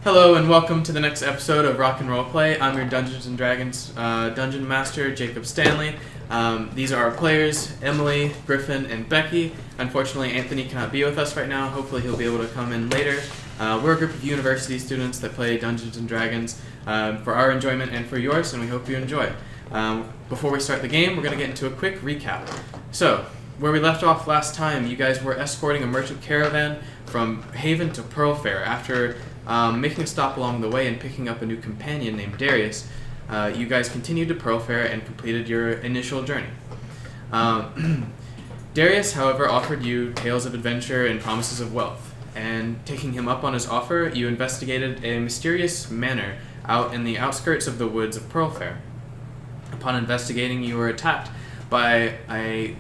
Hello and welcome to the next episode of Rock and Roleplay. I'm your Dungeons and Dragons Dungeon Master, Jacob Stanley. These are our players, Emily, Griffin, and Becky. Unfortunately, Anthony cannot be with us right now. Hopefully he'll be able to come in later. We're a group of university students that play Dungeons and Dragons for our enjoyment and for yours, and we hope you enjoy. Before we start the game, we're going to get into a quick recap. So, where we left off last time, you guys were escorting a merchant caravan from Haven to Pearl Fair. After making a stop along the way and picking up a new companion named Darius, you guys continued to Pearl Fair and completed your initial journey. Darius, however, offered you tales of adventure and promises of wealth, and taking him up on his offer, you investigated a mysterious manor out in the outskirts of the woods of Pearl Fair. Upon investigating, you were attacked by a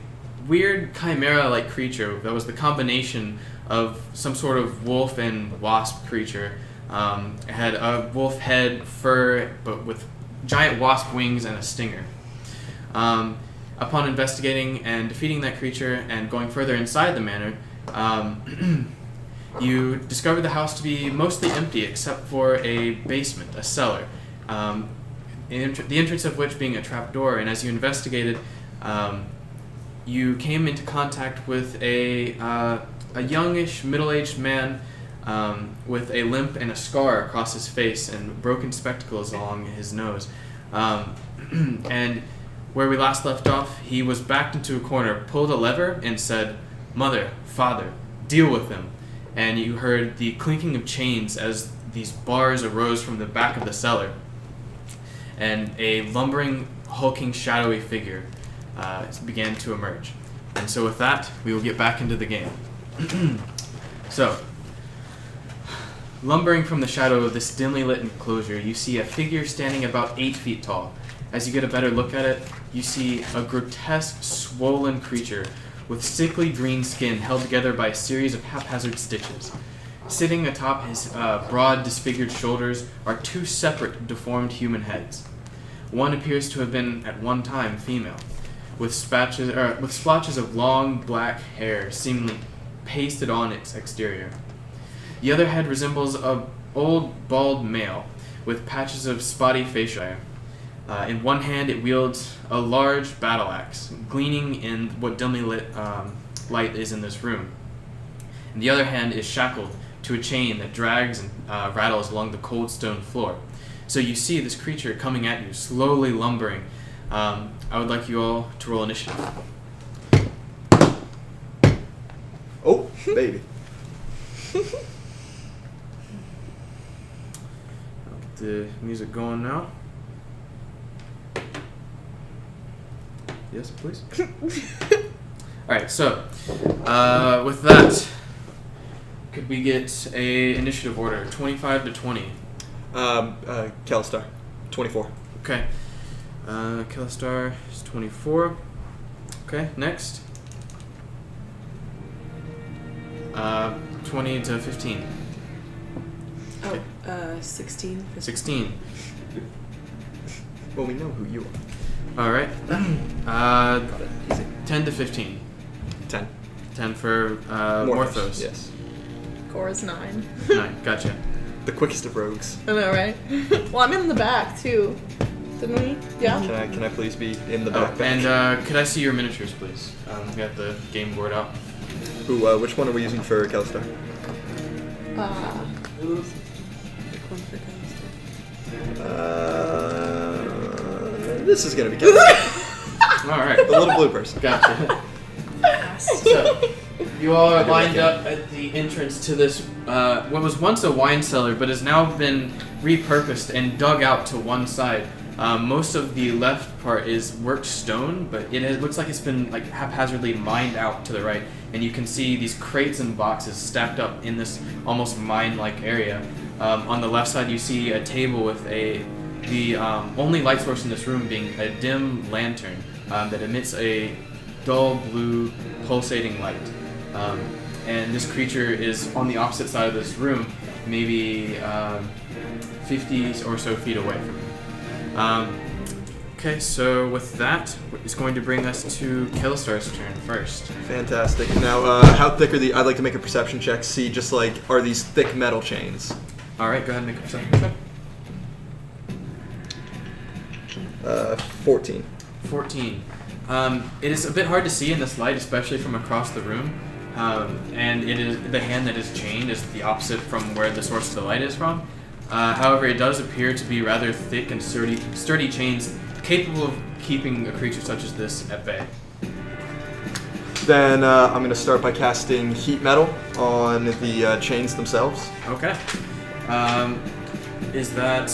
weird chimera-like creature that was the combination of some sort of wolf and wasp creature. It had a wolf head, fur, but with giant wasp wings and a stinger. Upon investigating and defeating that creature and going further inside the manor, you discovered the house to be mostly empty except for a basement, a cellar, the entrance of which being a trapdoor. And as you investigated, you came into contact with a youngish, middle-aged man with a limp and a scar across his face and broken spectacles along his nose. And where we last left off, he was backed into a corner, pulled a lever, and said, "Mother, father, deal with him." And you heard the clinking of chains as these bars arose from the back of the cellar. And a lumbering, hulking, shadowy figure began to emerge. And so with that, we will get back into the game. So, lumbering from the shadow of this dimly lit enclosure, you see a figure standing about 8 feet tall. As you get a better look at it, you see a grotesque, swollen creature with sickly green skin held together by a series of haphazard stitches. Sitting atop his broad, disfigured shoulders are 2 separate, deformed human heads. One appears to have been, at one time, female, with splotches of long, black hair seemingly pasted on its exterior. The other head resembles an old, bald male, with patches of spotty facial hair. In one hand, it wields a large battle axe, gleaming in what dimly lit light is in this room. And the other hand is shackled to a chain that drags and rattles along the cold stone floor. So you see this creature coming at you, slowly lumbering. I would like you all to roll initiative. Oh, baby. The music going now. Yes, please. Alright, so, with that, could we get a initiative order, 25 to 20? Kelstar, 24. Okay. Kelstar is 24. Okay, next. 20 to 15. Okay. 16. 16. Well, we know who you are. Alright. Got it. Easy. 10 to 15. 10. 10 for Morthos. Yes. Core is 9. 9, gotcha. The quickest of rogues. I know, right? Well, I'm in the back, too. Didn't we? Yeah? Can I please be in the back? And could I see your miniatures, please? We got the game board out. Ooh, which one are we using for Kelstar? This is gonna be Kelstar. Alright. The little blue person. Gotcha. So, you all are lined up at the entrance to this, what was once a wine cellar, but has now been repurposed and dug out to one side. Most of the left part is worked stone, but it looks like it's been like haphazardly mined out to the right, and you can see these crates and boxes stacked up in this almost mine-like area. On the left side, you see a table with the only light source in this room being a dim lantern that emits a dull blue pulsating light. And this creature is on the opposite side of this room, maybe 50 or so feet away from you. Okay, so with that, it's going to bring us to Kelstar's turn first. Fantastic. Now, how thick are the... I'd like to make a perception check, see just like, are these thick metal chains? Alright, go ahead and make a perception check. 14. 14. It is a bit hard to see in this light, especially from across the room. And it is the hand that is chained is the opposite from where the source of the light is from. However, it does appear to be rather thick and sturdy chains, capable of keeping a creature such as this at bay. Then I'm going to start by casting heat metal on the chains themselves. Okay. Is that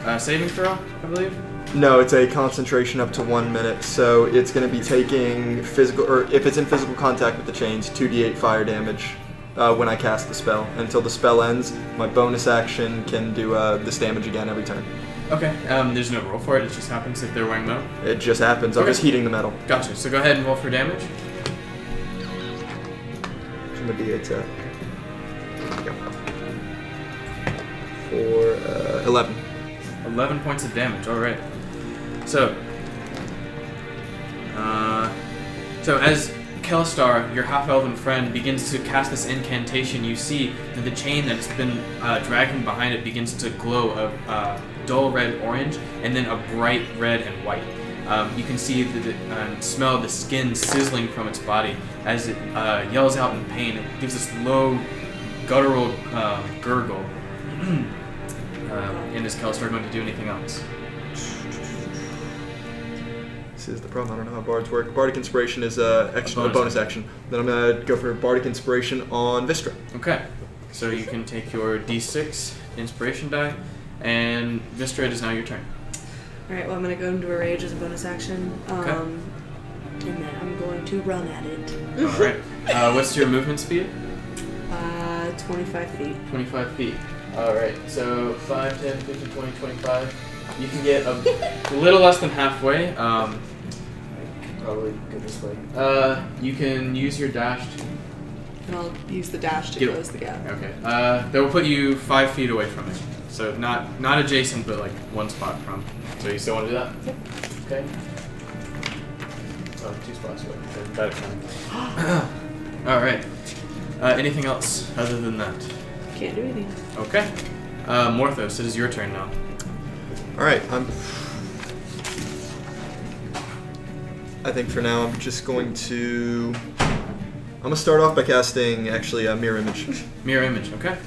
a saving throw, I believe? No, it's a concentration up to 1 minute, so it's going to be taking physical, or if it's in physical contact with the chains, 2d8 fire damage when I cast the spell. Until the spell ends, my bonus action can do this damage again every turn. Okay. There's no roll for it. It just happens if they're wearing metal. It just happens. I'm Okay. just heating the metal. Gotcha. So go ahead and roll for damage. From a d8 set. For 11. 11 points of damage. All right. So as Kelistar, your half-elven friend, begins to cast this incantation, you see that the chain that's been dragging behind it begins to glow a dull red-orange and then a bright red and white. You can see and smell the skin sizzling from its body as it yells out in pain. It gives this low, guttural gurgle. And is Kelistar going to do anything else? This is the problem. I don't know how bards work. Bardic Inspiration is a bonus action. Then I'm going to go for Bardic Inspiration on Vistra. Okay. So you can take your d6 inspiration die, and Vistra, it is now your turn. Alright, well, I'm going to go into a rage as a bonus action. Okay. And then I'm going to run at it. Alright. What's your movement speed? 25 feet. 25 feet. Alright, so 5, 10, 15, 20, 25. You can get a little less than halfway. I could probably go this way. You can use your dash to... And I'll use the dash to close the gap. Okay. That will put you 5 feet away from it. So not adjacent, but like one spot from. So you still want to do that? Yep. Okay. Oh, 2 spots away. Better time. Alright. Anything else other than that? Can't do anything. Okay. Morthos, it is your turn now. Alright, I think for now I'm just going to... I'm going to start off by casting, actually, a Mirror Image. Mirror Image, okay.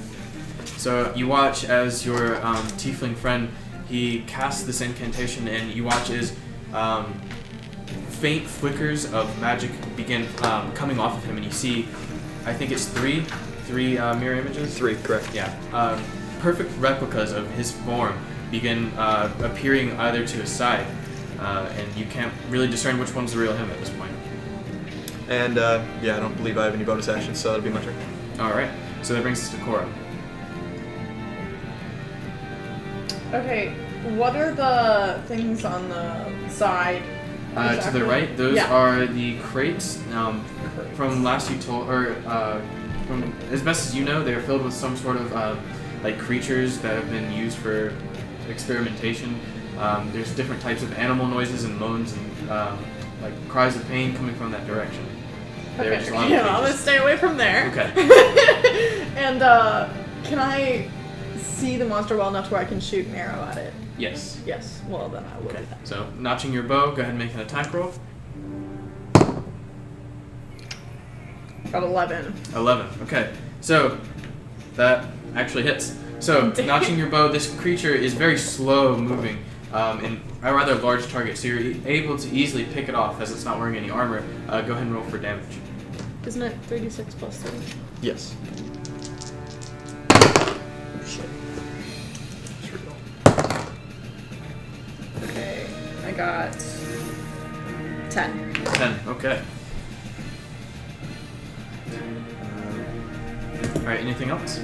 So you watch as your tiefling friend, he casts this incantation, and you watch as faint flickers of magic begin coming off of him, and you see, I think it's three mirror images? 3, correct. Yeah. Perfect replicas of his form begin appearing either to his side, and you can't really discern which one's the real him at this point. And, yeah, I don't believe I have any bonus actions, so that'll be my turn. Alright, so that brings us to Cora. Okay, what are the things on the side? To the right, those are the crates. From last you told, or from as best as you know, they are filled with some sort of like creatures that have been used for experimentation. There's different types of animal noises and moans and like cries of pain coming from that direction. Okay, There's a lot of yeah, I'm pages. gonna stay away from there. Okay. And can I see the monster well enough to where I can shoot an arrow at it? Yes. Yes. Well, then I will Okay. do that. So notching your bow, go ahead and make an attack roll. Got 11. 11. Okay. So that actually hits. So notching your bow, this creature is very slow moving, and a rather large target. So you're able to easily pick it off as it's not wearing any armor. Go ahead and roll for damage. Isn't it 3d6 plus 3? Yes. Okay, I got 10. 10. Okay. Alright, anything else?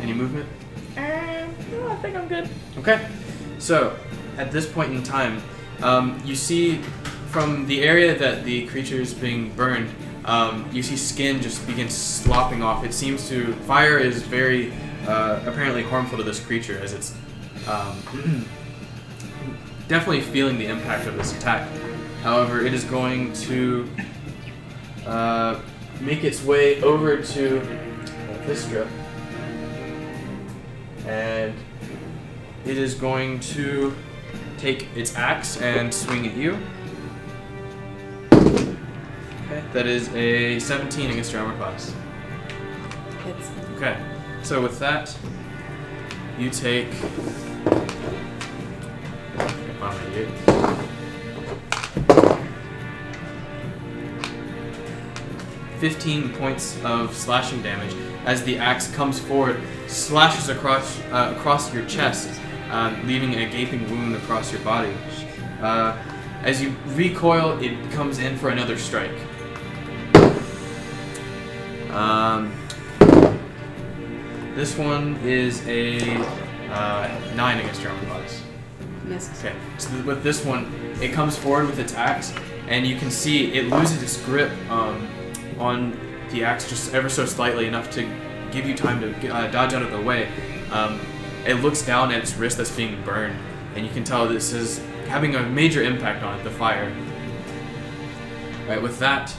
Any movement? No, I think I'm good. Okay. So, at this point in time, you see from the area that the creature is being burned, you see skin just begin slopping off. It seems to... Fire is very apparently harmful to this creature as it's definitely feeling the impact of this attack. However, it is going to make its way over to Vistra. and it is going to take its axe and swing at you. Okay, that is a 17 against your armor class. Hits. Okay, so with that, you take. 15 points of slashing damage as the axe comes forward, slashes across your chest, leaving a gaping wound across your body. As you recoil, it comes in for another strike. This one is a 9 against your armor class. Misses. Okay, so with this one, it comes forward with its axe, and you can see it loses its grip on the axe just ever so slightly, enough to give you time to dodge out of the way. It looks down at its wrist that's being burned, and you can tell this is having a major impact on it, the fire. Alright, with that,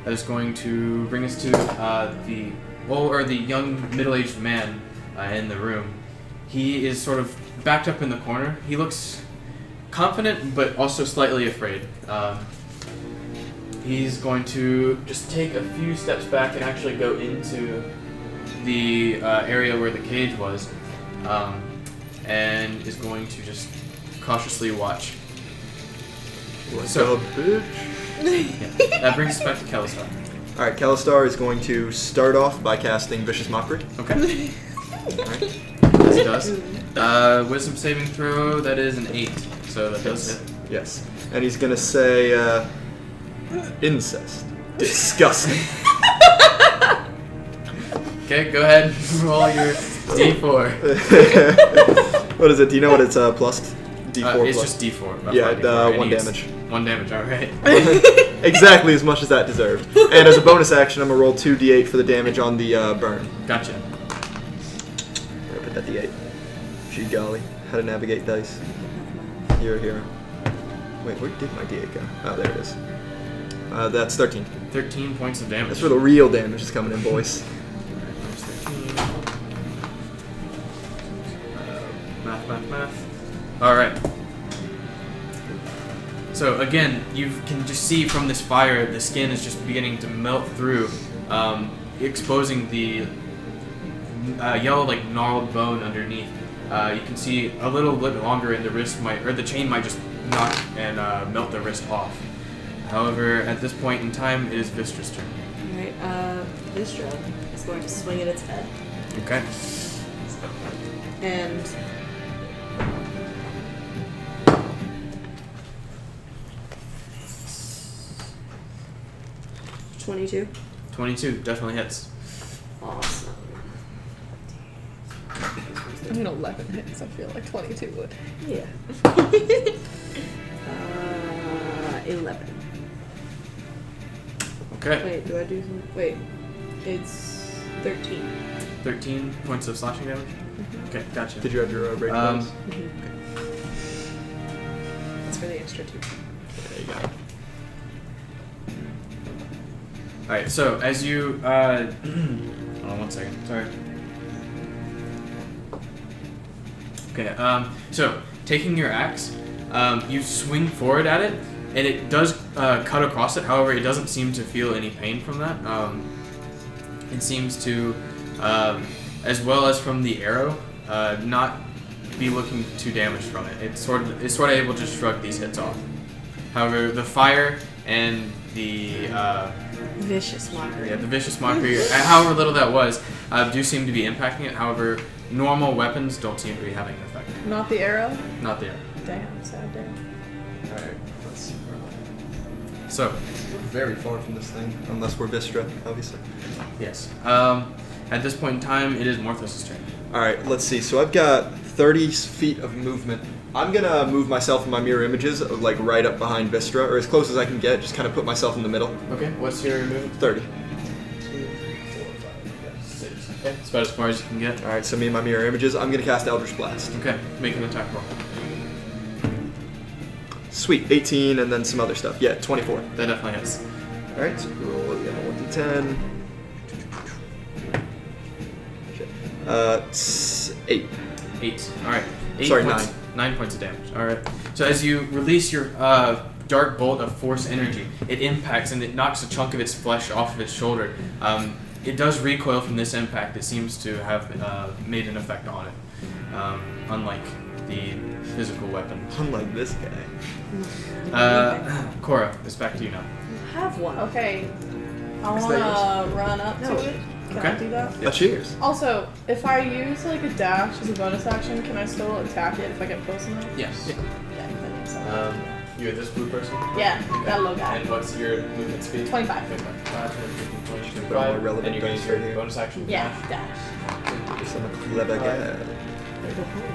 that is going to bring us to the young middle-aged man in the room. He is sort of backed up in the corner. He looks confident, but also slightly afraid. He's going to just take a few steps back and actually go into the area where the cage was, and is going to just cautiously watch. What's up, bitch? Yeah, that brings us back to Kelistar. Alright, Kelistar is going to start off by casting Vicious Mockery. Okay. Alright. As he does. Wisdom saving throw, that is an 8, so that does hit. Yes. And he's going to say, incest. Disgusting. Okay, go ahead and roll your D4. What is it? Do you know what it's plus? D4 it's plus? just D4. Yeah, D4, 1 damage. 1 damage, alright. Exactly as much as that deserved. And as a bonus action, I'm going to roll 2d8 for the damage on the burn. Gotcha. I'm going to put that d8. Gee golly. How to navigate dice. You're a hero. Wait, where did my d8 go? Oh, there it is. That's 13. 13 points of damage. That's where the real damage is coming in, boys. Math. Alright. So again, you can just see from this fire, the skin is just beginning to melt through, exposing the yellow, like gnarled bone underneath. You can see a little bit longer, and the chain might just knock and melt the wrist off. However, at this point in time, it is Vistra's turn. Alright, Vistra is going to swing at its head. Okay. And 22. 22 definitely hits. Awesome. I mean, 11 hits. I feel like 22 would. Yeah. 11. Okay. Wait, do I do something? Wait. It's 13. 13 points of slashing damage? Mm-hmm. Okay, gotcha. Did you have your break bonus? Mm-hmm. That's for the extra 2. There you go. Alright, so as you hold on 1 second, sorry. Okay, so taking your axe, you swing forward at it, and it does cut across it. However, it doesn't seem to feel any pain from that. It seems to, as well as from the arrow, not be looking too damaged from it. It's sort of able to shrug these hits off. However, the fire and the Vicious mockery. the vicious mockery, however little that was, do seem to be impacting it. However, normal weapons don't seem to be having an effect. Not the arrow? Not the arrow. Damn, sad day. Alright, let's see. So, We're very far from this thing, unless we're Vistra, obviously. yes. At this point in time, it is Morthos' turn. Alright, let's see. So I've got 30 feet of movement. I'm gonna move myself in my mirror images, like right up behind Vistra, or as close as I can get, just kind of put myself in the middle. Okay, what's your movement? 30. 2, 4, 5, 6. Okay, that's about as far as you can get. Alright, so me and my mirror images, I'm gonna cast Eldritch Blast. Okay, make an attack roll. Sweet, 18 and then some other stuff. Yeah, 24. That definitely hits. Alright, so roll again, 1d10. 8. 8. Alright. Sorry, 9. 9 points of damage. Alright. So as you release your dark bolt of force energy, it impacts and it knocks a chunk of its flesh off of its shoulder. It does recoil from this impact. It seems to have made an effect on it, unlike the physical weapon. Unlike this guy. Cora, it's back to you now. You have one. Okay. I Is want that to run up to it. Can I Okay. do that? Yeah. Cheers. Also, if I use like a dash as a bonus action, can I still attack it if I get close enough? Yes. Yeah, I think so. You're this blue person? Yeah, that little guy. And what's your movement speed? 25. 25. Put all my relevant And you're going dice to right your here. bonus action? Yeah, dash. Just I'm a clever guy.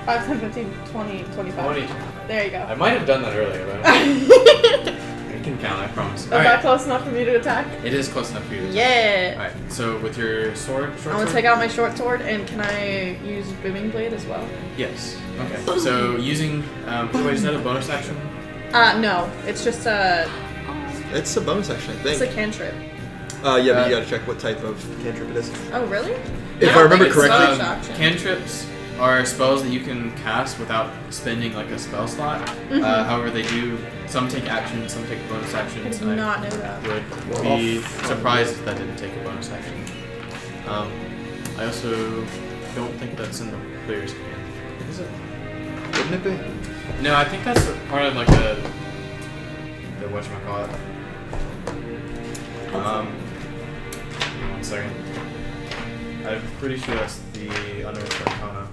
5, 10, 15, 20, 25. 20. There you go. I might have done that earlier, but I can count, I promise. Is that close enough for me to attack? It is close enough for you to attack. Yeah. Alright, so with your sword, I'm gonna take out my short sword, and can I use booming blade as well? Yes. Okay. So using, wait, is that a bonus action? No. It's just a, It's a bonus action, I it's a think. cantrip. Yeah, but you gotta check what type of cantrip it is. Oh, really? If I don't remember think it's correctly- bonus action. Cantrips are spells that you can cast without spending like a spell slot. Mhm. However, they do, some take actions, some take bonus I actions. did not know that. Would be surprised if that didn't take a bonus action. I also don't think that's in the player's hand. Is it? Wouldn't it be? No, I think that's part of like the whatchamacallit. One second. I'm pretty sure that's the Unearthed Arcana.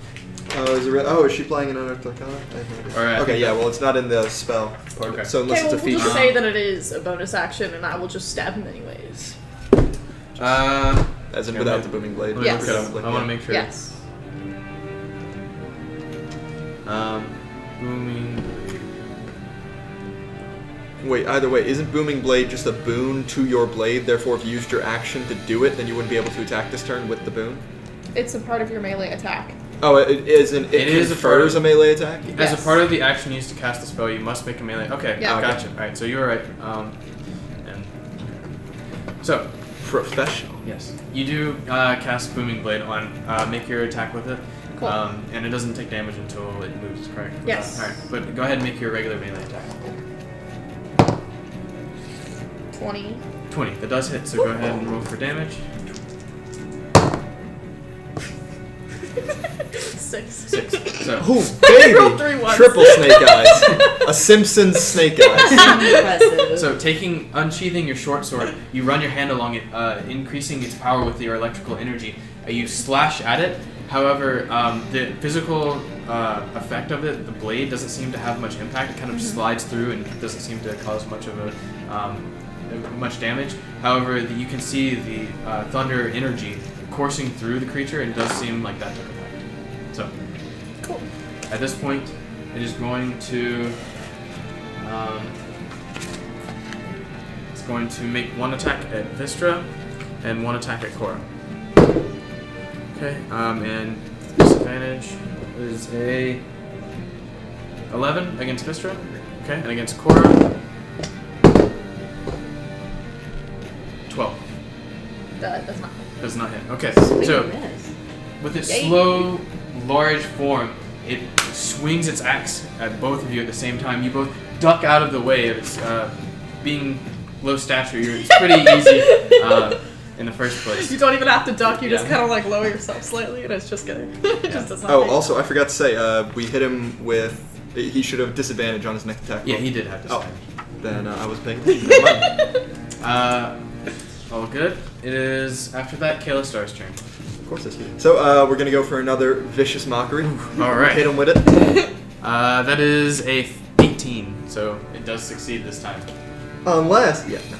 Oh, is she playing an Unearthed Arcana? I have no idea. Alright, I Okay, think yeah, that- well, it's not in the spell part. Okay. So unless Okay, it's well, a we'll feature. just say that it is a bonus action, and I will just stab him anyways. As in yeah, without wait. the booming blade. Let me Yes. look it up. I want to make sure. Yes. Booming. Wait, either way, isn't booming blade just a boon to your blade? Therefore, if you used your action to do it, then you wouldn't be able to attack this turn with the boon? It's a part of your melee attack. Oh, it is an. It is a part confers of- a melee attack? As a Yes. part of the action used to cast the spell, you must make a melee. Okay, Yeah. gotcha. All right, so you were right. And so Professional. yes, you do cast Booming Blade on. Make your attack with it. Cool. And it doesn't take damage until it moves. Correct. Yes. All right, but go ahead and make your regular melee attack. 20. 20. That does hit. So go ahead and roll for damage. 6. 6. So. Oh, rolled 3 baby! ones. Triple snake eyes. A Simpsons snake eyes. Impressive. So unsheathing your short sword, you run your hand along it, increasing its power with your electrical energy. You slash at it. However, the physical effect of it, the blade, doesn't seem to have much impact. It kind of slides through and doesn't seem to cause much of much damage. However, you can see the thunder energy coursing through the creature, and it does seem like that took effect. So, Cool. at this point, it is going to make one attack at Vistra and one attack at Cora. Okay, and disadvantage is a 11 against Vistra. Okay, and against Cora, 12. That's not. Does not hit. Okay, Swing so and miss. with its Yay. slow, large form, it swings its axe at both of you at the same time. You both duck out of the way of its being low stature. It's pretty easy in the first place. You don't even have to duck. You just Yeah. kind of like lower yourself slightly, and it's just gonna. It just does not. Oh, hit. also, I forgot to say, we hit him with. He should have disadvantage on his next attack. Yeah, roll. he did have Oh, disadvantage. then I was paying attention. Never mind. All good. It is after that Kalistar's turn. Of course it's So, we're gonna go for another vicious mockery. All right. Hit him with it. That is a 18, so it does succeed this time. Unless. Yeah, no.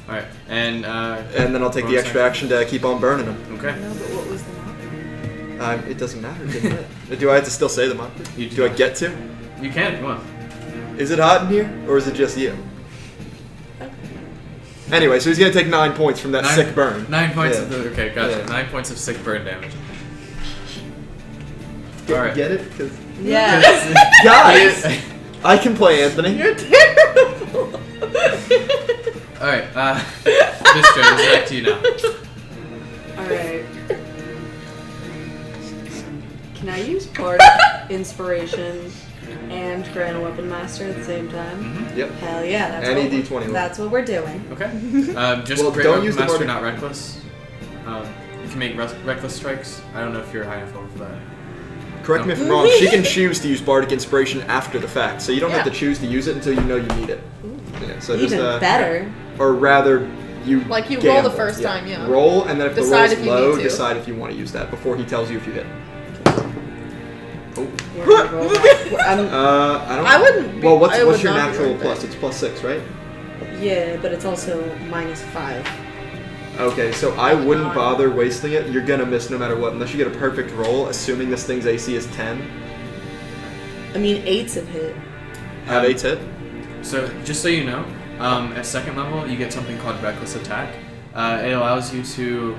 All right, and And then I'll take the bonus extra action to keep on burning him. Okay. No, but what was the mockery? It doesn't matter, doesn't it? Do I have to still say the mockery? You Do I do. get to? You can if you want. Is it hot in here, or is it just you? Anyway, so he's gonna take 9 points from that sick burn. 9 points Yeah. of the. Okay, gotcha. Yeah. 9 points of sick burn damage. All right. Get it? 'Cause- Yes. guys, I can play Anthony. You're terrible. All right, Vistra, it's back to you now. Alright. Can I use Bardic Inspiration and Grand Weapon Master at the same time? Yep. Hell yeah, Any D20. that's what we're doing. Okay. Just Well, Great don't Weapon use the Master, Bardic- not Reckless. You can make Reckless strikes. I don't know if you're high enough level for that. Correct me if I'm wrong. She can choose to use Bardic Inspiration after the fact, so you don't have to choose to use it until you know you need it. Yeah, so Even just, better. Or rather, you Like, you roll gamble. the first time, yeah. Roll, and then if Decide the if roll's you low, need to. decide if you want to use that before he tells you if you hit. You're gonna roll that. I wouldn't. Well, I what's would your not be natural doing plus? that. It's +6, right? Yeah, but it's also -5. Okay, so I wouldn't bother wasting it. You're gonna miss no matter what, unless you get a perfect roll, assuming this thing's AC is 10. I mean, 8s have hit. Have 8 hit? So, just so you know, at second level, you get something called Reckless Attack. It allows you to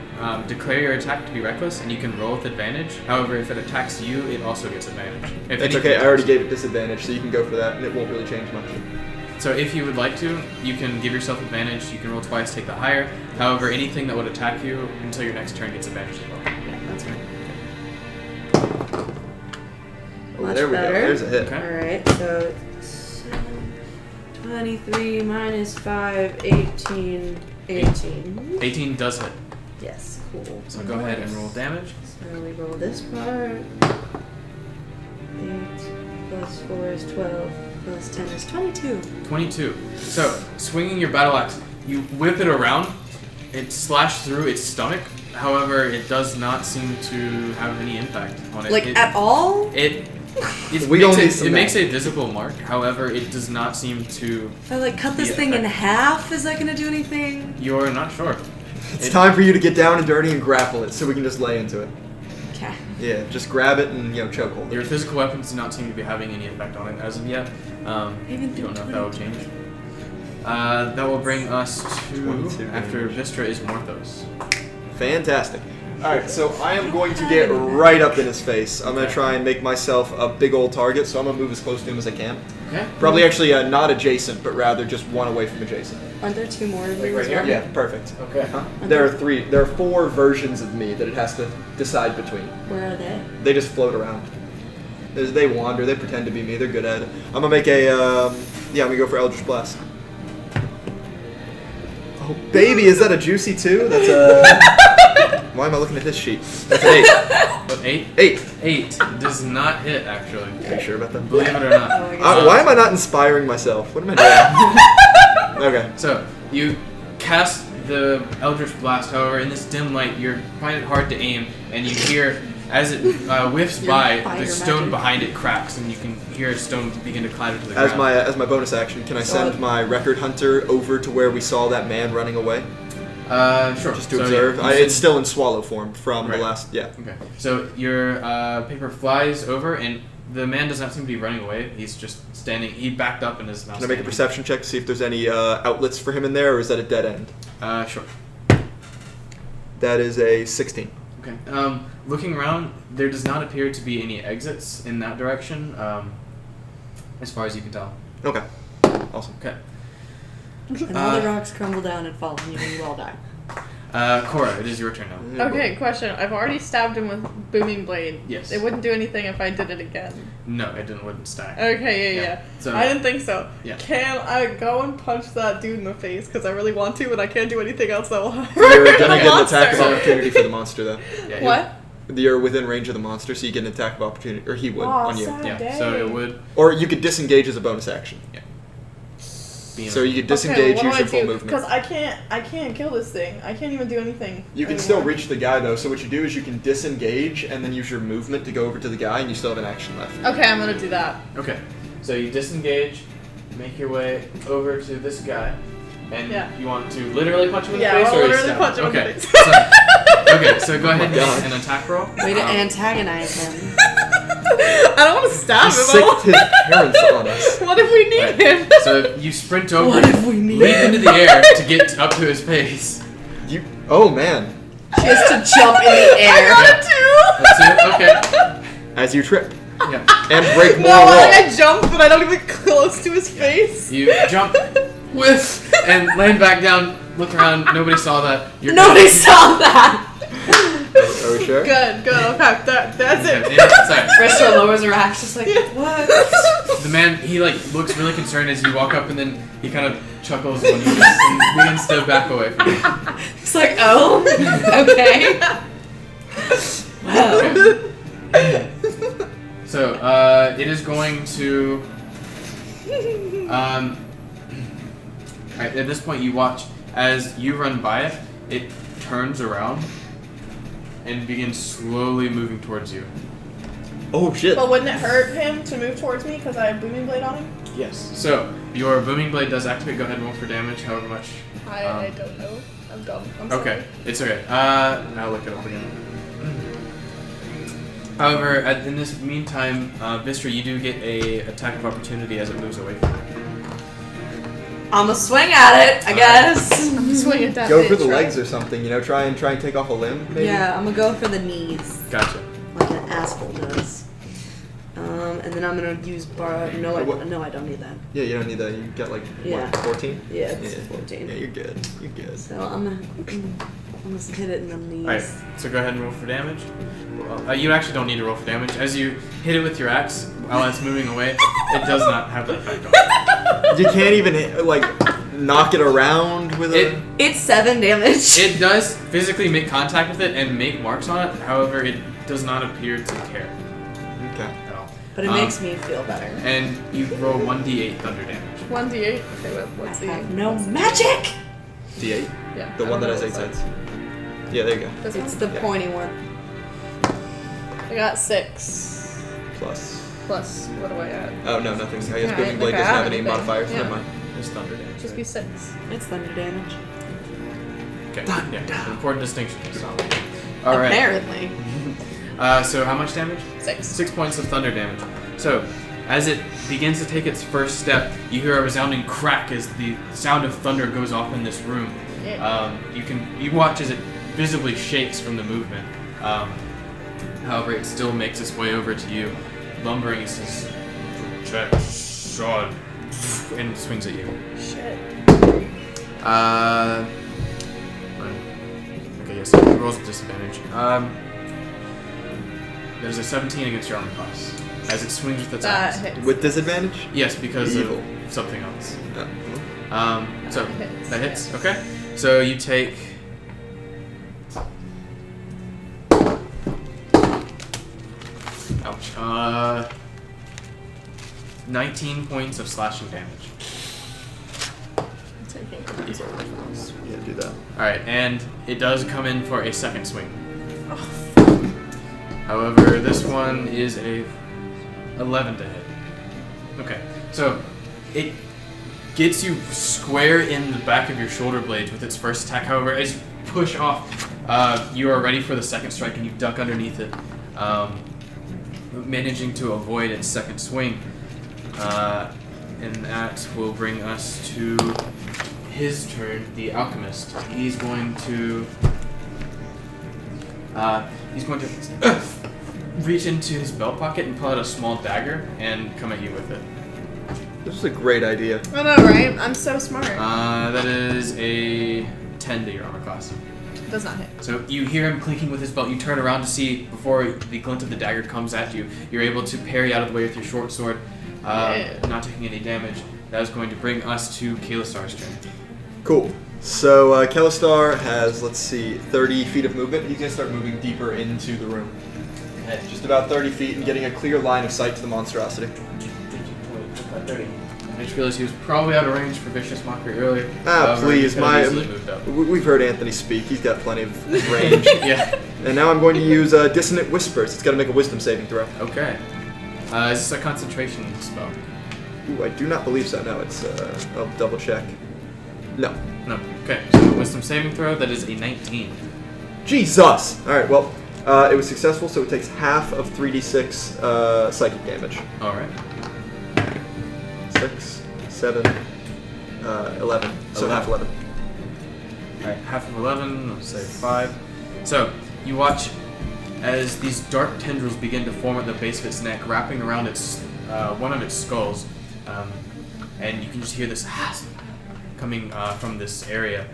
declare your attack to be reckless, and you can roll with advantage. However, if it attacks you, it also gets advantage. If It's anything okay, I attacks already you. gave it disadvantage, so you can go for that, and it won't really change much. So if you would like to, you can give yourself advantage. You can roll twice, take the higher. However, anything that would attack you until your next turn gets advantage as well. Yeah, that's fine. Oh, Much there we better. go. There's a hit. Okay. Alright, so 7, 23 minus 5, 18. 18. 18 does hit. Yes, cool. So go ahead and roll damage. So we roll this part. 8 plus 4 is 12, plus 10 is 22. 22. So, swinging your battle axe, you whip it around. It slashed through its stomach. However, it does not seem to have any impact on it. Like, It- at all? It We don't need some it makes math. a visible mark. However, it does not seem to. If I, like, cut this Yeah, thing in effect. half, is that gonna do anything? You're not sure. It's time for you to get down and dirty and grapple it, so we can just lay into it. Okay. Yeah, just grab it and, chokehold Your it. physical weapons do not seem to be having any effect on it as of yet. Even You don't know if that will change. That will bring us to 22 after damage. Vistra is Morthos. Fantastic. Alright, so I am going to get right up in his face. I'm going to Okay. try and make myself a big old target, so I'm going to move as close to him as I can. Okay. Probably actually not adjacent, but rather just one away from adjacent. Aren't there 2 more of Like you right as well? here? Yeah, perfect. Okay. There are 4 versions of me that it has to decide between. Where are they? They just float around. They wander, they pretend to be me, they're good at it. I'm gonna make a, I'm gonna go for Eldritch Blast. Oh, baby, is that a juicy 2? That's a... Why am I looking at this sheet? That's an 8. But 8? 8. 8 does not hit, actually. Are you sure about that? Believe it or not. Oh my god. Why am I not inspiring myself? What am I doing? Okay. So, you cast the Eldritch Blast, however, in this dim light, you find it hard to aim, and you hear, as it whiffs Your by, fire the stone magic. behind it cracks, and you can hear a stone begin to clatter to the ground. As my bonus action, can I send my Record Hunter over to where we saw that man running away? Sure. Just to So observe? you It's send- still in swallow form from Right. the last... Yeah. Okay. So your paper flies over, and the man does not seem to be running away. He's just standing. He backed up and is now Can I make a standing. perception check to see if there's any outlets for him in there, or is that a dead end? Sure. That is a 16. Okay. Looking around, there does not appear to be any exits in that direction, as far as you can tell. Okay. Awesome. Okay. And all the rocks crumble down and fall on you and you all die. Cora, it is your turn now. Okay, question. I've already stabbed him with booming blade. Yes. It wouldn't do anything if I did it again. No, it wouldn't stack. Okay, Yeah. yeah. So- I didn't think so. Yeah. Can I go and punch that dude in the face? Because I really want to, but I can't do anything else that will happen. You're gonna The get an attack of monster. opportunity for the monster, though. Yeah, he- What? You're within range of the monster, so you get an attack of opportunity, or he would Aw, on you. sad. Yeah. So it would. Or you could disengage as a bonus action. Be So you could Okay, disengage, what use do your full Because movement. I can't kill this thing. I can't even do anything. You can anymore. still reach the guy, though, so what you do is you can disengage and then use your movement to go over to the guy, and you still have an action left. Okay, I'm gonna do that. Okay. So you disengage, make your way over to this guy, and Yeah. you want to literally punch him in the Yeah, face, I'll or literally stab punch him in the okay. face. So, okay. So go ahead and God. make an attack roll. Way to Um, antagonize him. I don't want to stab He him. sicked his parents on us. What if we need Right. him? So you sprint over, What if we need leap into the air to get up to his face. Oh, man. Just to jump in the air. Got two. That's it. Okay. As you trip Yeah. and break more No, wall. I jump, but I don't even close to his face. You jump, whiff, and land back down. Look around. Nobody saw that. You're Nobody saw that. Are we sure? Good. Okay, that's it. Sorry. Bristol lowers her axe, just like, what? The man, he like looks really concerned as you walk up, and then he kind of chuckles when he begins to back away from you. He's like, oh, okay. Wow. Okay. So, it is going to. Alright, at this point, you watch as you run by it. It turns around and begins slowly moving towards you. Oh shit. But wouldn't it hurt him to move towards me because I have booming blade on him? Yes. So your booming blade does activate. Go ahead and roll for damage. However much. I don't know. I'm dumb. I'm sorry. Okay, it's okay. I'll look it up again. However, in this meantime, Vistra, you do get a attack of opportunity as it moves away from you. I'm gonna swing at it, I guess. I'm swinging at that Go for bitch, the right? legs or something. Try and take off a limb. Maybe? Yeah, I'm gonna go for the knees, Gotcha. like an asshole does. And then I'm gonna use bar. No, I don't need that. Yeah, you don't need that. You got like Yeah. what, 14? Yeah, it's 14. Yeah, you're good. You're good. So I'm gonna hit it in the knees. Alright, so go ahead and roll for damage. You actually don't need to roll for damage. As you hit it with your axe while it's moving away, it does not have that effect on it. You can't even like knock it around with a. It's 7 damage. It does physically make contact with it and make marks on it. However, it does not appear to care Okay. at all. But it makes me feel better. And you roll 1d8 thunder damage. 1d8. Okay, what's I the? have no magic. D8. Yeah. The I one don't that has know 8 what it's sides. Yeah, there you go. like. This It's one? the pointy one. I got 6. Plus. Plus, what do I add? Oh no, nothing. I guess Yeah, booming blade I doesn't have added any anything. modifiers. Yeah. Never mind. It's thunder damage. Just be 6. It's thunder damage. Okay. Yeah. Important distinction. All right. Apparently. So how much damage? 6. 6 points of thunder damage. So, as it begins to take its first step, you hear a resounding crack as the sound of thunder goes off in this room. Yeah. You watch as it visibly shakes from the movement. However, it still makes its way over to you, lumbering. It says, "Protect, sword," and swings at you. Shit. Okay, yes, it rolls with disadvantage. There's a 17 against your armor class as it swings with its That axe. hits. With disadvantage? Yes, because Evil. of something else. Oh. So hits, that hits. yes. Okay. So you take. Ouch. 19 points of slashing damage. Taking Yeah, do that. Alright, and it does come in for a second swing. However, this one is a 11 to hit. Okay, so it gets you square in the back of your shoulder blades with its first attack. However, as you push off, you are ready for the second strike and you duck underneath it, managing to avoid its second swing. And that will bring us to his turn, the alchemist. He's going to reach into his belt pocket and pull out a small dagger and come at you with it. This is a great idea. I know, right? I'm so smart. That is a 10 to your armor class. Does not hit. So you hear him clinking with his belt. You turn around to see before the glint of the dagger comes at you. You're able to parry out of the way with your short sword, not taking any damage. That is going to bring us to Kalistar's turn. Cool. So Kelistar has, let's see, 30 feet of movement. He's gonna start moving deeper into the room. Just about 30 feet and getting a clear line of sight to the monstrosity. 30. I just realized he was probably out of range for Vicious Mockery earlier. Ah, However, please, he could have easily moved up. We've heard Anthony speak. He's got plenty of range. Yeah. And now I'm going to use Dissonant Whispers. It's got to make a Wisdom saving throw. Okay. Is this a concentration spell? Ooh, I do not believe so. No, it's. I'll double check. No. No. Okay. So wisdom saving throw. That is a 19. Jesus! Alright, well, it was successful, so it takes half of 3d6 psychic damage. All right. 6, 7, 11. So half 11. All right. Half of 11. Let's say 5. So you watch as these dark tendrils begin to form at the base of its neck, wrapping around its one of its skulls, and you can just hear this coming from this area.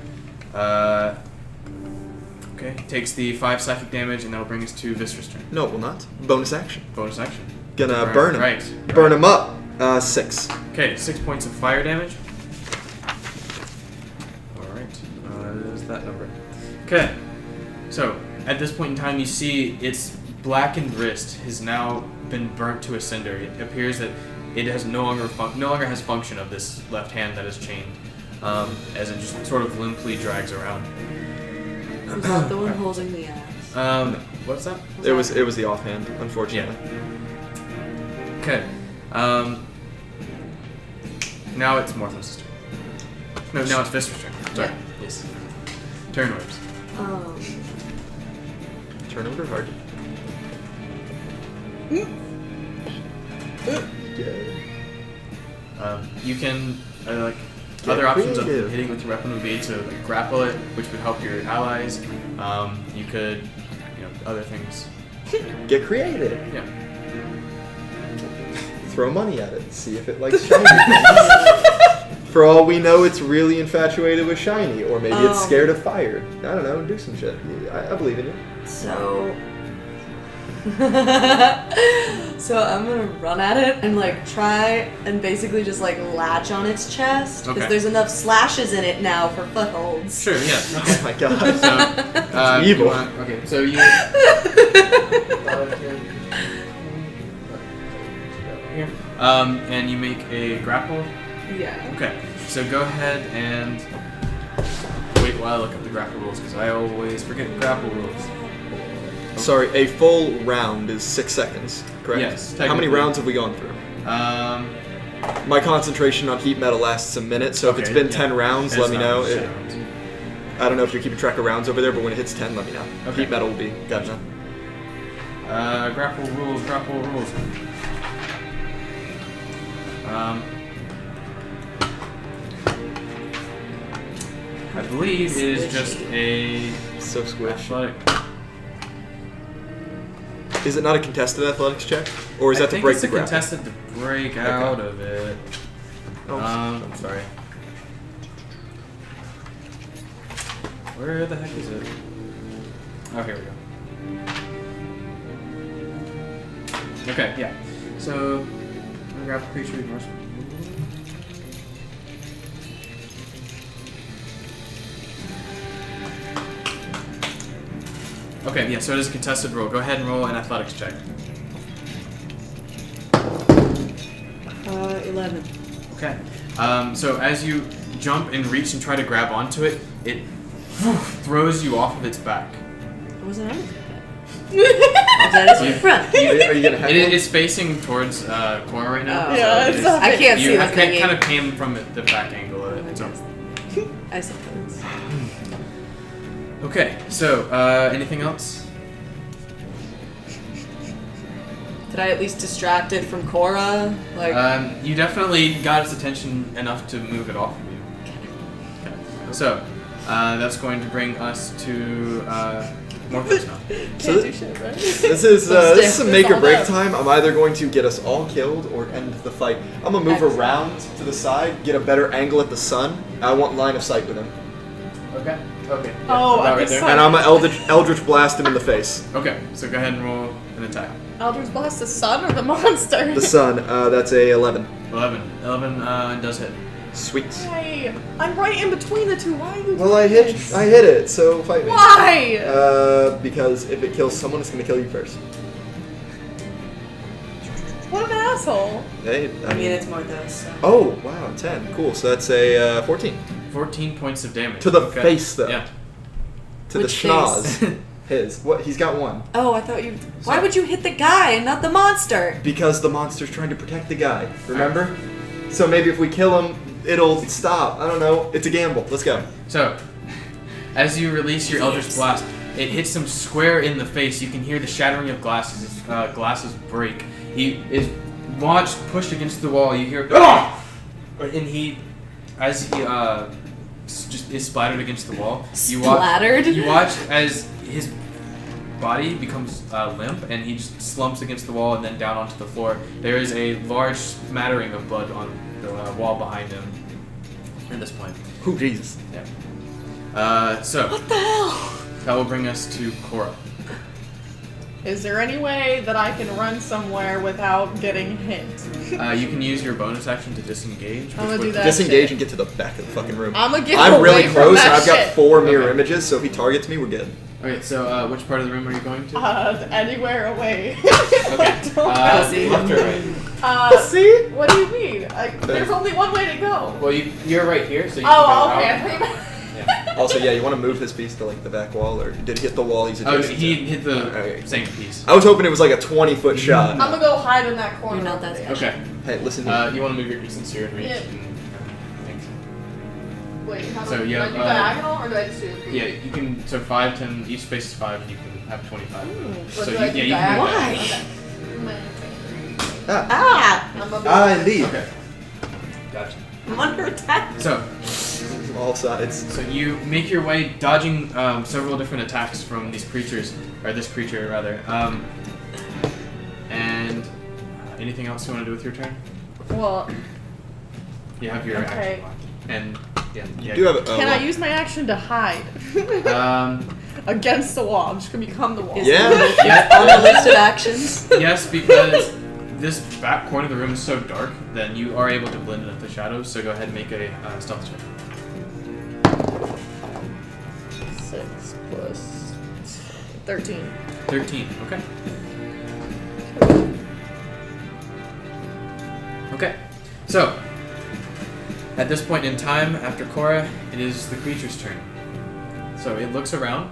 Okay, takes the 5 psychic damage, and that'll bring us to Vistra's turn. No, it will not. Bonus action. Bonus action. Gonna burn him. Right. Burn him up. 6. Okay, 6 points of fire damage. Alright, there's that number. Okay, so at this point in time, you see its blackened wrist has now been burnt to a cinder. It appears that it has no longer has function of this left hand that is chained, as it just sort of limply drags around. Is that the one holding the axe? What's that? It was the offhand, unfortunately. Yeah. Okay. Now it's Morphos' turn. No, now it's Vistra's turn. Sorry. Yeah. Yes. Turn orders. Turn order hard. You can like Get other options of creative. hitting with your weapon would be to like, grapple it, which would help your allies. You could, other things. Get creative. Yeah. Throw money at it. See if it likes shiny. For all we know, it's really infatuated with shiny, or maybe it's scared of fire. I don't know. Do some shit. I believe in you. So I'm gonna run at it and like try and basically just like latch on its chest because Okay. there's enough slashes in it now for footholds. Sure. Yeah. Oh my god. So evil. Okay. So you. Here. And you make a grapple. Yeah. Okay, so go ahead and wait while I look up the grapple rules because I always forget grapple rules. Sorry, a full round is 6 seconds, correct? Yes, How many technically. rounds have we gone through? My concentration on heat metal lasts a minute, so if it's been 10 rounds, let me know. I don't know if you're keeping track of rounds over there, but when it hits 10, let me know. Okay. Heat metal will be. Gotcha. Grapple rules. I believe it is just a So squish. athletic. Is it not a contested athletics check? Or is that to break the grapple? I think it's a contested to break out of it. Oh, I'm sorry. Where the heck is it? Oh, here we go. Okay, yeah. So, I'm gonna grab the creature. Okay, yeah, so it is a contested roll. Go ahead and roll an athletics check. 11. Okay. So as you jump and reach and try to grab onto it, it throws you off of its back. It wasn't on that is in front. Are you gonna have one? It's facing towards Cora right now. Oh. Yeah, so it's it is- up. I can't see You the have thingy. kind of came from the back angle of it. So. I suppose. Okay, so anything else? Did I at least distract it from Cora? Like, You definitely got its attention enough to move it off of you. Okay. So that's going to bring us to Morphos now. Can't So do shit, right? This is some make or all break up. time. I'm either going to get us all killed or end the fight. I'm gonna move Excellent. around to the side, get a better angle at the sun. I want line of sight with him, Okay. Okay. Oh, about at right the there. sun. and I'm gonna Eldritch blast him in the face. Okay, so go ahead and roll an attack. Eldritch Blast the sun or the monster? The sun. That's a 11. 11 does hit. Sweet. Hey, I'm right in between the two. Why are you Well, I doing hit this? it. So fight me. Why? Because if it kills someone, it's gonna kill you first. What an asshole. Hey, I mean, it's more those. So. Oh wow, 10. Cool. So that's a 14 14 points of damage. to the Okay. face, though. Yeah. To Which the schnoz. His. What? He's got one. Oh, I thought you. Why would you hit the guy and not the monster? Because the monster's trying to protect the guy. Remember? So maybe if we kill him, it'll stop. I don't know. It's a gamble. Let's go. So, as you release your Eldritch Blast, it hits him square in the face. You can hear the shattering of glasses. Glasses break. He is launched, pushed against the wall. You hear, "Ah!" And he, as he just is splattered against the wall. Splattered? You watch as his body becomes limp, and he just slumps against the wall and then down onto the floor. There is a large smattering of blood on the wall behind him at this point. Oh Jesus. Yeah. So. What the hell? That will bring us to Cora. Is there any way that I can run somewhere without getting hit? You can use your bonus action to disengage. I'm gonna which do would- that. Disengage shit. and get to the back of the fucking room. I'm gonna get I'm really away from close, and that I've got shit. 4 mirror Okay. images, so if he targets me, we're good. Okay, so which part of the room are you going to? Anywhere away. Okay. Pussy. Left or right? See? What do you mean? There's only one way to go. Well, you're right here, so you Oh, can okay. go I out. thought you meant- Also, yeah, you want to move his piece to like the back wall, or did he hit the wall he's Oh, adjacent he to? hit the Okay. same piece. I was hoping it was like a 20-foot shot. I'm gonna go hide in that corner. You're not that over there. Okay. Hey, listen here. You want to move your since you're in reach. Yeah. Thanks. Wait, how do So, I do? yeah, I do diagonal or do I just do? Yeah, you can. So 5, 10. Each space is 5, and you can have 25. What So do I do? you can move Diagonal? that. Okay. Ah! I'm a Indeed. Okay. Gotcha. I'm under attack. So All sides. So you make your way, dodging several different attacks from these creatures, or this creature rather. And anything else you want to do with your turn? Well, You have your Okay. action locked. And yeah, You do have a. can I use my action to hide Um, against the wall? I'm just gonna become the wall. Is Yeah. yeah, on the list of actions. yes, because this back corner of the room is so dark, then you are able to blend in with the shadows. So go ahead and make a stealth check. 6 plus 13. 13. Okay. Okay. So, at this point in time, after Cora, it is the creature's turn. So it looks around,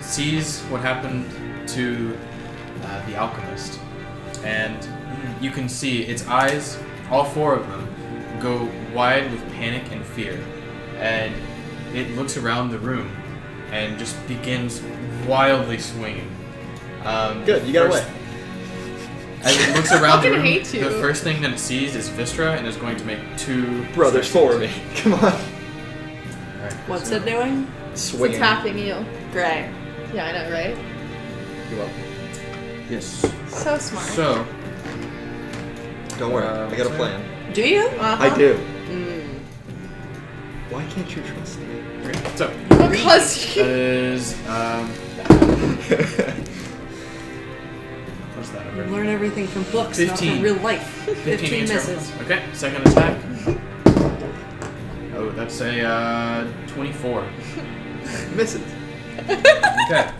sees what happened to the alchemist, and you can see its eyes, all 4 of them, go wide with panic and fear. And it looks around the room and just begins wildly swinging. Good, you got away. As it looks around the Fucking room, hate you. the first thing that it sees is Vistra and is going to make 2. Bro, there's 4 of me. Come on. Alright, What's so- it doing? It's Swinging. attacking you. Great. Yeah, I know, right? You're welcome. Yes. So smart. So, Don't worry, I got a plan. Do you? Uh-huh. I do. Mm. Why can't you trust me? okay, so Because that is what's that You number? learn everything from books, not 15. from real life. 15 misses. misses. Okay, second attack. Oh, that's a 24. Misses. Okay.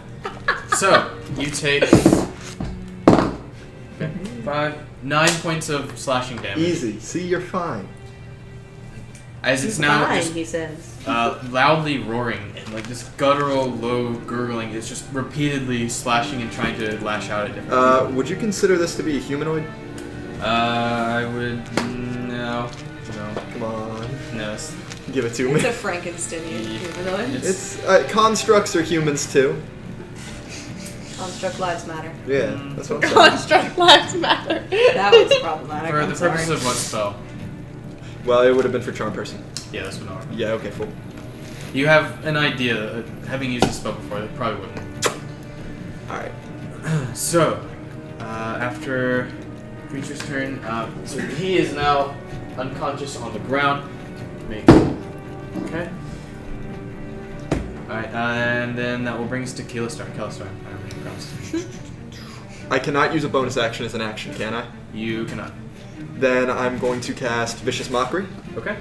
So you take 9 points of slashing damage. Easy. See, you're fine. As it's He's now fine, just he says. loudly roaring and like this guttural, low gurgling. It's just repeatedly slashing and trying to lash out at different people. Would you consider this to be a humanoid? I would no. Come on. No. It's, Give it to It's me. a Frankensteinian humanoid. It's constructs are humans too. Construct lives matter. Yeah, that's what I'm saying. construct lives matter. That was problematic. for I'm the sorry. purposes of what spell? Well, it would have been for charm person. Yeah, that's what I Yeah. Okay. Cool. You have an idea, having used this spell before, that probably wouldn't. All right. So, after creature's turn, so he is now unconscious on the ground. Okay. Alright, and then that will bring us to Keelistar. Keelistar, I don't know how you pronounce it. I cannot use a bonus action as an action, can I? You cannot. Then I'm going to cast Vicious Mockery. Okay.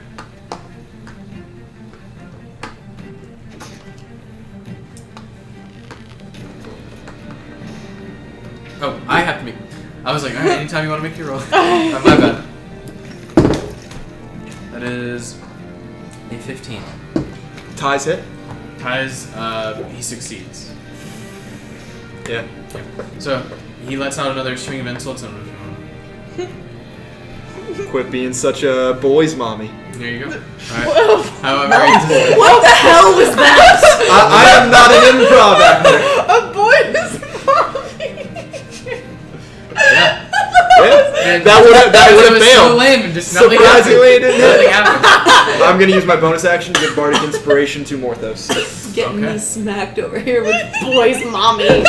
Oh, I have to make. I was like, alright, anytime you want to make your roll. My bad. That is a 15. Ties hit. Ties, he succeeds. Yeah. So, he lets out another string of insults and Quit being such a boy's mommy. there you go. Alright. However, What the hell was that? I am not an improv actor. A boy's mommy. yeah. Yeah. That would have was so failed. lame and just nothing Surprisingly, it happened. didn't hit. Nothing happened. I'm gonna use my bonus action to give Bardic Inspiration to Morthos. Getting Okay. me smacked over here with boy's mommy.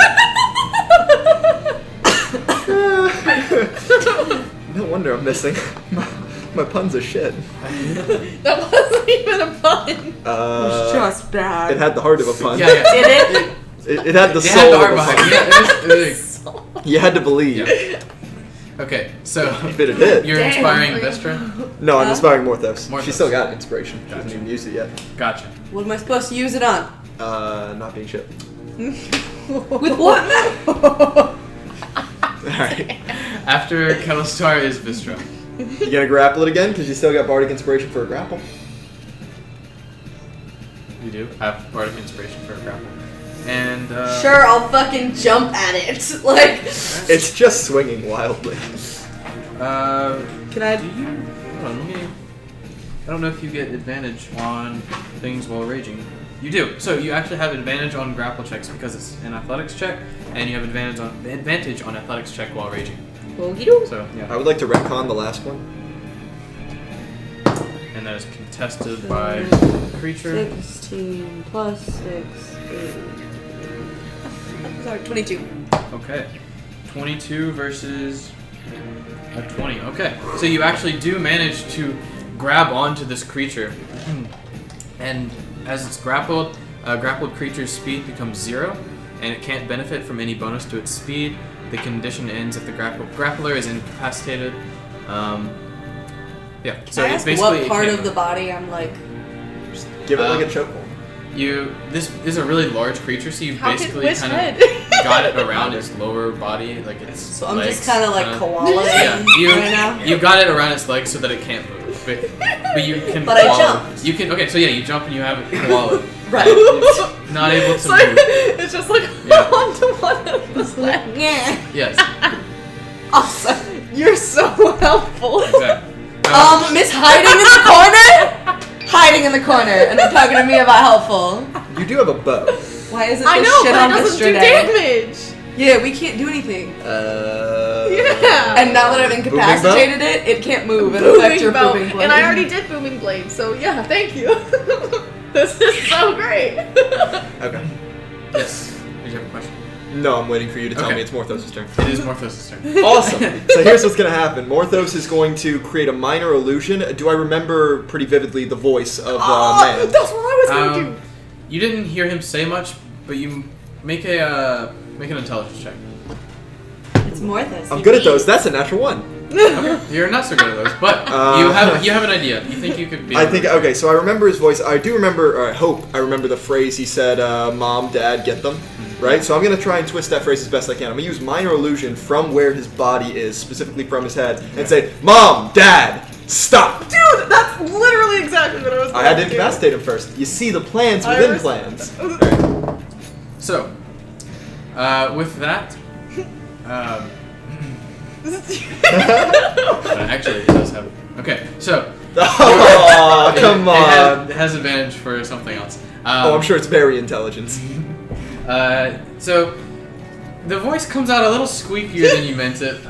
No wonder I'm missing. My puns are shit. That wasn't wasn't even a pun. It's just bad. It had the heart of a pun. Yeah, yeah. Did it? It had the It soul had the of heart a behind pun. it. Yeah, it was. You had to believe. Yeah. Okay, so But it did. you're Damn. inspiring Vistra. No, I'm Huh? inspiring Morthos. Morthos. She still got inspiration. She hasn't Gotcha. even used it yet. Gotcha. What am I supposed to use it on? Not being shit. With what? Alright. After Kelistar is Vistra. You gonna grapple it again? Because you still got Bardic Inspiration for a grapple. You do have bardic inspiration for a grapple. And Sure, I'll fucking jump at it. Like, It's just swinging wildly. can I? do you? Hold on, let me. I don't know if you get advantage on things while raging. You do. So you actually have advantage on grapple checks because it's an athletics check, and you have advantage on athletics check while raging. So yeah, I would like to retcon the last one. and that is contested by creature. 16 plus 6 sorry, 22. Okay, 22 versus a 20. Okay, so you actually do manage to grab onto this creature, and as it's grappled, grappled creature's speed becomes 0, and it can't benefit from any bonus to its speed. The condition ends if the grappler is incapacitated. Yeah, so Can I it's ask basically what part it can't of the body I'm like? Just give it like a chokehold. This is a really large creature, so you've How can basically Wiz kind head? of got it around its lower body, like its So I'm legs, just kind of like kinda- koalaing Yeah, right now. you got it around its legs so that it can't move, but you can. But I koala. jumped. You can. Okay, so yeah, you jump and you have it koala. Right. It's not able to So move. it's just like Yeah. onto one of his legs. Yeah. Yes, Awesome. You're so helpful. exactly. Miss hiding in the corner? Hiding in the corner, and they're talking to me about helpful. You do have a bow. Why is it I this know, shit but on it doesn't Mr. do Day? damage. Yeah, we can't do anything. Yeah. And now that I've incapacitated it, it can't move and affect your bow. booming blade. And I already did booming blade, so yeah, thank you. This is so great. Okay. Yes. Did you have a question? No, I'm waiting for you to tell Okay. me it's Morthos' turn. It is Morthos' turn. Awesome. So here's what's going to happen. Morthos is going to create a minor illusion. Do I remember pretty vividly the voice of Oh, man? that's what I was going to do. You didn't hear him say much, but you make an intelligence check. It's Morthos. I'm good at those. That's a natural 1. Okay. You're not so good at those, but you have an idea. You think you could be. I think, okay, so I remember his voice. I do remember, or I hope I remember the phrase he said, Mom, Dad, get them. Right? So I'm going to try and twist that phrase as best I can. I'm going to use minor illusion from where his body is, specifically from his head, and say, Mom, Dad, stop! Dude, that's literally exactly what I was going I had to do. incapacitate him first. You see the plans I within respect plans. that. Alright. So, with that, actually, it does have. Okay, so. Oh, come on. It has advantage for something else. I'm sure it's very intelligent. So, the voice comes out a little squeakier than you meant it.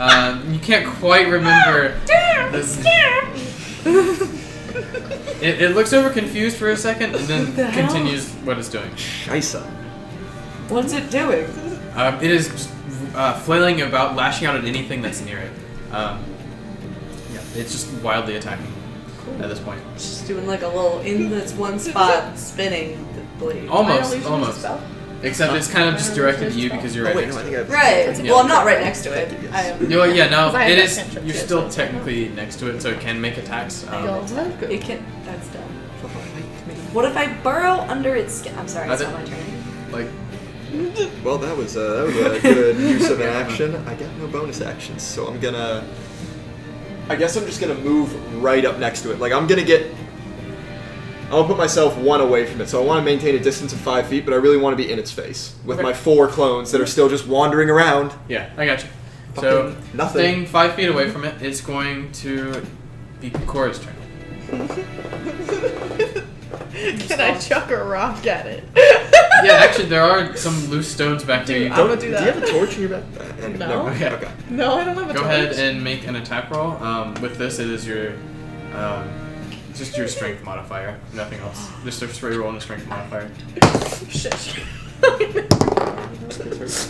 You can't quite remember. It looks over confused for a second and then the hell? continues what it's doing. Scheisse. What's it doing? It is just, flailing about, lashing out at anything that's near it. Yeah, it's just wildly attacking at this point. Just doing like a little in this one spot, spinning the blade. Almost. Except it's kind of just directed to you because you're right Oh, wait, next no, I to think it. I Right. Yeah. Well, I'm not right next to it. Thank you, I yes. am. Yeah, no, 'Cause I have it that is. cantrip You're too, still so- technically next to it, so it can make attacks. It can. That's dumb. What if I burrow under its skin? I'm sorry, it's That's not it. my turn. Like, Well, that was a good use of an action. I got no bonus actions, so I'm gonna. I guess I'm just gonna move right up next to it. Like I'm gonna put myself 1 away from it, so I want to maintain a distance of 5 feet, but I really want to be in its face with Okay. my 4 clones that are still just wandering around. yeah, I got you. So, Fucking nothing. staying 5 feet away from it, it's going to be Cora's turn. Can I chuck a rock at it? Yeah, actually, there are some loose stones back there. You I'm can gonna do that. Do you have a torch in your back? No. Okay. Okay. No, I don't have a go torch. ahead and make an attack roll. With this, it is your, just your strength modifier, nothing else. Just a straight roll and a strength modifier. Shit.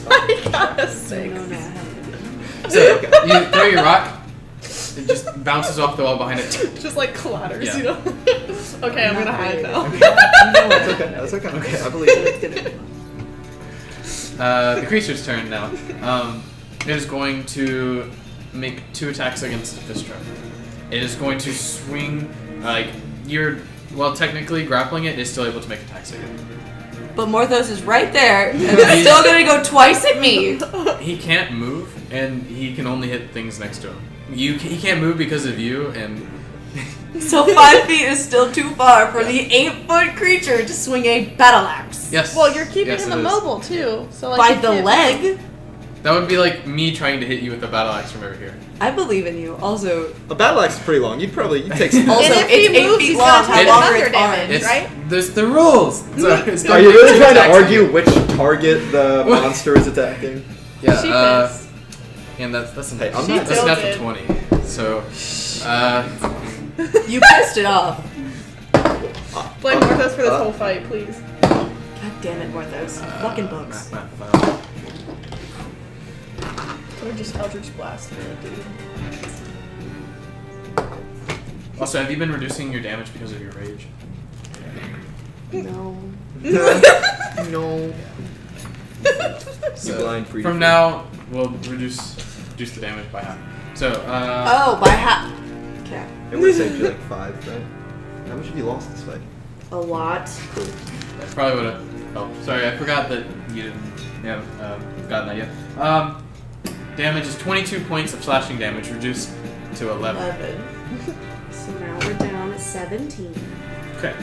I got a 6. So you throw your rock, it just bounces off the wall behind it. Just like clatters, Yeah. you know? Okay, I'm gonna hide now. That's okay. That's okay. Okay, I believe it. The creature's turn now. It is going to make 2 attacks against Vistra. It is going to swing, well, technically grappling it is still able to make attacks again. But Morthos is right there, and it's still gonna go twice at me. He can't move, and he can only hit things next to him. He can't move because of you, and... So 5 feet is still too far for the 8-foot creature to swing a battle axe. Yes. Well, you're keeping Yes, him it is. immobile too, so like By you the can't- leg. That would be like me trying to hit you with a battle axe from over here. I believe in you. Also, A battle axe is pretty long. You'd take some. Also, And if it's he 8 moves, feet he's long. gonna How take long are thunder its damage, arms? It's, right? There's the rules. So it's Are gonna you make really 2 trying to attacks argue again. which target the monster is attacking? Yeah. Cheapest. And that's an Hey, I'm She not. that's an tilted. F 20. So, You pissed it off. Blame Morthos for this whole fight, please. God damn it, Morthos. Fucking books. math. Or just Eldritch Blast me, dude. Also, have you been reducing your damage because of your rage? No. No. So, blind free from defeat. now, we'll reduce the damage by half. So, Oh, by half. Okay. It would save you like 5, right? How much have you lost this fight? A lot. that probably would have helped. Sorry, I forgot that you didn't gotten that yet. Damage is 22 points of slashing damage, reduced to 11. 11. So now we're down at 17. Okay.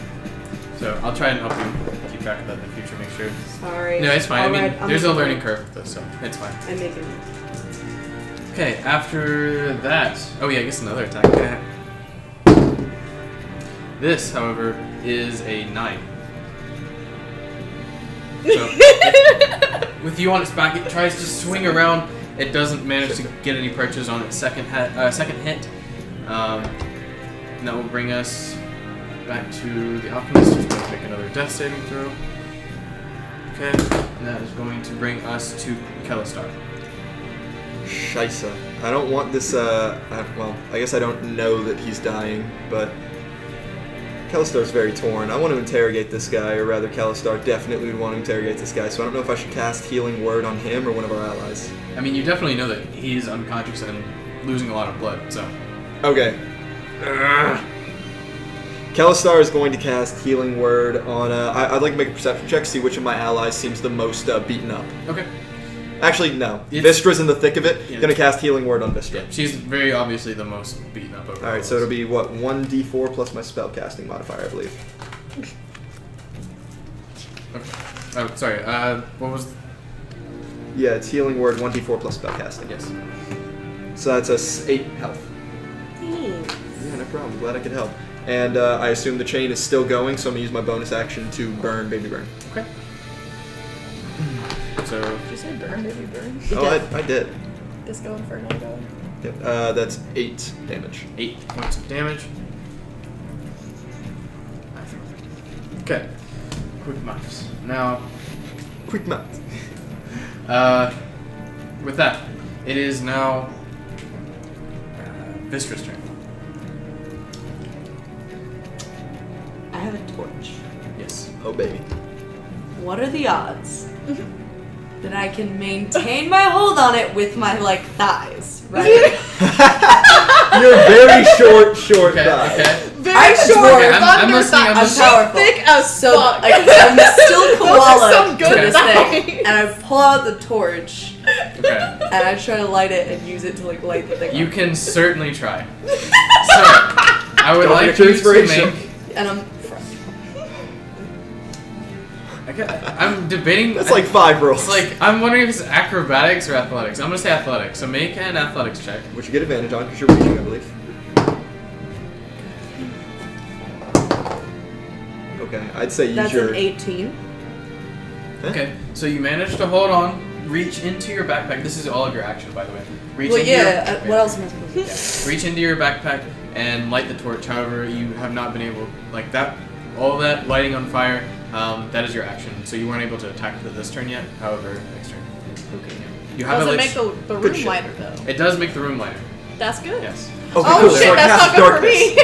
So I'll try and help you keep track of that in the future. Make sure. Sorry. No, it's fine. I mean, Alright, I'm there's a making learning it. curve with this, so it's fine. I'm making it. Okay, after that, oh yeah, I guess another attack. This, however, is a 9. So, with you on its back, it tries to swing around. It doesn't manage to get any perches on its second hit. And that will bring us back to the Alchemist, who's going to make another death saving throw. Okay, and that is going to bring us to Kelistar. Scheisse. I don't want this, well, I guess I don't know that he's dying, but Kelistar's very torn. I want to interrogate this guy, or rather Kelistar definitely would want to interrogate this guy, so I don't know if I should cast Healing Word on him or one of our allies. I mean, you definitely know that he's unconscious and losing a lot of blood, so... Okay. Kelistar is going to cast Healing Word on, I'd like to make a perception check, see which of my allies seems the most beaten up. Okay. Actually, no. It's- Vistra's in the thick of it. Yeah. Gonna cast Healing Word on Vistra. Yeah, she's very obviously the most beaten up over. Alright, so it'll be, what, 1d4 plus my spellcasting modifier, I believe. Okay. Oh, sorry. What was? Yeah, it's Healing Word, 1d4 plus spellcasting. Yes. So that's 8 health. Thanks. Yeah, no problem. Glad I could help. And I assume the chain is still going, so I'm gonna use my bonus action to burn Baby Burn. Okay. So Did you say burn, baby burn? I did. Disco Inferno go. Yep. That's 8 damage. 8 points of damage. Okay. Quick maths. Now, Quick math. with that, it is now Vistra's turn. I have a torch. Yes. Oh, baby. What are the odds that I can maintain my hold on it with my, thighs, right? You're very short Okay. guy. Okay. Very I'm short. short. I'm thunder listening, I'm thighs. listening. She's Powerful. thick as So, fuck. I'm still Those are koala some to good this thighs. thing, and I pull out the torch, Okay. and I try to light it and use it to light the thing You up. can certainly try. So, I would Don't like forget your you to inspiration. make. And I'm I'm debating. That's like 5 rolls. It's like I'm wondering if it's acrobatics or athletics. I'm gonna say athletics. So make an athletics check. Which you get advantage on because you're reaching, I believe. Okay, I'd say use that's your. an 18. Okay. So you manage to hold on, reach into your backpack. This is all of your action, by the way. Reach Well, into yeah. your, What else am I supposed to do? Yeah. Reach into your backpack and light the torch. However, you have not been able like that. All that lighting on fire. That is your action. So you weren't able to attack this turn yet. However, next turn. Okay. You have Does a it lit- make the Good room shit. lighter though? It does make the room lighter. That's good. Yes. Okay, Oh cool. shit, So I that's cast not good for me.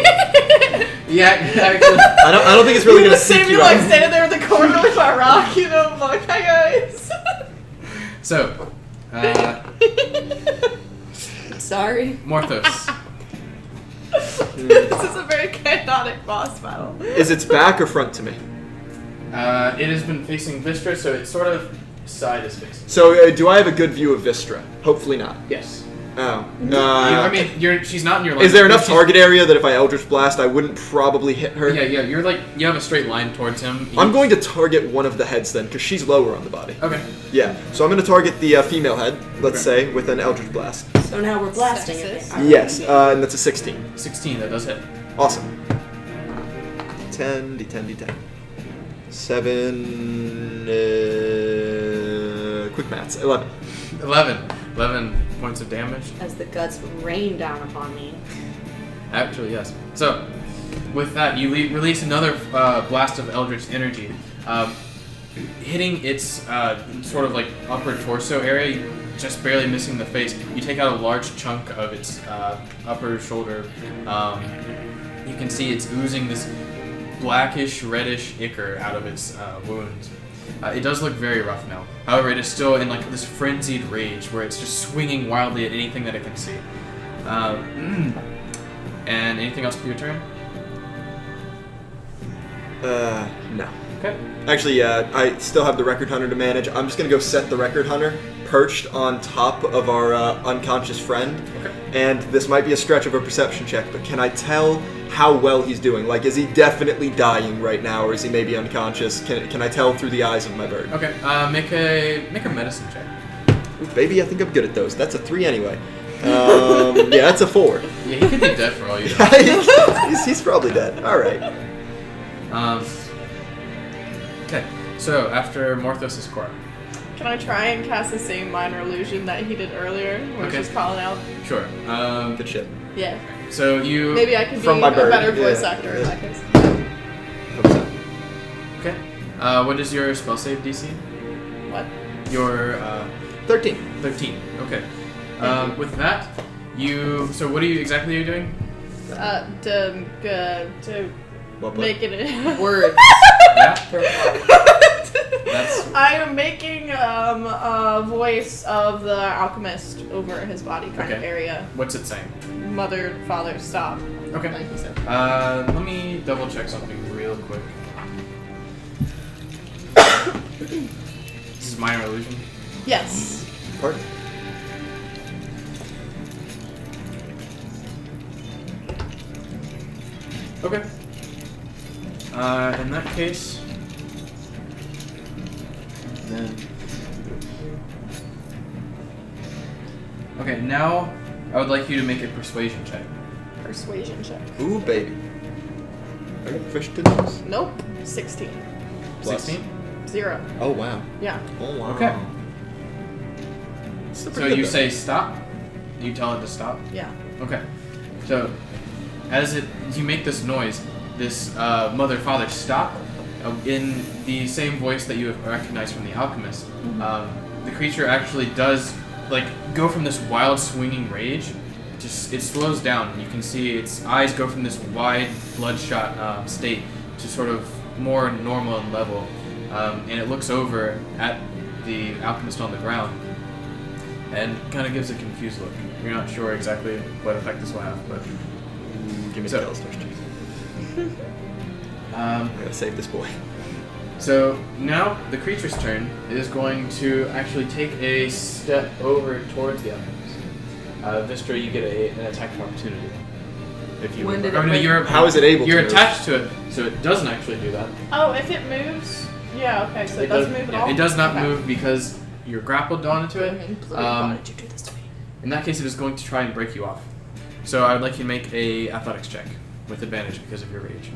Yeah, actually. I don't think it's really gonna Save seek me you like out. standing there in the corner with my rock, you know, I'm like, hi guys. So, Sorry. Morthos. This is a very chaotic boss battle. Is its back or front to me? It has been facing Vistra, so it's sort of side is facing. So do I have a good view of Vistra? Hopefully not. Yes. Oh. I mean, she's not in your line. Is there enough She's- target area that if I Eldritch Blast, I wouldn't probably hit her? Yeah, you're like, you have a straight line towards him. I'm going to target one of the heads then, because she's lower on the body. Okay. Yeah, so I'm going to target the female head, let's Okay. say, with an Eldritch Blast. So now we're blasting Sexist. it. Yes, and that's a 16. 16, that does hit. Awesome. 10, D10, D10. 7, quick maths, 11. 11 points of damage. As the guts rain down upon me. Actually, yes. So, with that, you release another blast of Eldritch energy, hitting its sort of like upper torso area, just barely missing the face. You take out a large chunk of its upper shoulder. You can see it's oozing this blackish, reddish ichor out of its wounds. It does look very rough now. However, it is still in like this frenzied rage where it's just swinging wildly at anything that it can see. And anything else for your turn? No. Okay. Actually, I still have the Record Hunter to manage. I'm just going to go set the Record Hunter perched on top of our unconscious friend. Okay. And this might be a stretch of a perception check, but can I tell how well he's doing? Like, is he definitely dying right now, or is he maybe unconscious? Can I tell through the eyes of my bird? Okay. Make a medicine check. Ooh, baby, I think I'm good at those. That's a 3 anyway. Yeah, that's a 4. Yeah, he could be dead for all you know. he's probably dead. All right. Okay. So after Morthos' corpse. Can I try and cast the same minor illusion that he did earlier, where Okay. she's calling out? Sure. Good shit. Yeah. So you. Maybe I could be From my a bird, better voice yeah. actor in that case. Okay. What is your spell save DC? What? Your 13. 13. Okay. Thank you. With that, So what are you exactly doing? To Well put. make it. Words. Yeah. That's. I am making a voice of the alchemist over his body kind of Okay. area. What's it saying? Mother, father, stop. Okay. Like you said. Let me double check something real quick. This is minor illusion. Yes. Pardon. Okay. In that case, then. Okay, now I would like you to make a persuasion check. Persuasion check. Ooh, baby. Are you proficient in those? Nope. 16. Plus. 16. 0. Oh, wow. Yeah. Oh, wow. Okay. Still So pretty good, you though. say stop. You tell it to stop. Yeah. Okay. So, as you make this noise, this mother father stop in the same voice that you have recognized from the alchemist. The creature actually does like go from this wild swinging rage. Just it slows down. You can see its eyes go from this wide bloodshot state to sort of more normal and level, and it looks over at the alchemist on the ground and kind of gives a confused look. You're not sure exactly what effect this will have, but Give me So- the Devil's Touch, too. I gotta save this boy. So now the creature's turn is going to actually take a step over towards the alchemist. Vistra, you get an attack of opportunity. If you When did oh, it no, break? you're How is it able to You're move? attached to it, so it doesn't actually do that. Oh, if it moves. Yeah. Okay. So it doesn't move at yeah, all. It does not Okay. move because you're grappled onto it. Why did you do this to me? In that case, it is going to try and break you off. So I would like you to make a athletics check with advantage because of your rage.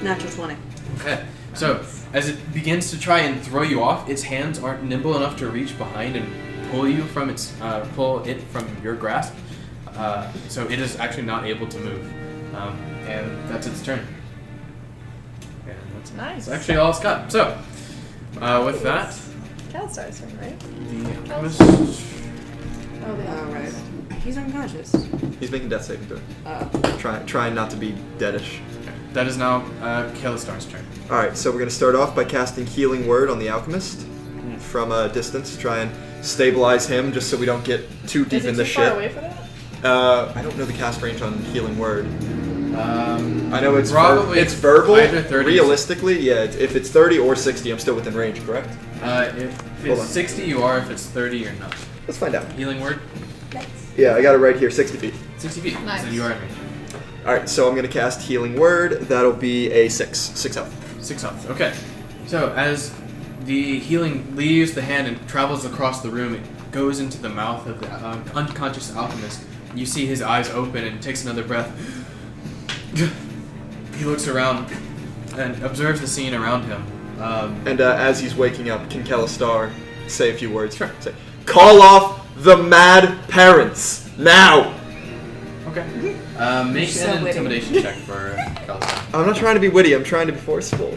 Natural 20. Okay. So as it begins to try and throw you off, its hands aren't nimble enough to reach behind and pull you from pull it from your grasp. So it is actually not able to move, and that's its turn. And that's Nice. That's actually all it's got. So with that, Calstar's turn, right? the alchemist. Oh, the Alright. alchemist. He's unconscious. He's making death saving throw. Oh. Trying not to be deadish. Okay. That is now Kalistar's turn. Alright, so we're going to start off by casting Healing Word on the Alchemist from a distance to try and stabilize him just so we don't get too deep Is it in the too shit. far away for that? I don't know the cast range on Healing Word. I know it's probably it's verbal. either 30. Realistically, yeah, if it's 30 or 60, I'm still within range, correct? If Hold it's on. 60, you are. If it's 30, you're not. Let's find out. Healing word, Nice. Yeah, I got it right here, 60 feet. 60 feet. Nice. So you are in range. Alright, so I'm going to cast Healing Word. That'll be a 6 health. 6 health. Okay. So as the healing leaves the hand and travels across the room, it goes into the mouth of the unconscious alchemist. You see his eyes open and takes another breath. He looks around and observes the scene around him. And as he's waking up, can Kalistar say a few words? Sure. Say, call off the mad parents now! Okay. Make So an witty. intimidation check for Kalistar. I'm not trying to be witty, I'm trying to be forceful.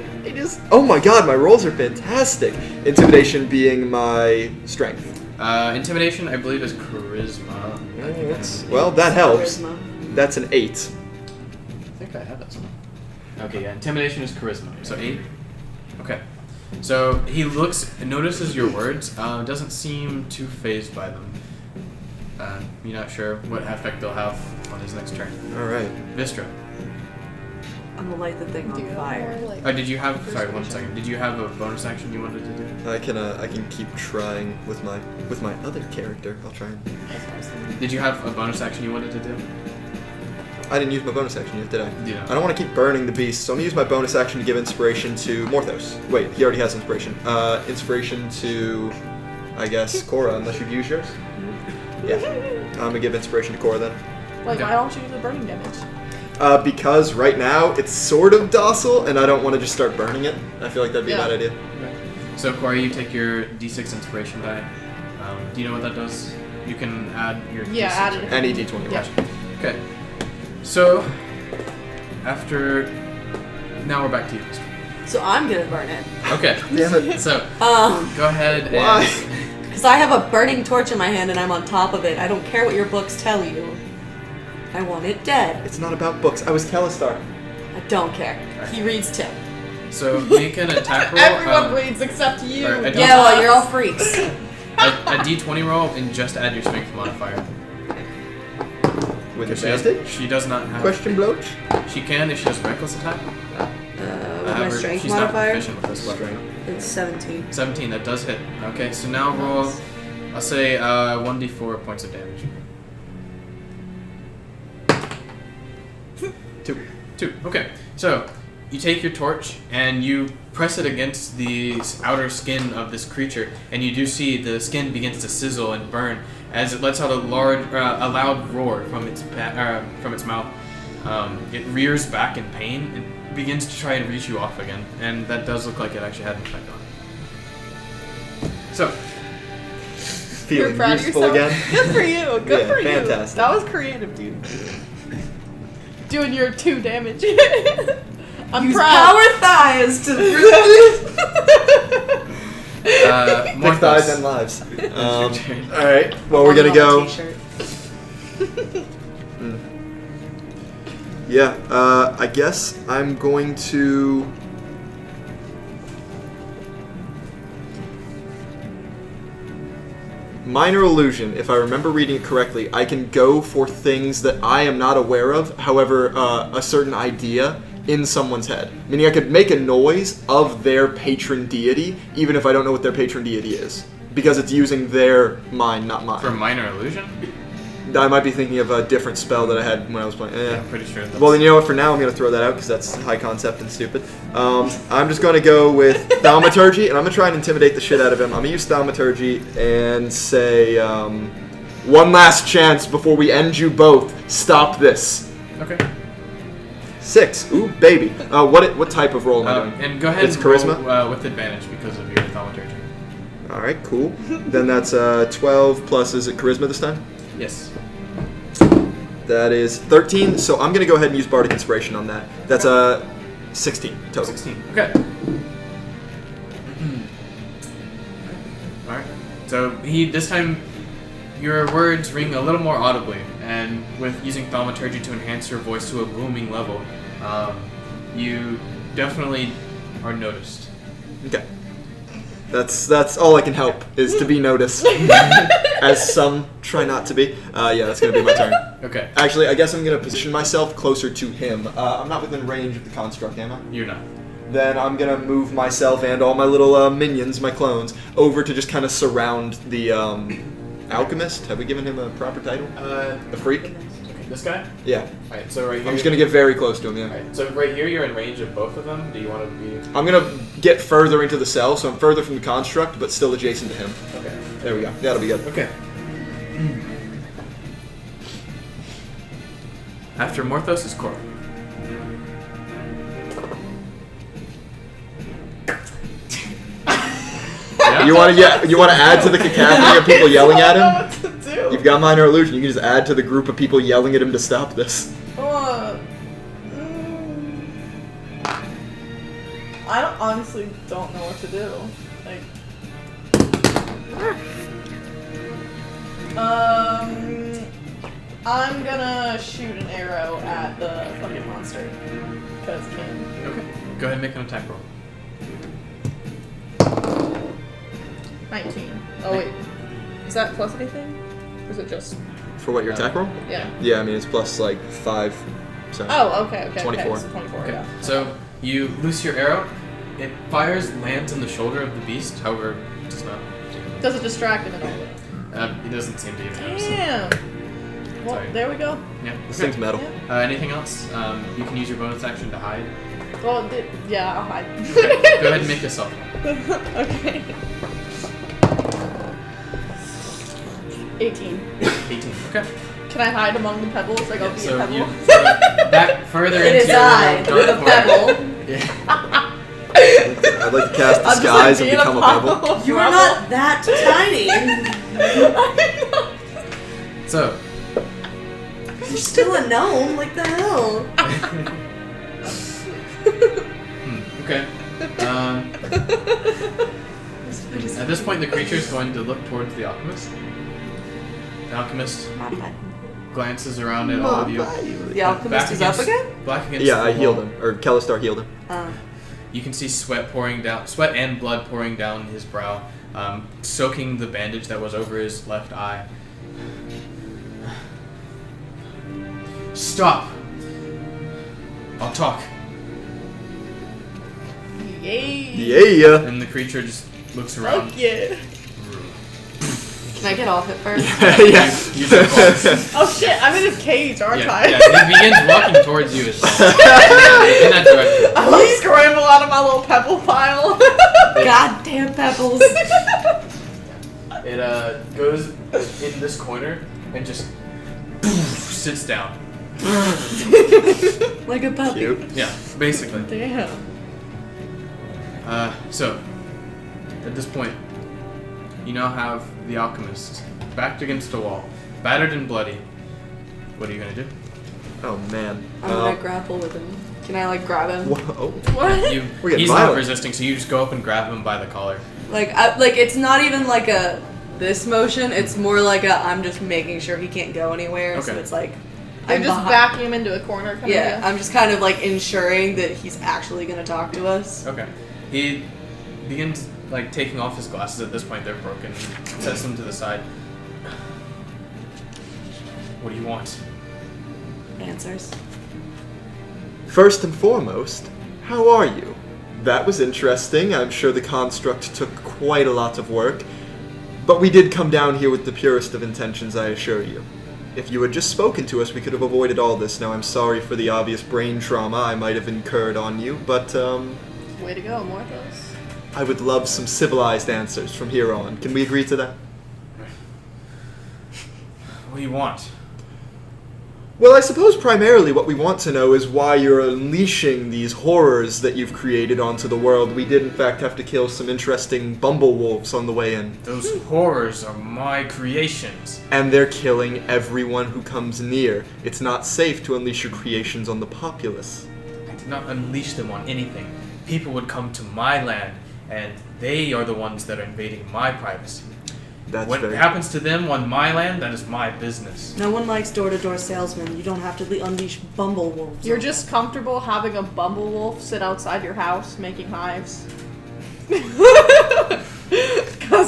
Oh my god, my rolls are fantastic! Intimidation being my strength. Intimidation, I believe, is charisma. I think Well, that helps. Charisma. That's an 8. I think I have that somewhere. Okay, yeah. Intimidation is charisma. So 8. Okay. So he looks, notices your words. Doesn't seem too phased by them. You're not sure what effect they'll have on his next turn. Alright. Vistra. I'm gonna light the thing Do you on have fire. more, like, Did you have? Sorry, one persuasion? second. Did you have a bonus action you wanted to do? I can keep trying with my other character. I'll try and... Did you have a bonus action you wanted to do? I didn't use my bonus action yet, did I? Yeah. I don't want to keep burning the beast, so I'm gonna use my bonus action to give inspiration to Morthos. Wait, he already has inspiration. Inspiration to, I guess, Cora, unless you've used yours? Yeah. I'm gonna give inspiration to Cora then. Like, Okay. why don't you do the burning damage? Because right now it's sort of docile, and I don't want to just start burning it. I feel like that'd be a Yeah. bad idea. Okay. So Corey, you take your D6 inspiration die. Do you know what that does? You can add your Yeah, D6 add or- it. Any d20. Yeah. Okay. So after now we're back to you. So I'm gonna burn it. Okay. Damn it. So Um, go ahead Why? and because I have a burning torch in my hand and I'm on top of it. I don't care what your books tell you. I want it dead. It's not about books. I was Kalistar. I don't care. He reads too. so make an attack roll. Everyone reads except you. alright, I don't- Yeah, well, you're all freaks. a D20 roll and just add your strength modifier. With Because she has- advantage? She does not have. Question bloach? She can if she has reckless attack. With my However, strength she's modifier, not proficient with this weapon. it's 17. 17, that does hit. Okay, so now roll, I'll say 1d4 points of damage. 2. 2. Okay, so you take your torch and you press it against the outer skin of this creature, and you do see the skin begins to sizzle and burn as it lets out a loud roar from its mouth. It rears back in pain and begins to try and reach you off again, and that does look like it actually had an effect on it. So, You're Feeling proud of useful yourself? again? Good for you. Good Yeah, for you. fantastic. That was creative, dude. Doing your 2 damage. I'm Use proud. power thighs to. more Thick thighs and lives. Alright, well, we're gonna go. Yeah, I guess I'm going to. Minor illusion, if I remember reading it correctly, I can go for things that I am not aware of, however, a certain idea in someone's head. Meaning I could make a noise of their patron deity, even if I don't know what their patron deity is. Because it's using their mind, not mine. For minor illusion? I might be thinking of a different spell that I had when I was playing. Yeah, I'm pretty sure that's... Well, then you know what? For now, I'm going to throw that out because that's high concept and stupid. I'm just going to go with Thaumaturgy, and I'm going to try and intimidate the shit out of him. I'm going to use Thaumaturgy and say, one last chance before we end you both. Stop this. Okay. 6. Ooh, baby. What type of roll am I doing? And go ahead It's and roll, charisma? with advantage because of your thaumaturgy. All right, cool. Then that's 12 plus, is it charisma this time? Yes. That is 13, so I'm going to go ahead and use Bardic Inspiration on that. That's 16 total. 16. Okay. Alright. So he, this time, your words ring a little more audibly, and with using thaumaturgy to enhance your voice to a booming level, you definitely are noticed. Okay. That's all I can help, is to be noticed. As some try not to be. Yeah, that's going to be my turn. Okay. Actually, I guess I'm going to position myself closer to him. I'm not within range of the construct, am I? You're not. Then I'm going to move myself and all my little minions, my clones, over to just kind of surround the alchemist. Have we given him a proper title? The freak? This guy? Yeah. Alright, so right here. I'm just going to get very close to him, yeah. Alright, so right here you're in range of both of them. Do you want to be... I'm going to get further into the cell, so I'm further from the construct, but still adjacent to him. Okay. There we go. That'll be good. Okay. After Morthos is Cora. Yeah? You want to add to the cacophony of people yelling at I him? don't know what to do. You've got minor illusion. You can just add to the group of people yelling at him to stop this. I honestly don't know what to do. Like, I'm gonna shoot an arrow at the fucking monster. Because I can. Okay. Go ahead and make an attack roll. 19. Oh wait. Is that plus anything? Or is it just... For what, your attack roll? Yeah. Yeah, I mean, it's plus like 5. So. Oh, okay. 24. Okay, so 24, Okay. yeah. So you loose your arrow. It fires, lands in the shoulder of the beast. However, it does not. Does it distract him at all? He doesn't seem to even notice it. Damn! Well, Sorry. there we go. Yeah. This Okay. thing's metal. Anything else? You can use your bonus action to hide. Well, yeah, I'll hide. Okay. Go ahead and make yourself. Okay. 18. 18. Okay. Can I hide among the pebbles? Like, I'll be a So pebble? you sort of back further It into is your I, dark the corner. pebble. Yeah. I'd like to cast I'm just, disguise and being become a pebble. pebble. You are not that tiny. So, You're still a gnome. Like the hell? okay. At this point, the creature is going to look towards the alchemist. The alchemist glances around at all of you. The alchemist is up again? Back against Yeah, the I healed wall. him. Or Kellistar healed him. You can see sweat and blood pouring down his brow, soaking the bandage that was over his left eye. Stop! I'll talk. Yay! Yeah. And the creature just looks around. Fuck yeah! Can I get off it first? Yeah. Use your claws. Oh shit, I'm in his cage, aren't Yeah, I? yeah, he begins walking towards you as well. In that direction. I like scramble out of my little pebble pile. Goddamn pebbles. It goes in this corner and just sits down. Like a puppy. Cute. Yeah, basically. Damn. So, at this point, you now have the alchemist backed against a wall, battered and bloody. What are you gonna do? Oh, man. I'm gonna grapple with him. Can I like grab him? Whoa. What? We're getting He's not violent. resisting, so you just go up and grab him by the collar. Like it's not even like a this motion. It's more like a I'm just making sure he can't go anywhere. So Okay. it's like I'm just behi- backing him into a corner, kind Yeah, of. I'm just kind of like ensuring that he's actually gonna talk to us. Okay. He begins like taking off his glasses. At this point, they're broken. Sets them to the side. What do you want? Answers. First and foremost, how are you? That was interesting. I'm sure the construct took quite a lot of work. But we did come down here with the purest of intentions, I assure you. If you had just spoken to us, we could have avoided all this. Now, I'm sorry for the obvious brain trauma I might have incurred on you, but, Way to go, Morthos. I would love some civilized answers from here on. Can we agree to that? What do you want? Well, I suppose primarily what we want to know is why you're unleashing these horrors that you've created onto the world. We did, in fact, have to kill some interesting bumblewolves on the way in. Those horrors are my creations. And they're killing everyone who comes near. It's not safe to unleash your creations on the populace. I did not unleash them on anything. People would come to my land, and they are the ones that are invading my privacy. That's what very... happens to them on my land, that is my business. No one likes door-to-door salesmen. You don't have to unleash bumble wolves. You're on just them. comfortable having a bumble wolf sit outside your house making hives. Because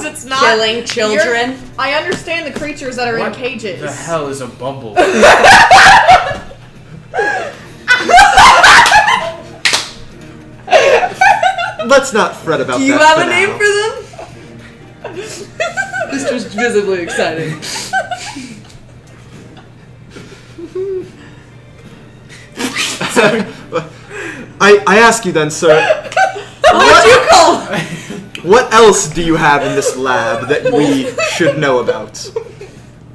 it's not Killing children. I understand the creatures that are What in cages. the hell is a bumble? Let's not fret about that. Do you have for a name now. for them? This was visibly exciting. I ask you then, sir, What would you call? what else do you have in this lab that we should know about?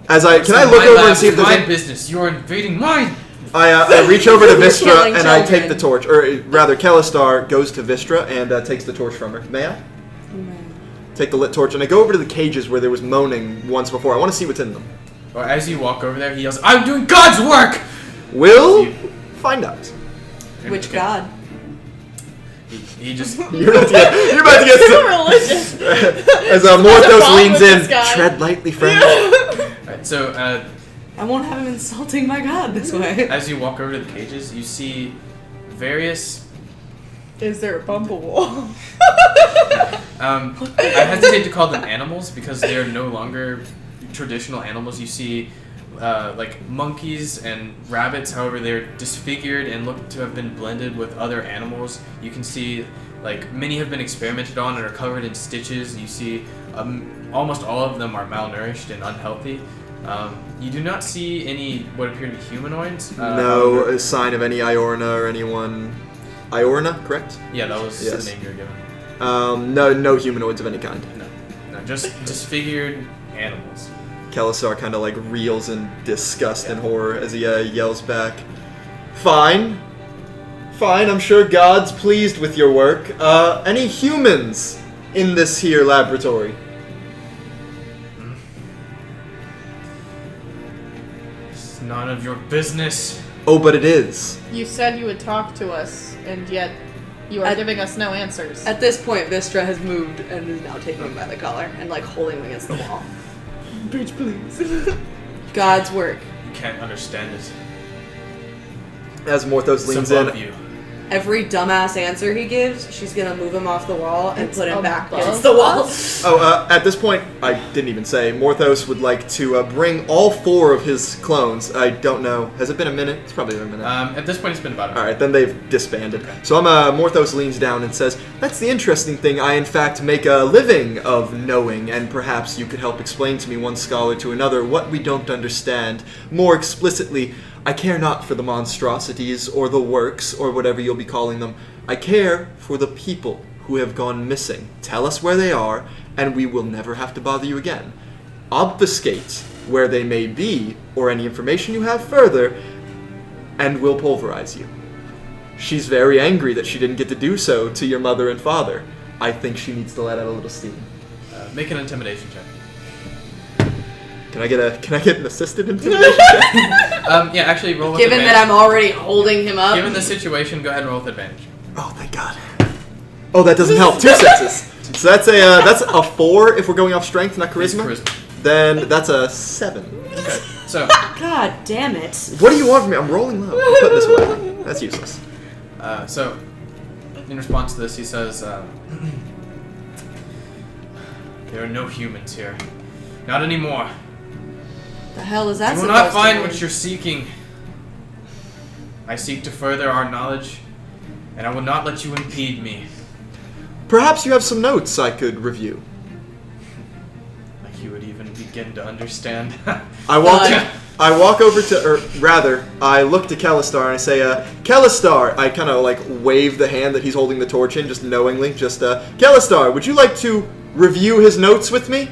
Can I look over and see if there's my any... business. You are invading mine. I reach over to Vistra Killing and I take children. the torch, or rather, Kelistar goes to Vistra and takes the torch from her. May I? Take the lit torch and I go over to the cages where there was moaning once before. I want to see what's in them. Well, as you walk over there, he yells, "I'm doing God's work!" We'll find out. Which god? He just... You're about to get Too religious. as What's the Morthos problem leans with in. this guy? Tread lightly, friend. Alright, so, I won't have him insulting my god this way. as you walk over to the cages, you see various... Is there a bumble wolf? I hesitate to call them animals because they are no longer traditional animals. You see, like monkeys and rabbits. However, they're disfigured and look to have been blended with other animals. You can see, like, many have been experimented on and are covered in stitches. You see, almost all of them are malnourished and unhealthy. You do not see any what appear to be humanoids. No sign of any Iorna or anyone. Iorna, correct? Yeah, that was Yes. the name you were given. No humanoids of any kind. No, just disfigured animals. Kelisar kind of like reels in disgust and horror as he yells back, Fine, I'm sure God's pleased with your work. Any humans in this here laboratory? It's none of your business. Oh, but it is. You said you would talk to us, and yet you are giving us no answers. At this point, Vistra has moved and is now taking him by the collar and like holding him against the wall. Bitch, please. God's work. You can't understand it. As Morthos It's leans above in, you. Every dumbass answer he gives, she's gonna move him off the wall and It's put him back above against the wall. us? at this point, I didn't even say, Morthos would like to bring all 4 of his clones. I don't know. Has it been a minute? It's probably been a minute. At this point, it's been about a minute. Alright, then they've disbanded. So Morthos leans down and says, That's the interesting thing. I, in fact, make a living of knowing, and perhaps you could help explain to me, one scholar to another, what we don't understand. More explicitly, I care not for the monstrosities, or the works, or whatever you'll be calling them. I care for the people who have gone missing. Tell us where they are, and we will never have to bother you again. Obfuscate where they may be, or any information you have further, and we'll pulverize you. She's very angry that she didn't get to do so to your mother and father. I think she needs to let out a little steam. Make an intimidation check. Can I get an assisted intimidation check? Yeah, actually, roll with Given advantage. that I'm already holding him up. Given the situation, go ahead and roll with advantage. Oh, thank God. Oh, that doesn't help. 2 successes. So that's a 4 if we're going off strength, not It's charisma. Then that's a 7. Okay, so, God damn it. What do you want from me? I'm rolling low. I'm putting this away. That's useless. so, in response to this, he says, there are no humans here. Not anymore. The hell is that You will supposed not find to what mean? you're seeking. I seek to further our knowledge, and I will not let you impede me. Perhaps you have some notes I could review. Like you would even begin to understand. I walk over to, or rather, I look to Kelistar and I say, Kelistar! I kind of like wave the hand that he's holding the torch in, just knowingly. Kelistar, would you like to review his notes with me?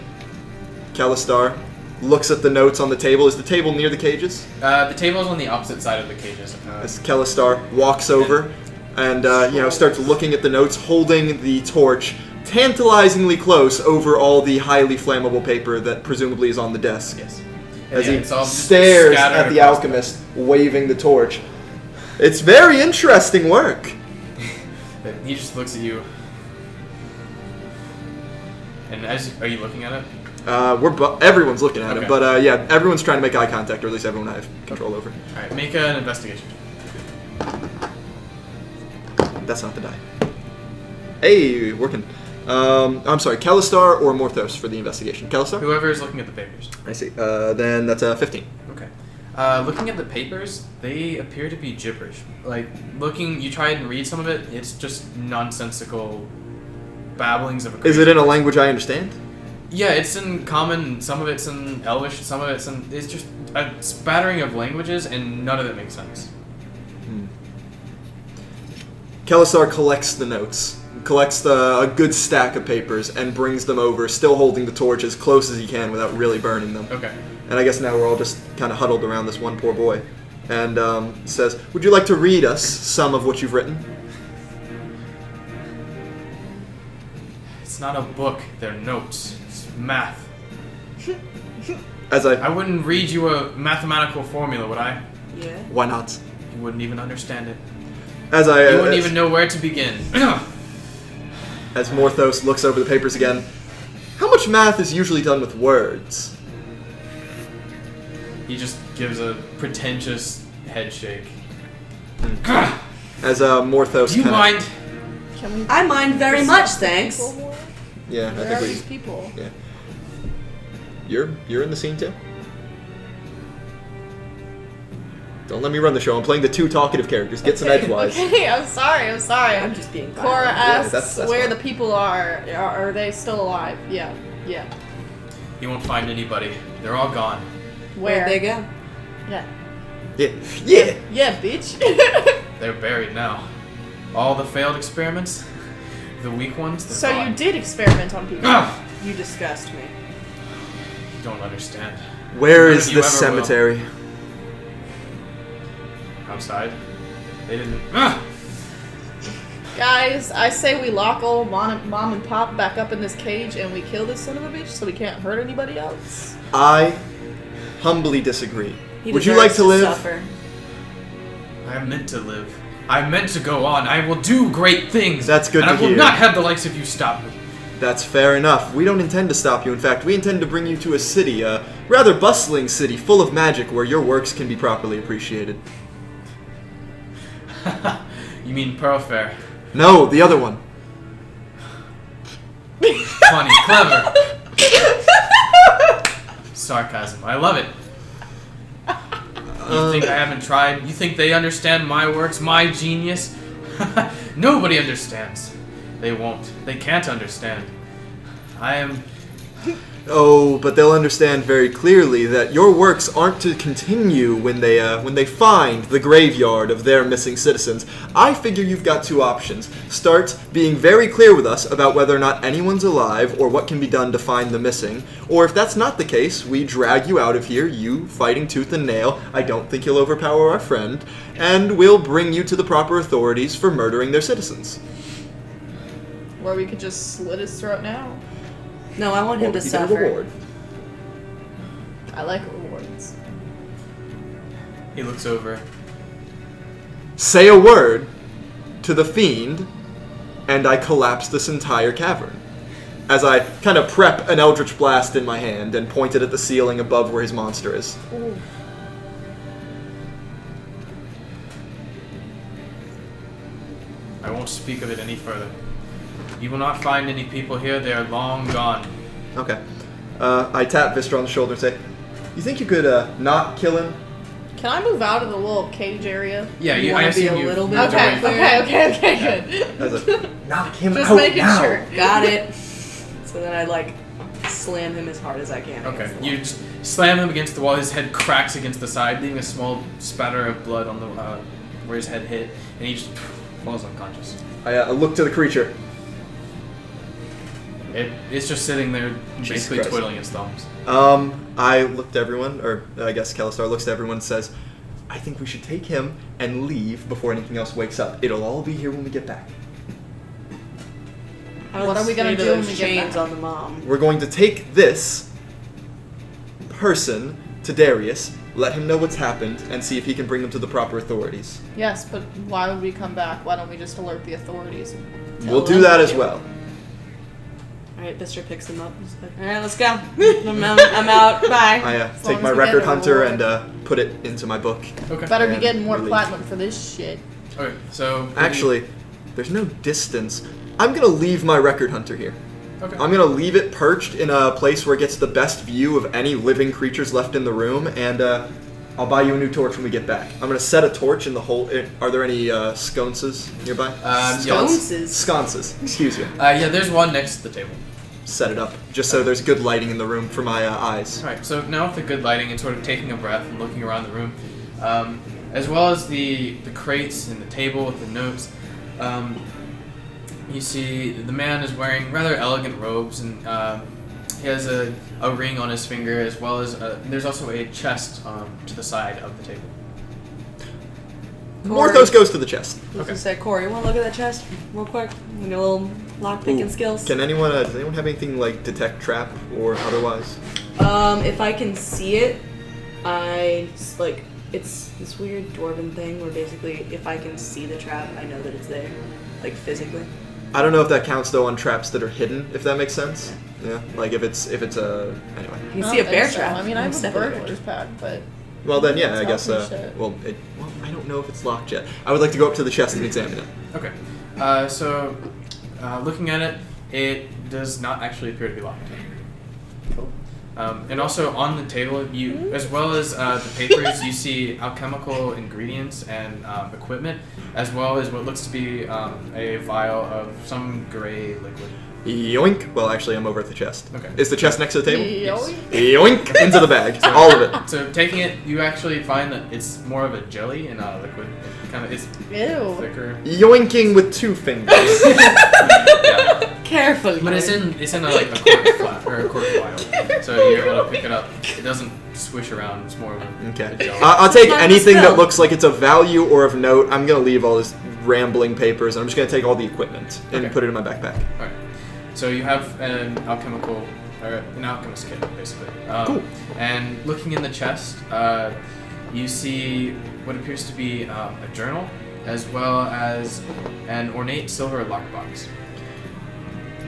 Kelistar looks at the notes on the table. Is the table near the cages? The table is on the opposite side of the cages. As Kelistar walks over and starts looking at the notes, holding the torch tantalizingly close over all the highly flammable paper that presumably is on the desk. Yes. As Yeah, he it's all just stares scattered at the across alchemist waving the torch. It's very interesting work. He just looks at you. And are you looking at it? Everyone's looking at him, Okay. but yeah, everyone's trying to make eye contact, or at least everyone I have control over. All right, make an investigation. That's not the die. Hey, working. I'm sorry, Kalistar or Morthos for the investigation. Kalistar? Whoever is looking at the papers. I see. Then that's a 15. Okay. Looking at the papers, they appear to be gibberish. Like, you try and read some of it, it's just nonsensical babblings of a Is it in a language I understand? Yeah, it's in Common, some of it's in Elvish, some of it's in... It's just a spattering of languages, and none of it makes sense. Kalistar collects the notes, collects a good stack of papers, and brings them over, still holding the torch as close as he can without really burning them. Okay. And I guess now we're all just kind of huddled around this one poor boy. And says, would you like to read us some of what you've written? It's not a book, they're notes. It's math. As I wouldn't read you a mathematical formula, would I? Yeah. Why not? You wouldn't even understand it. As I You wouldn't even know where to begin. As Morthos looks over the papers again, how much math is usually done with words? He just gives a pretentious head shake. As Morthos Do you kinda, mind? Can we? I mind very much, thanks. People more? Yeah, I Where think are we. these people? Yeah. You're in the scene too. Don't let me run the show. I'm playing the two talkative characters. Get some edgewise. Okay, I'm sorry. I'm just being Cora violent. asks that's where fine. the people are. Are they still alive? Yeah. Yeah. You won't find anybody. They're all gone. Where? Where'd they go? Yeah. Yeah. Yeah, bitch. They're buried now. All the failed experiments, the weak ones, they're So gone. you did experiment on people. Ah! You disgust me. You don't understand. Where None is of you this ever will. cemetery? Outside. They didn't. Ah! Guys, I say we lock old mom and pop back up in this cage and we kill this son of a bitch so we can't hurt anybody else. I humbly disagree. He Would you like deserves to live? Suffer. I am meant to live. I'm meant to go on. I will do great things. That's good and to I will hear. not have the likes of you stop me. That's fair enough. We don't intend to stop you. In fact, we intend to bring you to a city, a rather bustling city full of magic where your works can be properly appreciated. You mean Pearl Fair? No, the other one. Funny, clever. Sarcasm. I love it. You think I haven't tried? You think they understand my works, my genius? Nobody understands. They won't. They can't understand. I am... Oh, but they'll understand very clearly that your works aren't to continue when they find the graveyard of their missing citizens. I figure you've got two options. Start being very clear with us about whether or not anyone's alive or what can be done to find the missing. Or if that's not the case, we drag you out of here, you fighting tooth and nail. I don't think you'll overpower our friend. And we'll bring you to the proper authorities for murdering their citizens. Or we could just slit his throat now. No, I want him to Even a suffer. reward. I like rewards. He looks over. Say a word to the fiend, and I collapse this entire cavern. As I kind of prep an Eldritch Blast in my hand and point it at the ceiling above where his monster is. Ooh. I won't speak of it any further. You will not find any people here. They are long gone. Okay. I tap Vistra on the shoulder and say, you think you could not kill him? Can I move out of the little cage area? Yeah, You I wanna be assume a you. little bit moved Okay, away. okay, good. As a, knock him Just out making now. sure. Got it. So then I like slam him as hard as I can. Okay, against the you wall. just slam him against the wall. His head cracks against the side, leaving a small spatter of blood on the where his head hit, and he just falls unconscious. I look to the creature. It's just sitting there, Jesus basically Christ. twiddling its thumbs. I look to everyone, or I guess Kalistar looks to everyone and says, I think we should take him and leave before anything else wakes up. It'll all be here when we get back. What are we gonna do when we get chains back? on the mom? We're going to take this person to Darius, let him know what's happened, and see if he can bring them to the proper authorities. Yes, but why would we come back? Why don't we just alert the authorities? We'll do that as well. Alright, Bister picks them up. He's like, alright, let's go. I'm out. Bye. I As take long my as we get record a hunter reward. and put it into my book. Okay. Better be And getting more we leave. platinum for this shit. Okay. So Actually, there's no distance. I'm gonna leave my record hunter here. Okay. I'm gonna leave it perched in a place where it gets the best view of any living creatures left in the room, and I'll buy you a new torch when we get back. I'm gonna set a torch in the hole. Are there any sconces nearby? Sconces? Sconces. Excuse you. Yeah, there's one next to the table. Set it up just so there's good lighting in the room for my eyes. Alright, so now with the good lighting and sort of taking a breath and looking around the room, as well as the crates and the table with the notes, you see the man is wearing rather elegant robes, and he has a ring on his finger, as well as there's also a chest to the side of the table. Morthos goes to the chest. I was gonna say, Corey, you wanna look at that chest real quick? Your little lock-picking Ooh. skills? Does anyone have anything like detect trap or otherwise? If I can see it, it's this weird dwarven thing where basically if I can see the trap, I know that it's there, like physically. I don't know if that counts though on traps that are hidden, if that makes sense. Yeah, like if it's a anyway. You can I see a don't bear think so. trap. I mean, I have a Step in a bear burglar's pack, but Well then, yeah, I It's guess. awfully shit. Well, I don't know if it's locked yet. I would like to go up to the chest and examine it. Okay. So looking at it, it does not actually appear to be locked. And also on the table, you, as well as the papers, you see alchemical ingredients and equipment, as well as what looks to be a vial of some gray liquid. Yoink! Well, actually, I'm over at the chest. Okay. Is the chest next to the table? Yoink. Yoink! Into the bag. All of it. So taking it, you actually find that it's more of a jelly and not a liquid. It's Ew. thicker. Yoinking with 2 fingers. Yeah. Carefully. But it's in a cork flat or a cork vial, so you're able to pick it up. It doesn't swish around. It's more of a Okay. jelly. I'll take Not anything that spell. looks like it's of value or of note. I'm gonna leave all this rambling papers, and I'm just gonna take all the equipment and Okay. put it in my backpack. Alright. So you have an alchemical, or an alchemist kit, basically. Cool. And looking in the chest, you see what appears to be a journal, as well as an ornate silver lockbox.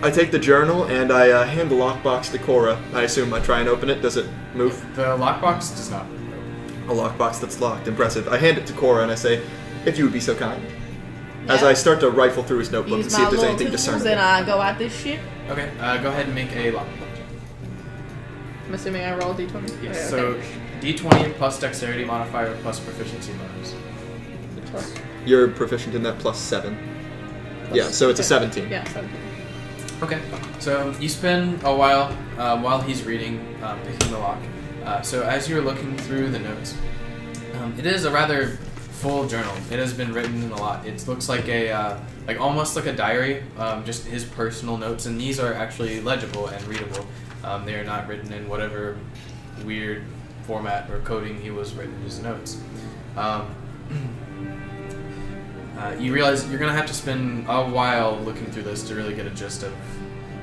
I take the journal and I hand the lockbox to Cora. I assume I try and open it. Does it move? The lockbox does not. A lockbox that's locked. Impressive. I hand it to Cora and I say, if you would be so kind. As Yeah. I start to rifle through his notebook Use and see my if there's little anything tools discernible. and I go at this shit. Okay, go ahead and make a lockbox. I'm assuming I roll d20. Yes. Okay, So D20 plus dexterity modifier plus proficiency bonus. Plus- You're proficient in that +7. Yeah, so it's a 17. Yeah, 17. Okay, so you spend a while he's reading, picking the lock. So as you're looking through the notes, it is a rather full journal. It has been written in a lot. It looks like almost like a diary, just his personal notes, and these are actually legible and readable. They are not written in whatever weird format or coding he was written in his notes. You realize you're gonna have to spend a while looking through this to really get a gist of,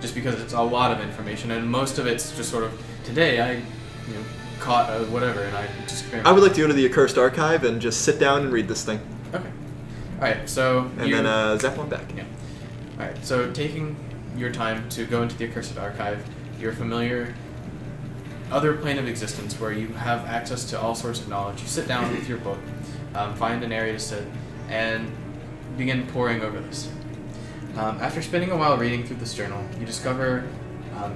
just because it's a lot of information, and most of it's just sort of, today I caught a whatever, and I just experimented. I would like to go to the Accursed Archive and just sit down and read this thing. Okay. Alright, so And then zap one back. Yeah. Alright, so taking your time to go into the Accursed Archive, your familiar other plane of existence where you have access to all sorts of knowledge. You sit down with your book, find an area to sit, and begin poring over this. After spending a while reading through this journal, you discover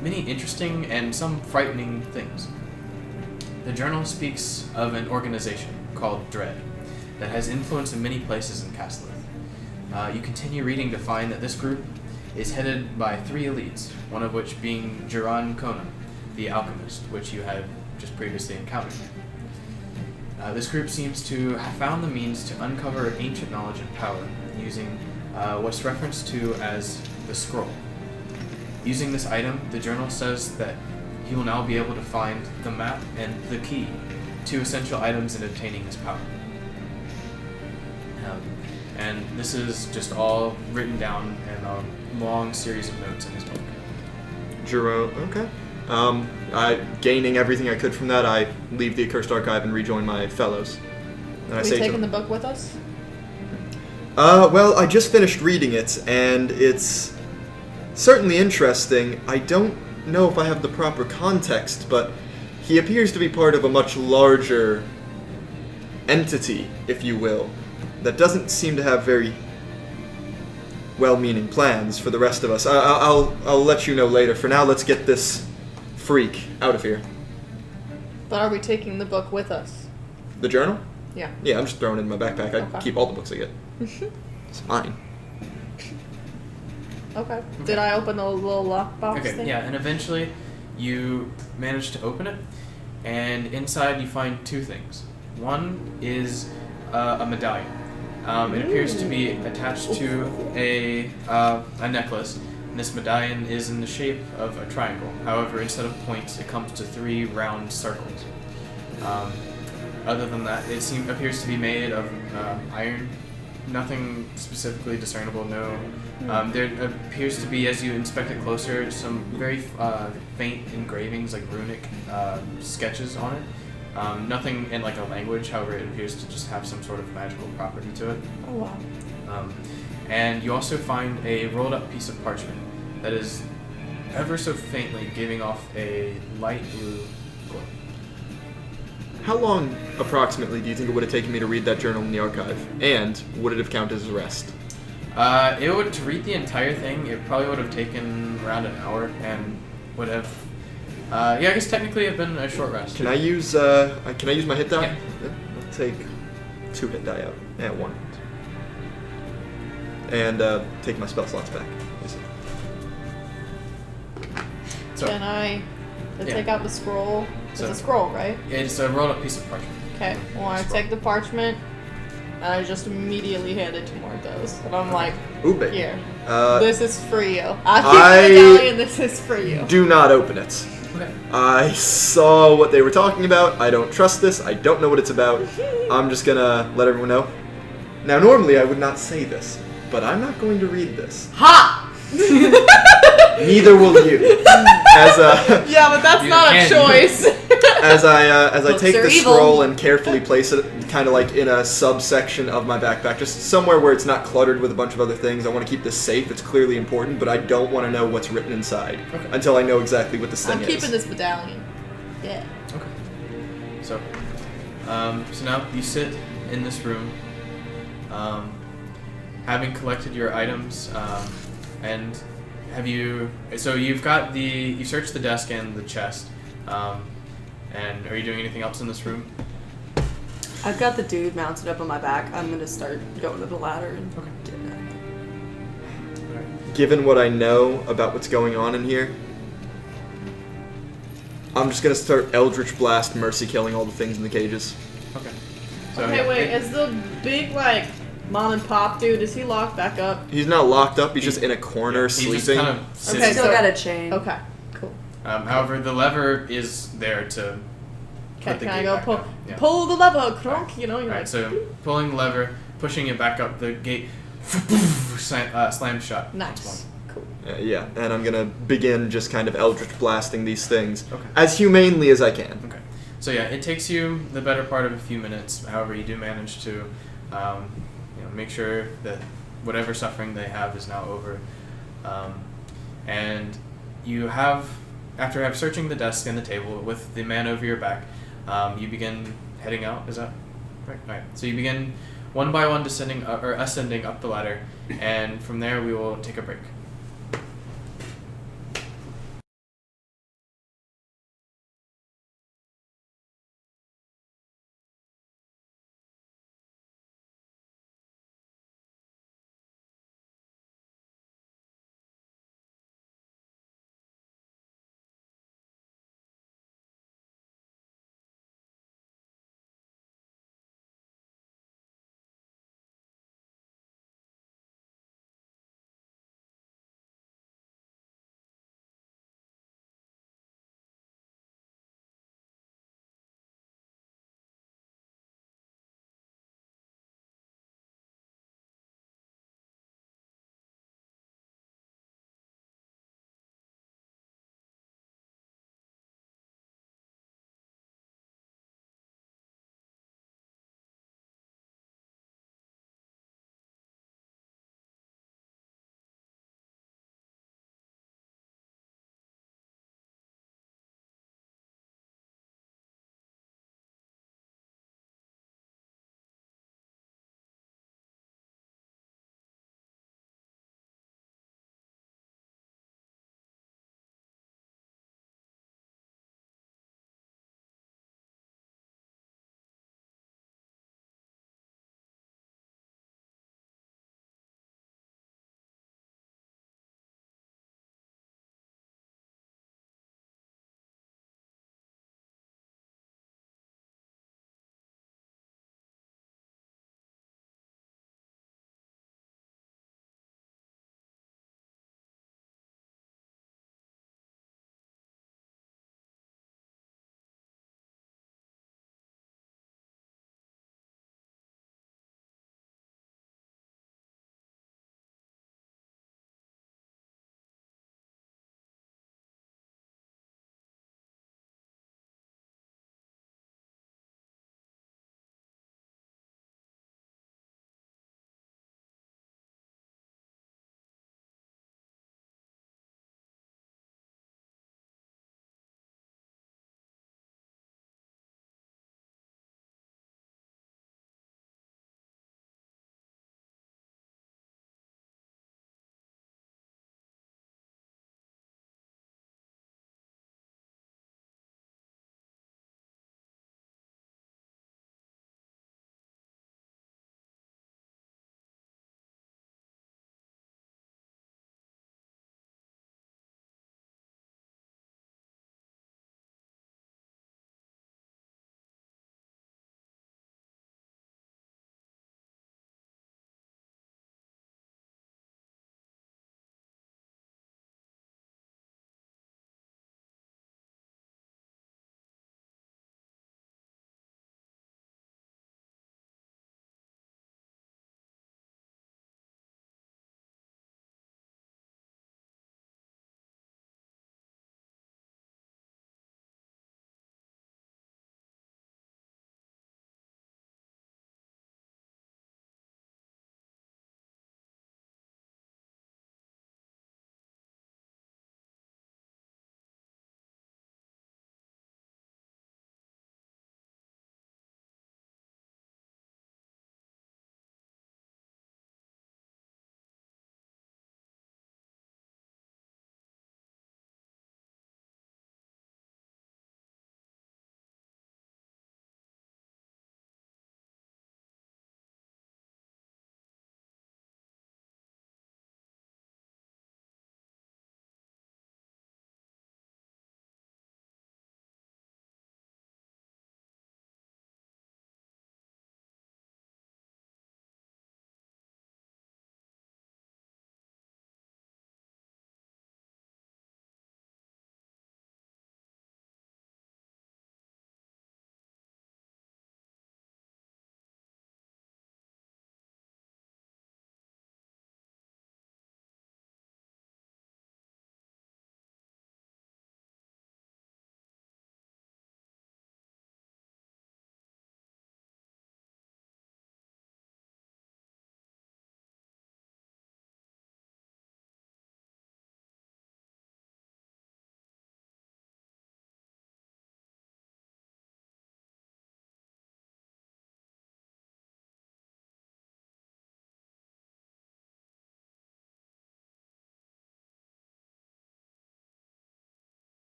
many interesting and some frightening things. The journal speaks of an organization called Dread that has influence in many places in Castleth. You continue reading to find that this group is headed by 3 elites, one of which being Jiran Kona, the alchemist, which you had just previously encountered. This group seems to have found the means to uncover ancient knowledge and power using what's referenced to as the scroll. Using this item, the journal says that he will now be able to find the map and the key, 2 essential items in obtaining his power. And this is just all written down in a long series of notes in his book. Jiro, okay. Gaining everything I could from that, I leave the Accursed Archive and rejoin my fellows. And I Are we say to taking them, the book with us? well, I just finished reading it, and it's certainly interesting. I don't know if I have the proper context, but he appears to be part of a much larger entity, if you will, that doesn't seem to have very well-meaning plans for the rest of us. I'll let you know later. For now, let's get this freak out of here. But are we taking the book with us? The journal? Yeah. Yeah, I'm just throwing it in my backpack. I Okay. keep all the books I get. It's mine. Okay. Did I open the little lockbox Okay, thing? yeah, and eventually you manage to open it, and inside you find two things. One is a medallion. It appears to be attached to a necklace, and this medallion is in the shape of a triangle. However, instead of points, it comes to 3 round circles. Other than that, it appears to be made of iron. Nothing specifically discernible, no. There appears to be, as you inspect it closer, some very faint engravings, like runic sketches on it. Nothing in like a language, however, it appears to just have some sort of magical property to it. Oh, wow. And you also find a rolled up piece of parchment that is ever so faintly giving off a light blue glow. How long, approximately, do you think it would have taken me to read that journal in the archive? And would it have counted as a rest? To read the entire thing, it probably would have taken around an hour and would have, I guess technically it'd been a short rest. Can I use my hit die? Yeah. I'll take 2 hit die out. And 1. And take my spell slots back. So, Can I take out the scroll? It's So- a scroll, right? it's a rolled up piece of parchment. Okay. Well, I Scroll. take the parchment, and I just immediately hand it to Morthos. And I'm like, Ooh, baby. here, Uh, this is for you. I keep the medallion, this is for you. do not open it. Okay. I saw what they were talking about. I don't trust this. I don't know what it's about. I'm just gonna let everyone know. Now, normally I would not say this, but I'm not going to read this. Ha! Neither will you. As Yeah, but that's You not a can. choice. as I Books take are the evil. scroll and carefully place it kind of like in a subsection of my backpack, just somewhere where it's not cluttered with a bunch of other things. I want to keep this safe. It's clearly important, but I don't want to know what's written inside Okay. until I know exactly what this thing I'm is. keeping this medallion. Yeah. Okay. So now you sit in this room, having collected your items, and you searched the desk and the chest, and are you doing anything else in this room? I've got the dude mounted up on my back. I'm gonna start going to the ladder and Okay. getting at him. Alright. Given what I know about what's going on in here, I'm just gonna start Eldritch Blast mercy killing all the things in the cages. Okay. So, Okay, yeah, wait, is the big, like, mom and pop dude, is he locked back up? He's not locked up. He's just in a corner He just sleeping. kind of sits. Okay, Still so- got a chain. Okay, cool. However, the lever is there to Okay, put the can I gate go back pull, up. Yeah. pull the lever, cronk, you know, you're Alright, like, so pulling the lever, pushing it back up, the gate slams shut. nice. Cool. Yeah, and I'm gonna begin just kind of Eldritch Blasting these things Okay. as humanely as I can. Okay. So yeah, it takes you the better part of a few minutes. However, you do manage to, make sure that whatever suffering they have is now over, and you have, after searching the desk and the table with the man over your back, you begin heading out. Is that right? All right. So you begin one by one ascending up the ladder, and from there we will take a break.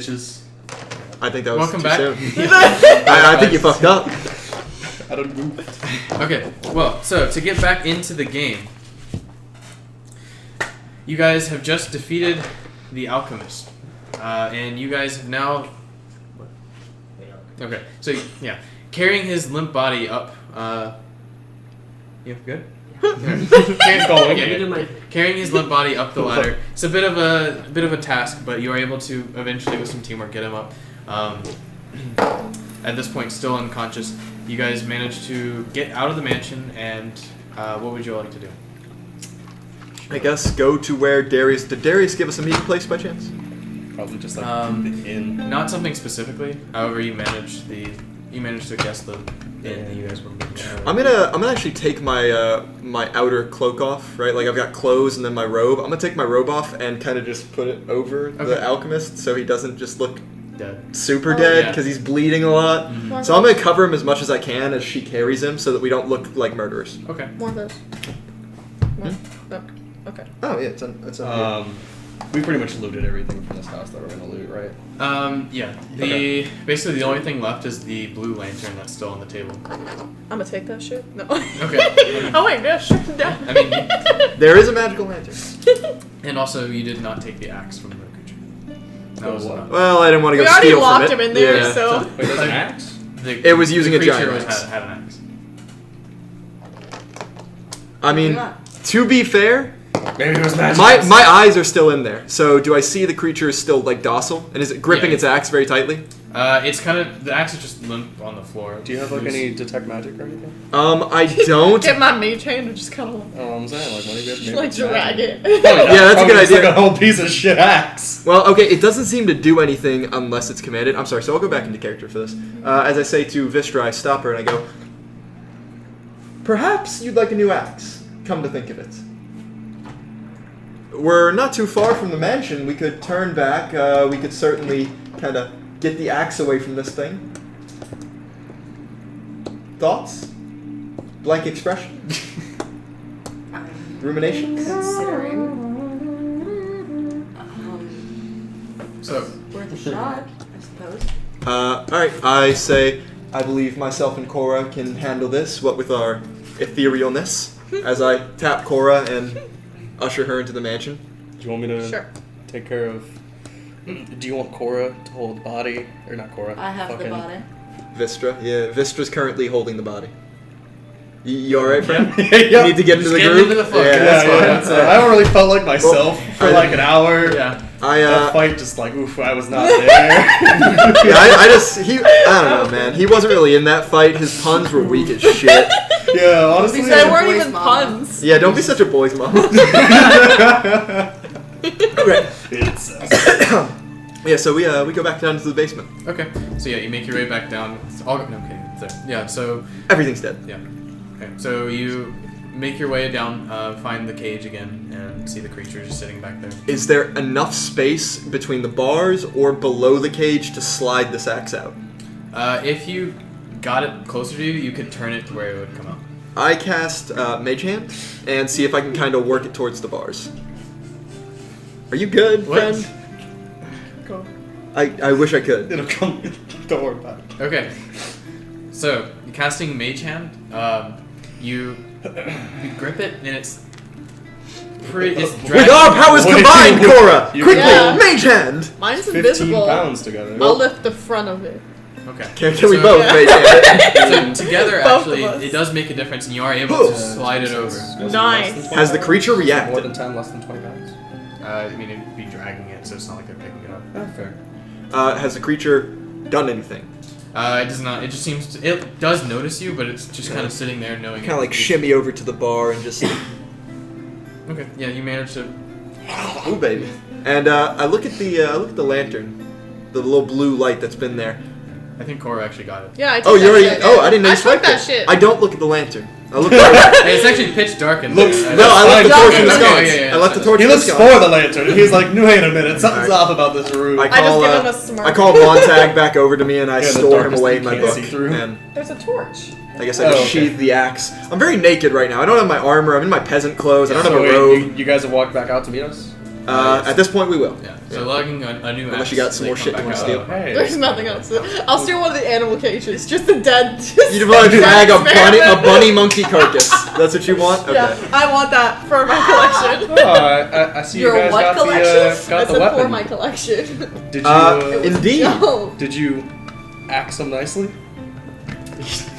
bitches. I think that was Welcome too back. soon. I think you fucked up. I don't move. Okay, well, so to get back into the game, you guys have just defeated the alchemist, and you guys have now. Okay, so yeah, carrying his limp body up. You good? Carrying his limp body up the ladder. It's a bit of a task, but you are able to eventually, with some teamwork, get him up. At this point, still unconscious. You guys managed to get out of the mansion, and what would you like to do? I guess go to where Darius. Did Darius give us a meeting place by chance? Probably just like the inn. Not something specifically. However, you managed to guess the inn that you guys were meeting at. I'm gonna actually take my my outer cloak off, right? Like I've got clothes and then my robe. I'm gonna take my robe off and kind of just put it over the alchemist so he doesn't just look Dead. super dead yeah. because he's bleeding a lot. Mm-hmm. So I'm gonna cover him as much as I can as she carries him so that we don't look like murderers. Okay. More of those. More. Okay. Oh yeah, it's on We pretty much looted everything from this house that we're gonna loot, right? Yeah. Basically the only thing left is the blue lantern that's still on the table. I'm gonna take that shit. No. Okay. Oh wait, no, sure. I mean, There is a magical lantern. and also you did not take the axe from the creature. That was not. Well, I didn't want to We go already steal locked from it. him in there, Yeah. so. Wait, there's an axe? It was using the a giant creature axe. had an axe. I mean, to be fair, Maybe it was magic. my eyes are still in there. So do I see the creature is still like docile? And is it gripping Yeah. its axe very tightly? It's kind of the axe is just limp on the floor. Do you have like any detect magic or anything? I don't. Get my mage hand and just kind of Oh, I'm saying like maybe like drag it. Yeah, that's a good idea. Like a whole piece of shit axe. Well, okay, it doesn't seem to do anything unless it's commanded. I'm sorry, so I'll go back into character for this. As I say to Vistra, I stop her and I go, perhaps you'd like a new axe, come to think of it. We're not too far from the mansion. We could turn back. We could certainly kind of get the axe away from this thing. Thoughts? Blank expression? Ruminations? Considering. So Worth a shot, I suppose. Alright, I say I believe myself and Cora can handle this, what with our etherealness, as I tap Cora and usher her into the mansion. Do you want me to Sure. take care of? Do you want Cora to hold the body or not Cora? I have the body. Vistra, yeah, Vistra's currently holding the body. You alright, friend? Yeah. You need to get into the Just get group? into the flow. Yeah, Yeah, that's fine. That's I haven't really felt like myself for I- like an hour. yeah. That fight just like oof, I was not there. Yeah, I don't know, man. He wasn't really in that fight. His puns were weak as shit. Yeah, honestly. They weren't Boys even mama. puns. Yeah, don't be such a boy's mom. Okay. It's Yeah, so we go back down to the basement. Okay. So yeah, you make your way back down. It's all no, okay. It's there. Yeah. So Everything's dead. yeah. Okay. So you make your way down, find the cage again, and see the creature just sitting back there. Is there enough space between the bars or below the cage to slide this axe out? If you got it closer to you, you could turn it to where it would come out. I cast Mage Hand and see if I can kind of work it towards the bars. Are you good, What? friend? Cool. I wish I could. it'll come. Don't worry about it. Okay. So casting Mage Hand, you grip it and it's pretty. It's With dragging. our powers Wait, combined, wait, Cora! you- Quickly, Yeah. Mage Hand! Mine's 15 invisible. pounds together. I'll lift the front of it. Okay. Can we So- both Mage Hand it? So together, Both of actually, us. it does make a difference, and you are able to slide it over. Nice. Has the creature More reacted? than 10, less than 20 pounds. I mean, it'd be dragging it, so it's not like they're picking it up. Oh, fair. Has the creature done anything? It does not. It just seems to. It does notice you, but it's just kind of sitting there, knowing. Kind of like shimmy over to the bar and just... Okay. Yeah, you managed to. Ooh, baby. And I look at the lantern, the little blue light that's been there. I think Cora actually got it. Yeah, I took Oh, you that already? shit. Oh, I didn't know you I took swiped that it. shit. I don't look at the lantern. I look at Hey, it's actually pitch dark in Looks- there. No, I left the Fine. torch in the Okay, sconce. yeah, I left the torch He in the looks sconce. for the lantern, and he's like, wait a minute, something's Alright. off about this room. I I just call, give him a smirk. I call Montag back over to me and I Yeah, the store him darkest away you in my can't book. see through. And There's a torch. I guess I just Oh, okay. sheathe the axe. I'm very naked right now. I don't have my armor. I'm in my peasant clothes. I don't So have a wait, robe. you guys have walked back out to meet us? At this point, we will. Yeah. So lugging a new Unless axe, you got some they more come shit you back wanna out. steal. Hey. There's nothing else. I'll steal one of the animal cages. Just the dead. Just You want to drag a experiment. bunny monkey carcass. That's what you want? Okay. Yeah, I want that for my collection. Oh, I see Your you guys what got collection? the I got the said weapon. for my collection. Did you Indeed. No. did you axe them nicely?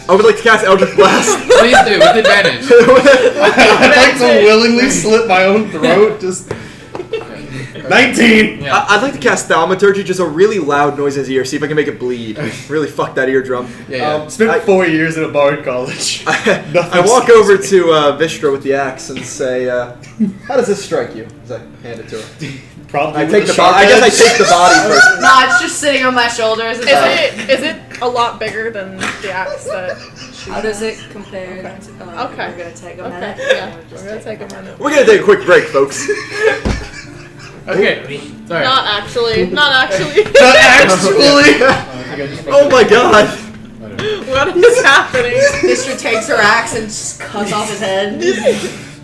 I would like to cast Eldritch Blast. Please do with advantage. I'd like to willingly slit my own throat. Just 19. Yeah. I'd like to cast Thaumaturgy, just a really loud noise in his ear, see if I can make it bleed. Really fuck that eardrum. Yeah. Spent 4 years in a bard college. I walk over to Vistra with the axe and say, how does this strike you? As I hand it to her. Probably. I with take the the body. I sharp guess I edge. take the body first. Nah, it's just sitting on my shoulders. It's Is it a lot bigger than the axe that? How does it compare? Okay. To, Okay. We're gonna take a Okay. minute. Yeah. We're gonna take a minute. We're gonna take a quick break, folks. Okay. Sorry. Not actually. Not actually. Not actually. Oh my god. What is happening? Sister takes her axe and just cuts off his head.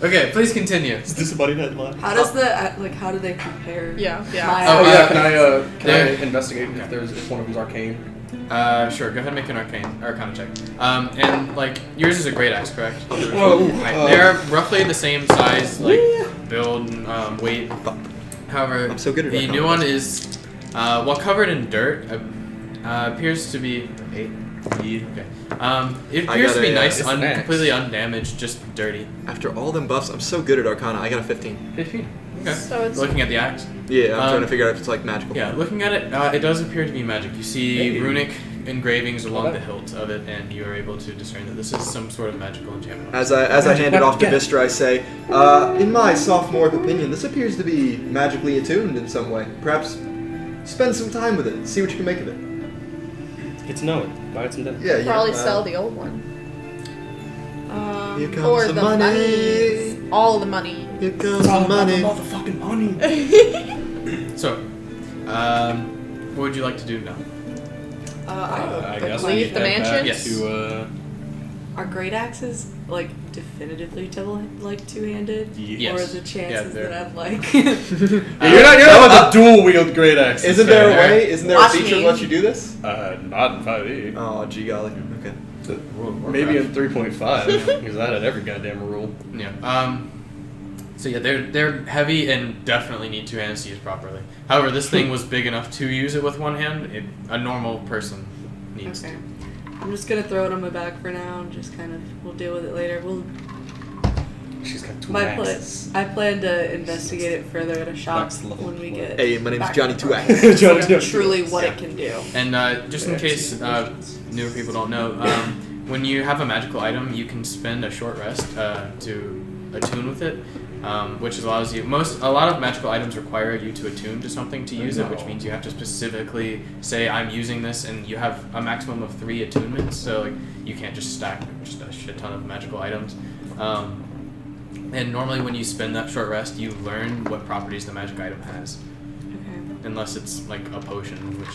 Okay, please continue. Is this a buddy net line? How does the how do they compare? Yeah. My Yeah. Oh, Oh yeah. yeah, can I there- investigate if one of them's arcane? Sure. Go ahead and make an arcana check. And like yours is a great axe, correct? Whoa. They're roughly the same size, like build and weight. However, I'm so good at the arcana. new one is, while covered in dirt, appears to be 8 feet. Okay. It I appears to got be a, nice, it's an axe. completely undamaged, just dirty. After all them buffs, I'm so good at Arcana. I got a 15. 15. Okay. So it's- Looking at the axe. Yeah, I'm trying to figure out if it's like magical. Yeah, looking at it, it does appear to be magic. You see Hey. runic engravings along Okay. the hilt of it, and you are able to discern that this is some sort of magical enchantment. As I hand it off to Vistra, I say, in my sophomore opinion, this appears to be magically attuned in some way. Perhaps spend some time with it, see what you can make of it. Get to know it. Buy it some dinner. Yeah, Probably sell the old one. Here comes Or the the money. money. All the money. Here comes the money. motherfucking money. So, what would you like to do now? I guess leave we the head back mansion? Yes. to Are great axes like definitively two-handed? Yes. Or are the chances they're- that I'm like You're not about to dual wield great axe. Isn't there a fair. way? Isn't there a Watch feature me. that lets you do this? Not in 5e. Oh, gee golly. Okay. Maybe in 3.5, because that had every goddamn rule. Yeah. So yeah, they're heavy and definitely need 2 hands to use properly. However, this thing was big enough to use it with 1 hand. A normal person needs Okay. to. I'm just gonna throw it on my back for now and just kind of we'll deal with it later. She's got 2 I axes. plan to investigate it further at a shop Max level when we 12. get Hey, my name's back Johnny to Two work. Axe. Johnny Two Axes. Truly what Yeah. it can do. And just in case newer people don't know, when you have a magical item, you can spend a short rest to attune with it, which allows you. A lot of magical items require you to attune to something to use it, which means you have to specifically say I'm using this, and you have a maximum of 3 attunements. So like you can't just stack just a shit ton of magical items. And normally when you spend that short rest, you learn what properties the magic item has, Okay. unless it's like a potion, which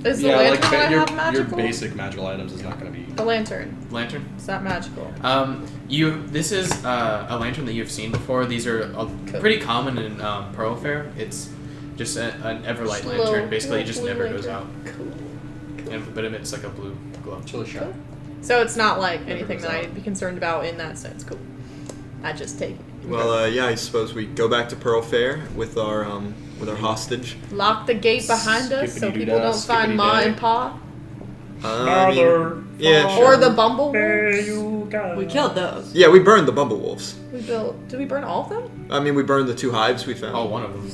Is the lantern that I your, have your magical? basic magical items is not going to be. The lantern. lantern. Is that magical? This is a lantern that you've seen before. These are pretty common in Pearl Fair. It's just an Everlight Just a lantern. little- Basically, it just little never blue goes out, lantern. but it emits like a blue glow. Chili shot. So it's not like anything goes that out. I'd be concerned about in that sense. Cool. I just take it. Well, yeah, I suppose we go back to Pearl Fair with our hostage. Lock the gate behind us so people don't Skippity-doo-dah, find Ma skippity-day. and Pa. I mean, yeah, sure. Or the Bumblewolves. We killed those. Yeah, we burned the Bumblewolves. Did we burn all of them? I mean, we burned the 2 hives we found. Oh, one of them.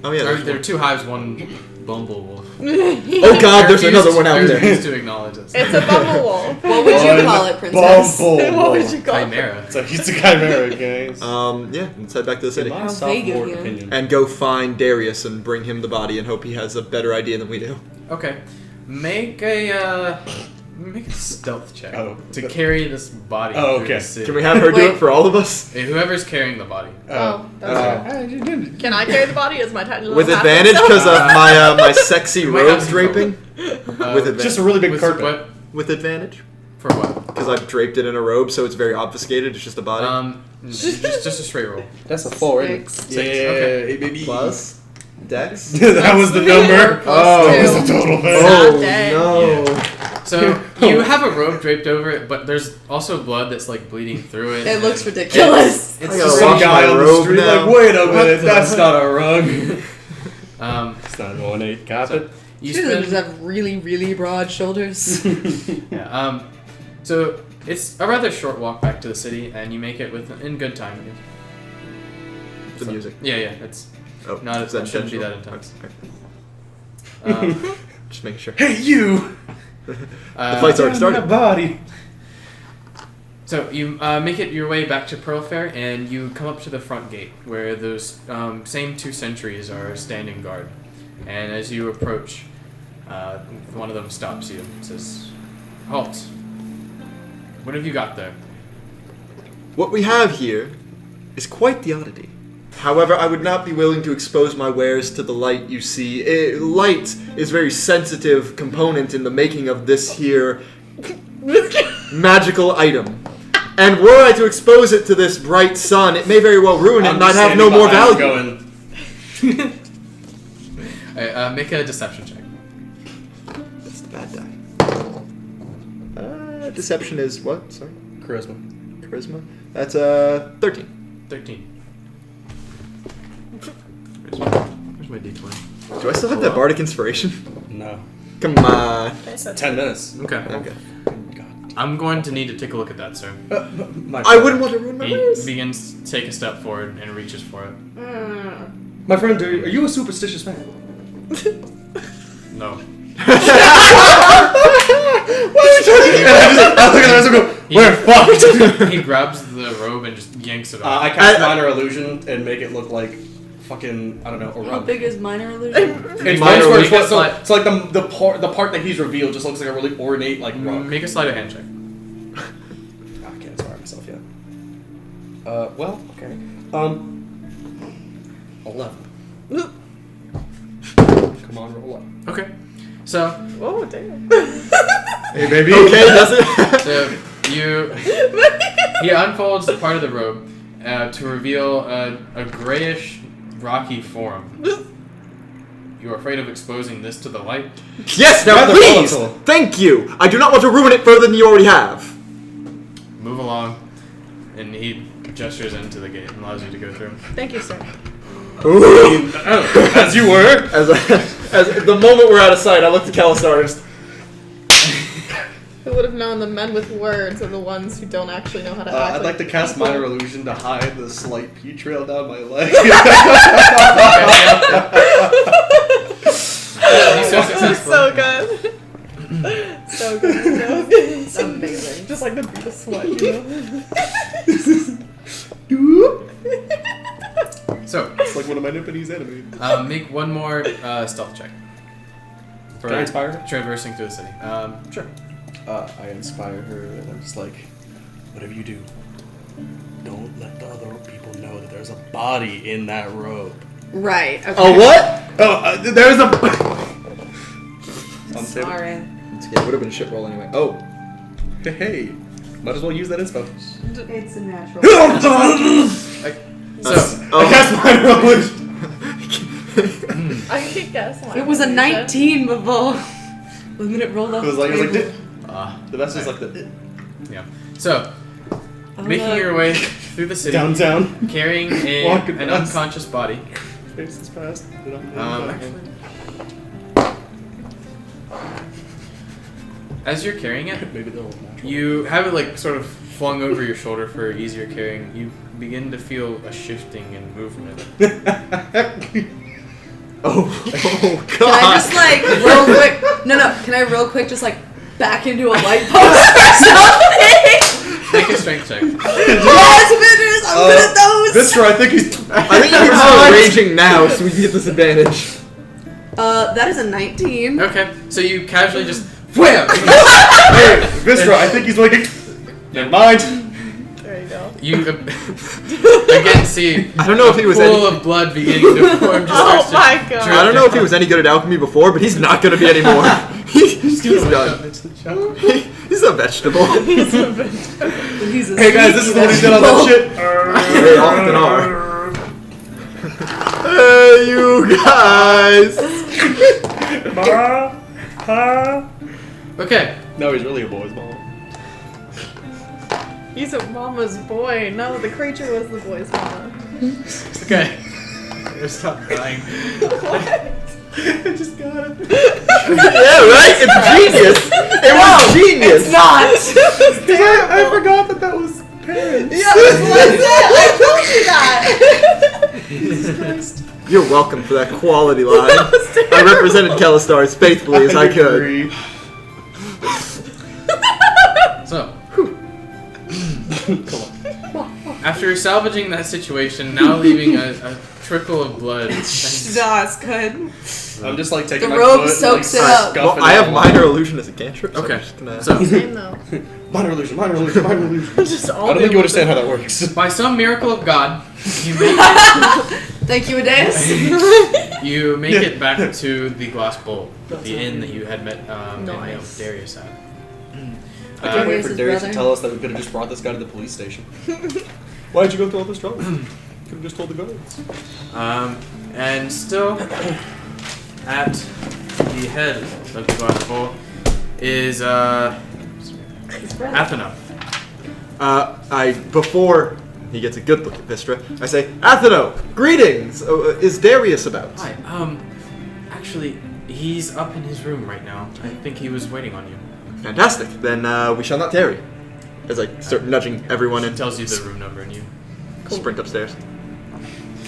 Oh yeah. There, there's there are one. 2 hives, 1 Bumblewolf. Oh god, there's Refuse- another one out there. refuse to acknowledge this. It's a Bumblewolf. What would you call it, princess? What would you call it? Chimera. So he's a chimera, guys. Yeah, let's head back to the city. In my How vague of sophomore you. opinion. And go find Darius and bring him the body and hope he has a better idea than we do. Okay, make a stealth check Oh. to carry this body Oh, through okay. the city. Can we have her do Wait. it for all of us? Hey, whoever's carrying the body. Oh, that's it. Can I carry the body as my tiny little With half advantage self? because of my sexy You might have robe some draping? trouble. With advantage. Just a really big with carpet. What? With advantage? For what? Because because I've draped it in a robe, so it's very obfuscated. It's just a body. Just a straight roll. That's a 4, isn't it? Six. Yeah, Okay. baby. Plus Dex. That was the number. Oh, That was the total thing. Not dead. no. So you have a robe draped over it, but there's also blood that's like bleeding through it. It looks ridiculous. I It's gotta some wash guy my on the robe street now. like, wait a What minute, the- that's not a rug. It's It's not an ornate carpet. You She doesn't spend. just have really, really broad shoulders. Yeah. So it's a rather short walk back to the city, and you make it in good time. I guess. The music. Yeah, it's Oh, not. is that It shouldn't be that intentional? intense. Okay. Just making sure. Hey, you! The fight's already started. body. So you make it your way back to Pearl Fair, and you come up to the front gate where those same 2 sentries are standing guard. And as you approach, one of them stops you and says, "Halt! What have you got there?" What we have here is quite the oddity. However, I would not be willing to expose my wares to the light you see. Light is a very sensitive component in the making of this here magical item. And were I to expose it to this bright sun, it may very well ruin it and I'd have no more value. Going. Alright, make a deception check. That's the bad die. Deception is what? Sorry? Charisma. Charisma? That's 13. 13. Where's my d20? Do I still have that bardic inspiration? No. Come on. 10 minutes. Okay. Okay. God. I'm going to need to take a look at that, sir. I wouldn't want to ruin my He wares. begins to take a step forward and reaches for it. My friend, are you a superstitious man? No. Why are we talking I look at the rest and go, we're fucked! He grabs the robe and just yanks it off. I cast minor illusion and make it look like fucking, I don't know, a How rug. big is minor illusion? It's Minor where illusion. so like the part that he's revealed just looks like a really ornate like rug. Make a sleight of hand check. I can't inspire myself yet. Well, okay. 11. Come on, roll up. Okay. So, Oh, damn. Hey, baby. Okay, does it? he unfolds part of the robe to reveal a grayish, rocky form. You're afraid of exposing this to the light? Yes, now Rather please! volatile. Thank you! I do not want to ruin it further than you already have. Move along. And he gestures into the gate and allows you to go through. Thank you, sir. As you were. As the moment we're out of sight, I looked at Calistar's. Who would have known the men with words are the ones who don't actually know how to act? I'd like to cast people? minor illusion to hide the slight pea trail down my leg. He's so successful. So good. So good. So good. Amazing. Just like the beat of sweat, you So, It's like one of my Nipponese enemies. make one more stealth check. For Can I inspire her? traversing through the city. Sure. I inspire her, and I'm just like, whatever you do, don't let the other people know that there's a body in that robe. Right. Okay. Oh, what? Oh, there's a. I'm sorry. Yeah, it would have been a shit roll anyway. Oh. Hey, might as well use that inspo. It's a natural. So, I cast minor illusion. I can guess. It was a 19 before. The minute it rolled off. It was like the best is like the yeah. So, making your way through the city, downtown. carrying Walking an past. unconscious body. Faces past. As you're carrying it, Maybe they'll natural. you have it like sort of flung over your shoulder for easier carrying. You begin to feel a shifting and movement. Oh Can God. I just like real quick? No. Can I real quick just like back into a light post or something? Make a strength check. Yes, Vitters! I'm good at those. Vistra, I think he's. I think you can raging now, so we can get this advantage. That is a 19. Okay, so you casually just wham. Hey, Vistra, I think he's like. Never mind. There you go. You again see I don't know if he was pool any. of blood beginning to form. Just Oh starts to my God. drip I don't know if he down. was any good at alchemy before, but he's not gonna be anymore. He's gonna wake up. done. He's a vegetable. He's a bitch. He's a Hey guys, this is what he did on that shit. They often are. Hey, you guys! Okay. No, he's really a boy's mom. He's a mama's boy. No, the creature was the boy's mama. Okay. Stop crying. I just got it. Yeah, right? It's genius! It was genius! It's not! I forgot that was parents. Yeah, that's what I said. I told you that. You're welcome for that quality line. I represented Kellistar as faithfully as I could. agree. So, after salvaging that situation, now leaving a trickle of blood. No, it's good. I'm just like taking The my robe foot soaks and, it like, up. scuffing Well, I have it. minor illusion as a cantrip. Okay. I'm just gonna... So, Same though. Minor illusion, minor illusion, minor illusion. Just all I don't think you understand how that works. by some miracle of God, you make Thank you, Adeus. you make it back to the Glass Bowl, the inn that you had met Nice. Darius at. I can't Uh, wait Darius' for Darius brother. to tell us that we could have just brought this guy to the police station. Why'd you go through all this trouble? Could have just told the guards. and still at the head of the Glass Bowl is Athena. Before he gets a good look at Vistra, I say, Atheno, greetings! Is Darius about? Hi. Actually, he's up in his room right now. I think he was waiting on you. Fantastic. Then we shall not tarry. As I start nudging everyone It and tells you the room number and you sprint upstairs.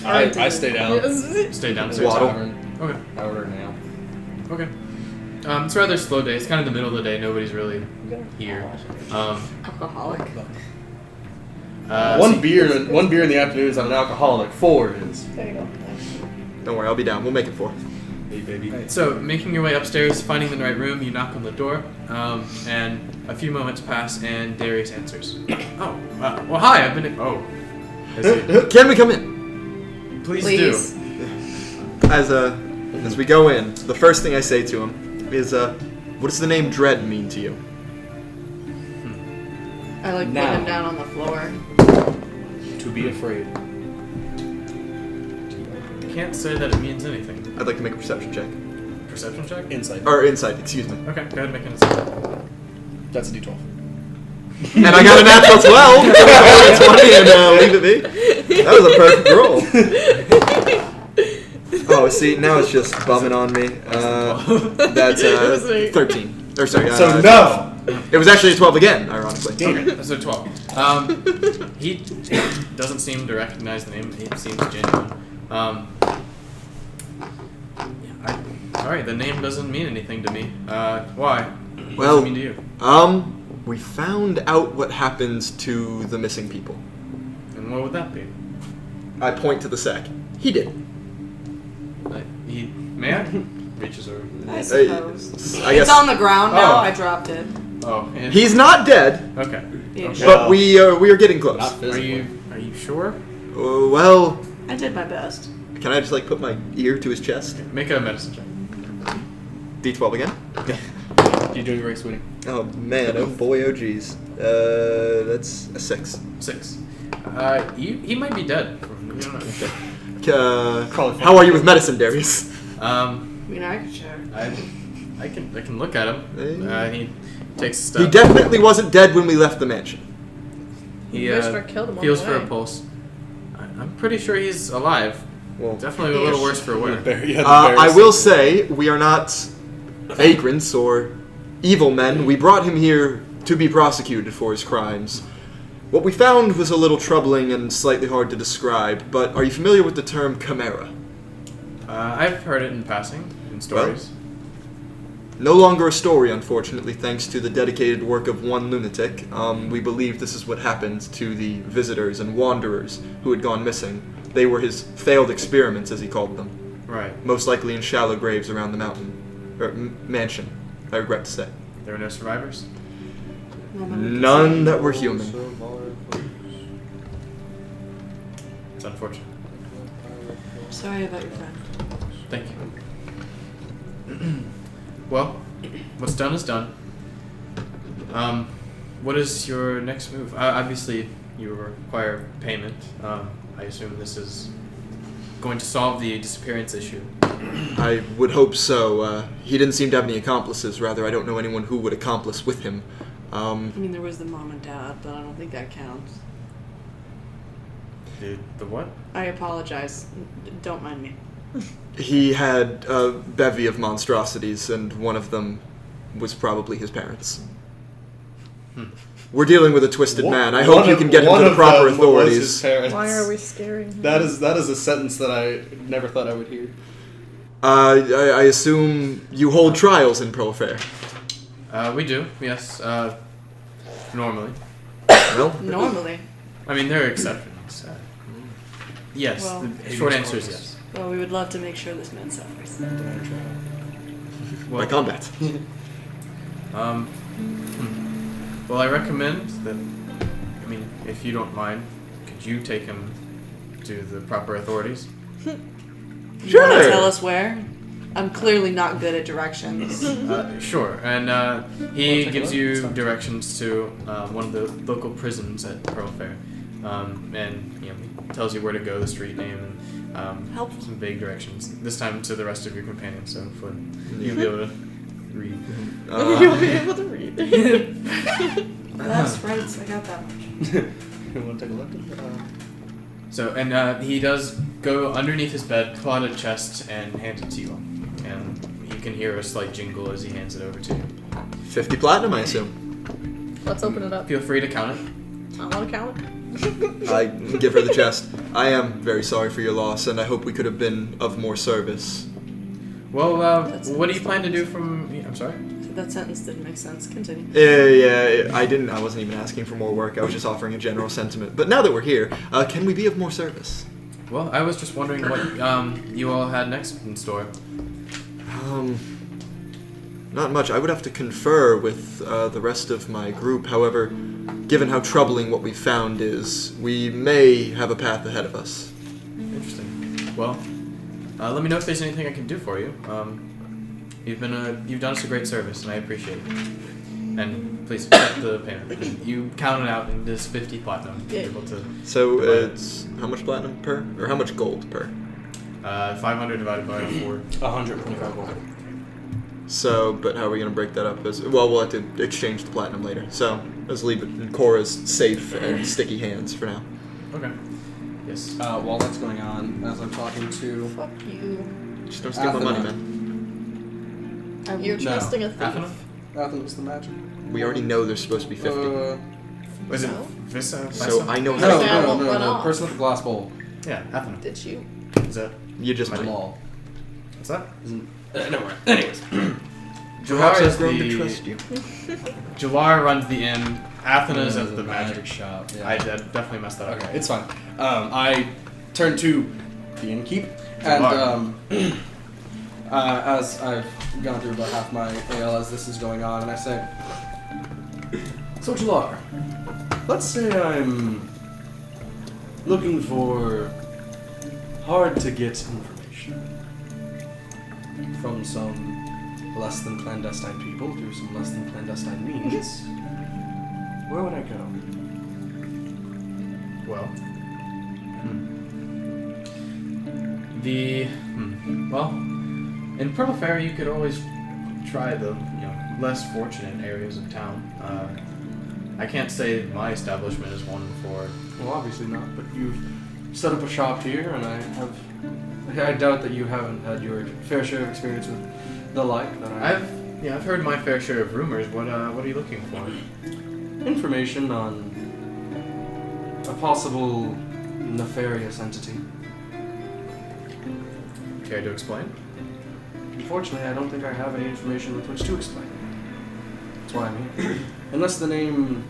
I stay down. stay downstairs. Waddle. Okay. I order now. Okay. It's a rather slow day. It's kind of the middle of the day. Nobody's really here. Alcoholic. One beer in the afternoon is on an alcoholic. 4 is. There you go. Don't worry, I'll be down. We'll make it 4. Hey baby. So, making your way upstairs, finding the right room, you knock on the door, and a few moments pass, and Darius answers. Oh, well, hi, I've been. Oh, Is it- Can we come in? please, Please. do. As we go in, the first thing I say to him is, what does the name Dread mean to you? I like put Now. him down on the floor. To be afraid. Can't say that it means anything. I'd like to make a perception check. Perception check? Insight. Or insight, excuse me. Okay, go ahead and make an insight. That's a D12. And I got a natural 12! Roll a 20 and leave it be. That was a perfect roll. Oh, see, now it's just bumming on me. That's It was a- 13. Or sorry, So no! it was actually a 12 again, ironically. Okay, so 12. He doesn't seem to recognize the name. He seems genuine. Sorry, the name doesn't mean anything to me. Why? What Well, does it mean to you? We found out what happens to the missing people. And what would that be? I point to the sack. He did. May I? Reaches over. I suppose. I guess. It's on the ground now. Oh. I dropped it. Oh, and He's not dead, okay. Yeah, Okay. sure. but we are getting close. Not Are physically. you sure? Well, I did my best. can I just like put my ear to his chest? Make a medicine check. D12 again? You doing great, sweetie. Oh man, oh boy, oh geez. That's a 6. 6. He might be dead. You don't know. Probably How are you with medicine, Darius? I mean, I could share. I can look at him. He takes a step. He definitely wasn't dead when we left the mansion. He Vistra killed him on feels the for a way. pulse. I'm pretty sure he's alive. Well, Definitely a little worse for wear. I will say we are not vagrants or evil men. We brought him here to be prosecuted for his crimes. What we found was a little troubling and slightly hard to describe, but are you familiar with the term chimera? I've heard it in passing, in stories. No longer a story, unfortunately, thanks to the dedicated work of one lunatic. We believe this is what happened to the visitors and wanderers who had gone missing. They were his failed experiments, as he called them. Right. Most likely in shallow graves around the mountain. Or mansion, I regret to say. There were no survivors? None that were human. It's unfortunate. Sorry about your friend. Thank you. Well, what's done is done. What is your next move? Obviously, you require payment. I assume this is going to solve the disappearance issue. I would hope so. He didn't seem to have any accomplices. Rather, I don't know anyone who would accomplice with him. I mean, there was the mom and dad, but I don't think that counts. The what? I apologize. Don't mind me. He had a bevy of monstrosities, and one of them was probably his parents. We're dealing with a twisted man. I hope you can get him to the proper authorities. Why are we scaring him? That is a sentence that I never thought I would hear. I assume you hold trials in Pro Affair. We do, yes. Normally. Well, Normally. I mean, there are exceptions. Yes, Well, the short answer is yes. Well, we would love to make sure this man suffers. by combat. Well, I recommend that, I mean, if you don't mind, could you take him to the proper authorities? You want to tell us where? I'm clearly not good at directions. Sure, and he gives you directions to one of the local prisons at Pearl Fair, and he tells you where to go, the street name, and Helpful. some vague directions. This time to the rest of your companions, so hopefully you'll be able to read. You'll be able to read. That's right, so I got that much. You want to take a look? So, and he does go underneath his bed, pull out a chest, and hand it to you. And you can hear a slight jingle as he hands it over to you. 50 platinum, I assume. Let's open it up. Feel free to count it. I want to count it. I give her the chest. I am very sorry for your loss, and I hope we could have been of more service. Well, what do you plan to do from... I'm sorry? That sentence didn't make sense. Continue. Yeah, I wasn't even asking for more work. I was just offering a general sentiment. But now that we're here, can we be of more service? Well, I was just wondering what you all had next in store. Not much. I would have to confer with the rest of my group. However, given how troubling what we found is, we may have a path ahead of us. Interesting. Well, let me know if there's anything I can do for you. You've done us a great service, and I appreciate it. And please accept the payment. You count it out, and there's 50 platinum. Yeah. Able to So it's how much platinum per, or how much gold per? 500 divided by 4. 125 gold. So, but how are we going to break that up? Well, we'll have to exchange the platinum later. So let's leave it in Cora's safe and sticky hands for now. Okay. Yes. While that's going on, as I'm talking to... Fuck you. Just don't steal my money, Athena. man. You're trusting a thief. Athena? Athens the magic. We already know there's supposed to be 50. Was it No? Visa? So I know No, how no, won't run the off. person with the glass bowl. Yeah, Athena. Did you? Is that... you just might. Jamal. What's that? Never mind. Anyways. Perhaps Jawar is I've grown to the... trust you. Jawar runs the inn. Athena's at the magic shop. Yeah. I definitely messed that up. Okay, it's fine. I turn to the innkeep, and as I've gone through about half my ale as this is going on, and I say, so Jalar, let's say I'm looking for hard-to-get information from some less than clandestine people through some less than clandestine means. Where would I go? Well, well, in Pearl Fair you could always try the less fortunate areas of town. I can't say my establishment is one for. Well, obviously not, but you've set up a shop here, and I doubt that you haven't had your fair share of experience with the like that I've heard my fair share of rumors. What are you looking for? information on a possible nefarious entity. Care to explain? Unfortunately, I don't think I have any information with which to explain. That's why I'm here. Unless the name...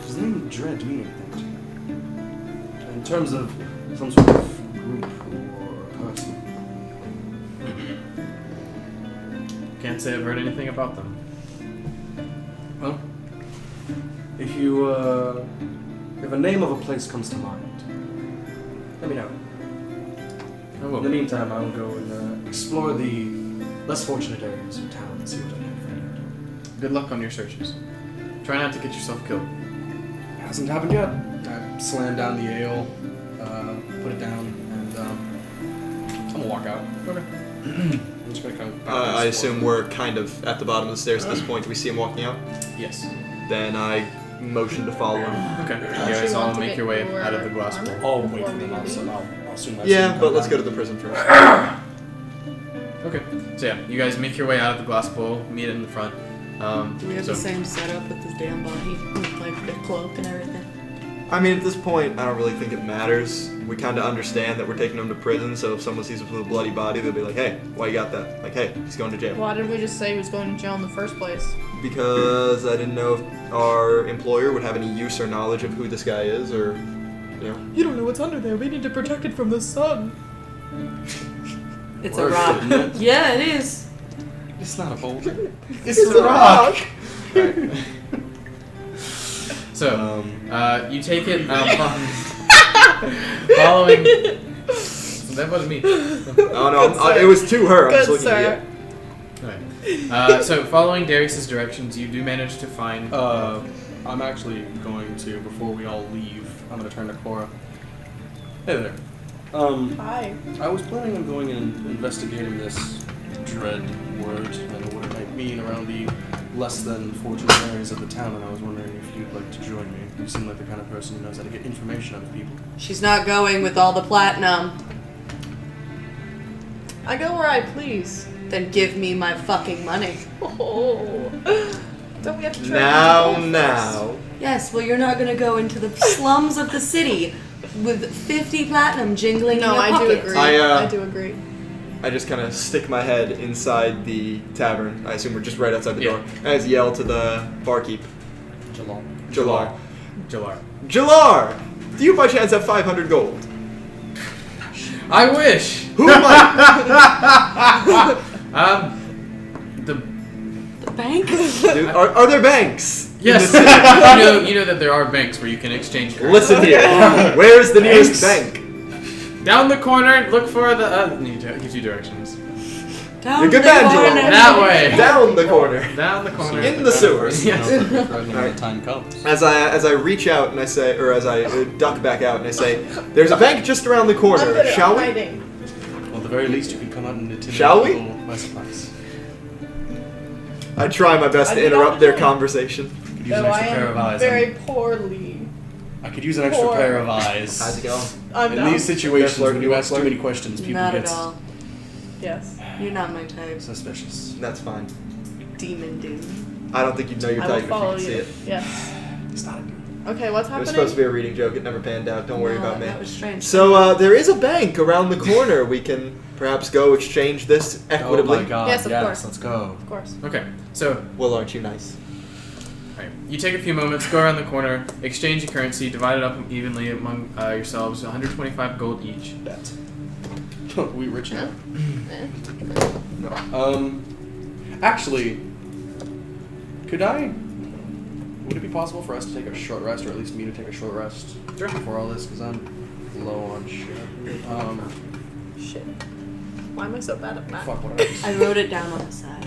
Does the name Dread mean anything to you? In terms of some sort of group or person. Can't say I've heard anything about them. Well, if you, if a name of a place comes to mind, let me know. Oh, well. In the meantime, I will go and explore the less fortunate areas of town and see what I can find. Good luck on your searches. Try not to get yourself killed. Hasn't happened yet. I slammed down the ale, put it down, and I'm gonna walk out. Okay. I'm just gonna kind of I assume we're kind of at the bottom of the stairs at this point. Do we see him walking out? Yes. Then I motion to follow him. Okay. You Actually guys all want to make get your way your out of the glass armor? bowl. I'll wait Before for them we out, so leave? I'll assume I see Yeah, them but come let's down. go to the prison first. Okay. So yeah, you guys make your way out of the glass bowl, meet in the front. Do we have so the same setup with this damn body? With like the cloak and everything? I mean, at this point, I don't really think it matters. We kind of understand that we're taking him to prison, so if someone sees us with a bloody body, they'll be like, hey, why you got that? Like, hey, he's going to jail. Why didn't we just say he was going to jail in the first place? Because I didn't know if our employer would have any use or knowledge of who this guy is, or, you know. You don't know what's under there. We need to protect it from the sun. It's Or a rock. shouldn't it? Yeah, it is. It's not a boulder. It's a rock! So, you take it following. That wasn't me. Oh no, it was to her. I'm just Good looking at sir. you. Okay. So, following Darius's directions, you do manage to find. I'm actually going to, before we all leave, I'm gonna turn to Cora. Hey there. Hi. I was planning on going and investigating this dread word and what it might mean around the less than fortunate areas of the town, and I was wondering if you'd like to join me. You seem like the kind of person who knows how to get information out of people. She's not going with all the platinum. I go where I please. Then give me my fucking money. Oh. Don't we have to try Now. Yes, well, you're not gonna go into the slums of the city with 50 platinum jingling No, in your I pocket. do agree. I I do agree. I just kind of stick my head inside the tavern. I assume we're just right outside the Yeah. door. And I just yell to the barkeep. Jalal. Jalar. Jalar. Jalar! Do you by chance have 500 gold? I wish. Who am I? The The bank? Dude, are there banks? in yes. this city? you know that there are banks where you can exchange currency. Listen here. Where's the nearest Banks. bank? Down the corner, look for the. Gives you directions. Down You're good the man, corner. Joel. That way. Down the corner. Down the corner. In the sewers. Yes. When the time comes. As I reach out and I say, or as I duck back out and I say, there's a bank just around the I'm corner. good at Shall we? hiding. Well, at the very least, you can come out and intimidate Shall we? people by surprise. I try my best I to do interrupt not their know. conversation. I could use No, an I extra pair of am eyes. very poorly. I could use an extra poor. pair of eyes. How's it going? I'm In down. these situations, flirt? when You you wanna ask too flirt? many questions, people Not get at all. Yes. You're not my type. suspicious. That's fine. Demon dude. I don't think you'd know your I will type if you follow could see you. it. Yes. It's not a dude. Okay, what's It happening? was supposed to be a reading joke. It never panned out. Don't worry No, about me. That was strange. So there is a bank around the corner. We can perhaps go exchange this equitably. Oh my god, Yes, of course. let's go. Of course. Okay. So, Well, aren't you nice? alright, you take a few moments, go around the corner, exchange your currency, divide it up evenly among yourselves, 125 gold each. Bet. We rich now. Eh. Actually, would it be possible for us to take a short rest, or at least me to take a short rest before all this? Because I'm low on shit. Shit. Why am I so bad at math? Fuck, what else? I wrote it down on the side.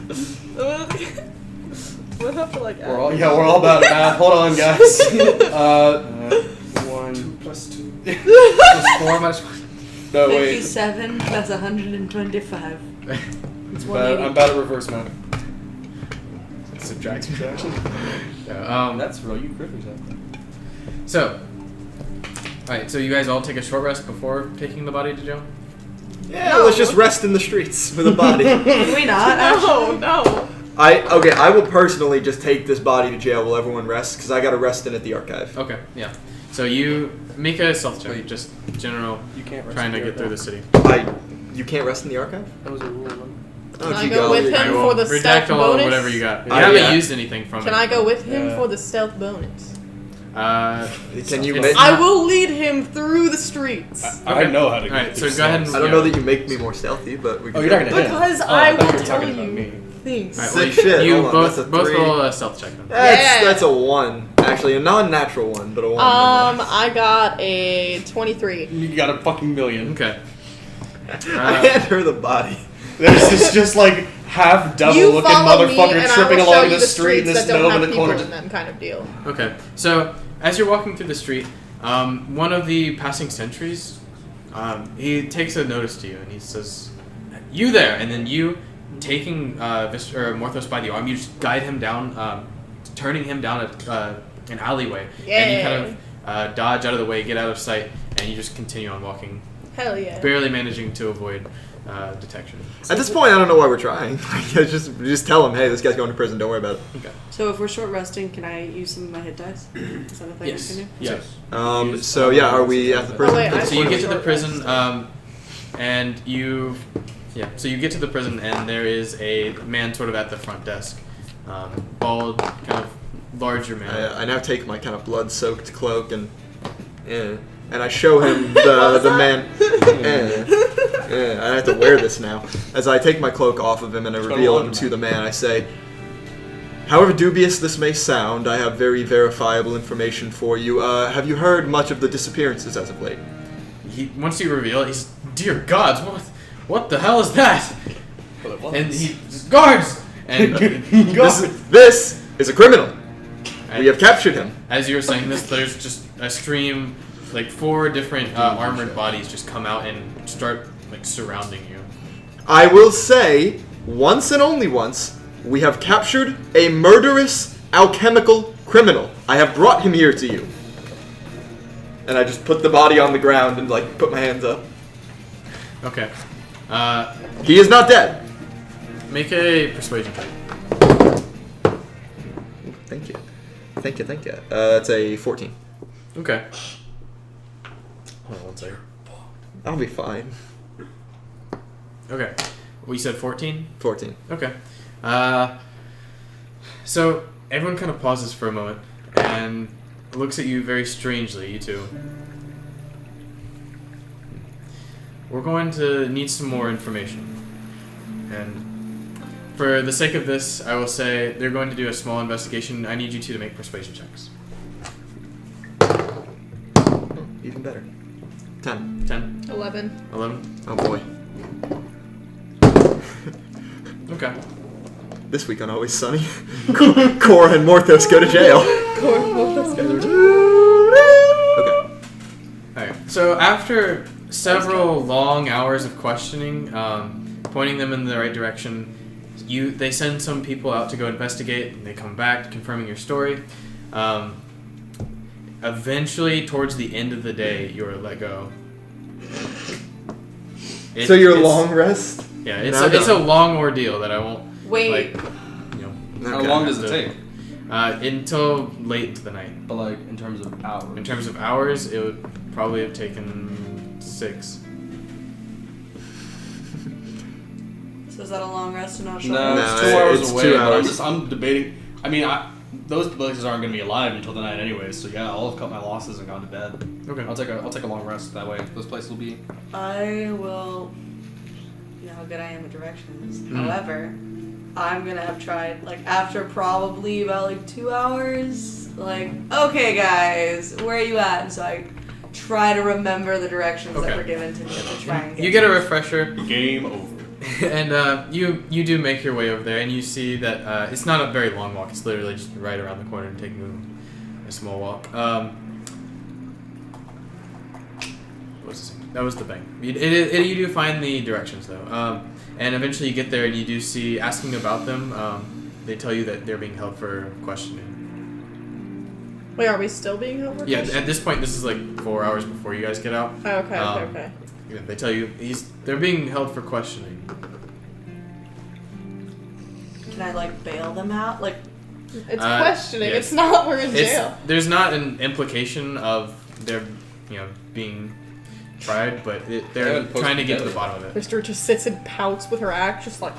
We'll have to like add. We're all about math. Hold on, guys. 1 plus 2. Plus 4 minus 1. No, wait. 57 plus 125. It's I'm 180. bad at reverse math. Subtraction. Actually, that's real. You critters that. So, alright, so you guys all take a short rest before taking the body to jail? Yeah, let's just rest in the streets with a body. Can we not? No, Actually? no. I will personally just take this body to jail while everyone rests, because I got to rest in at the archive. Okay, yeah. So you make a stealth check, Wait. just general, You can't rest trying to in get through the city. city. You can't rest in the archive? That was a rule. Oh, Can I gee go golly. with him? I will for the redact stealth all bonus? whatever you got. You I- haven't yeah. used anything from Can it. I go with him Yeah. for the stealth bonus? Can you It's make... not- I will lead him through the streets. I know how to get Alright, so through go ahead and- stealth. I don't know that you make me more stealthy, but we can Oh, you're do not it. gonna hit. Because Oh, I I thought will you were tell talking about you me. things. Alright, Sick well, shit. You Hold on, both that's a both 3. roll a stealth check then. Yeah. That's a 1. Actually, a non-natural 1, but a 1. I got a 23. You got a fucking million. Okay. I hand her the body. This is just like half devil You looking follow me, motherfucker and I tripping will show along you the the street in streets this that don't gnome have in the people corner. in them, kind of deal. Okay, so as you're walking through the street, one of the passing sentries, he takes a notice to you and he says, "You there!" And then you, taking Morthos by the arm, you just guide him down, turning him down an alleyway, and you kind of dodge out of the way, get out of sight, and you just continue on walking, Hell yeah. barely managing to avoid detection. At this point, I don't know why we're trying. just tell him, hey, this guy's going to prison. Don't worry about it. Okay. So if we're short resting, can I use some of my hit dice? Is that a thing Yes. I can do? Yes. So yeah, are we at the prison? Oh, wait, I So you thought get to the short prison, rest. and you, so you get to the prison, and there is a man sort of at the front desk, bald, kind of larger man. I now take my kind of blood-soaked cloak and I show him the man. I have to wear this now. As I take my cloak off of him and I reveal him to the man, I say, "However dubious this may sound, I have very verifiable information for you. Have you heard much of the disappearances as of late?" Once you reveal it, he's, "Dear gods, what the hell is that?" And he says, "Guards!" And This is a criminal. We have captured him. As you're saying this, there's just a stream, like 4 different armored bodies just come out and start like surrounding you. I will say, once and only once, we have captured a murderous alchemical criminal. I have brought him here to you. And I just put the body on the ground and like put my hands up. Okay. He is not dead. Make a persuasion check. Thank you. Thank you. That's a 14. Okay. Hold on one second. I'll be fine. Okay. We said 14? 14. Okay. So everyone kind of pauses for a moment and looks at you very strangely, you two. We're going to need some more information. And for the sake of this, I will say they're going to do a small investigation. I need you two to make persuasion checks. Oh, even better. 10. 10? 11. 11? Oh boy. Okay. This week on Always Sunny, Cora and Morthos go to jail. Okay. Alright, so after several long hours of questioning, pointing them in the right direction, they send some people out to go investigate, and they come back confirming your story. Eventually, towards the end of the day, you're let go. So your long rest? Yeah, it's a long ordeal that I won't. Wait. Like, How long does it take? Until late into the night. But like in terms of hours. In terms of hours, it would probably have taken 6. So is that a long rest and not a short No, rest? it's 2 hours it's away. 2 But hours. I'm debating. I mean, those places aren't going to be alive until the night anyway. So yeah, I'll have cut my losses and gone to bed. Okay. I'll take a long rest that way. Those places will be. I will. You know how good I am at directions. Mm. However, I'm gonna have tried after probably about 2 hours. Okay, guys, where are you at? And so I try to remember the directions that Okay. were given to me to try and get. You get a refresher. Game over. And you do make your way over there, and you see that it's not a very long walk. It's literally just right around the corner and taking a small walk. What was this? That was the bank. You do find the directions though, and eventually you get there and you do see, asking about them. They tell you that they're being held for questioning. Wait, are we still being held for Yeah, questioning? at this point, this is like 4 hours before you guys get out. Oh, okay, okay. Yeah, they tell you they're being held for questioning. Can I bail them out? It's questioning. yeah. It's not we're in jail. There's not an implication of their, being tried, but they're trying to get to the bottom of it. Mr. just sits and pouts with her axe, just like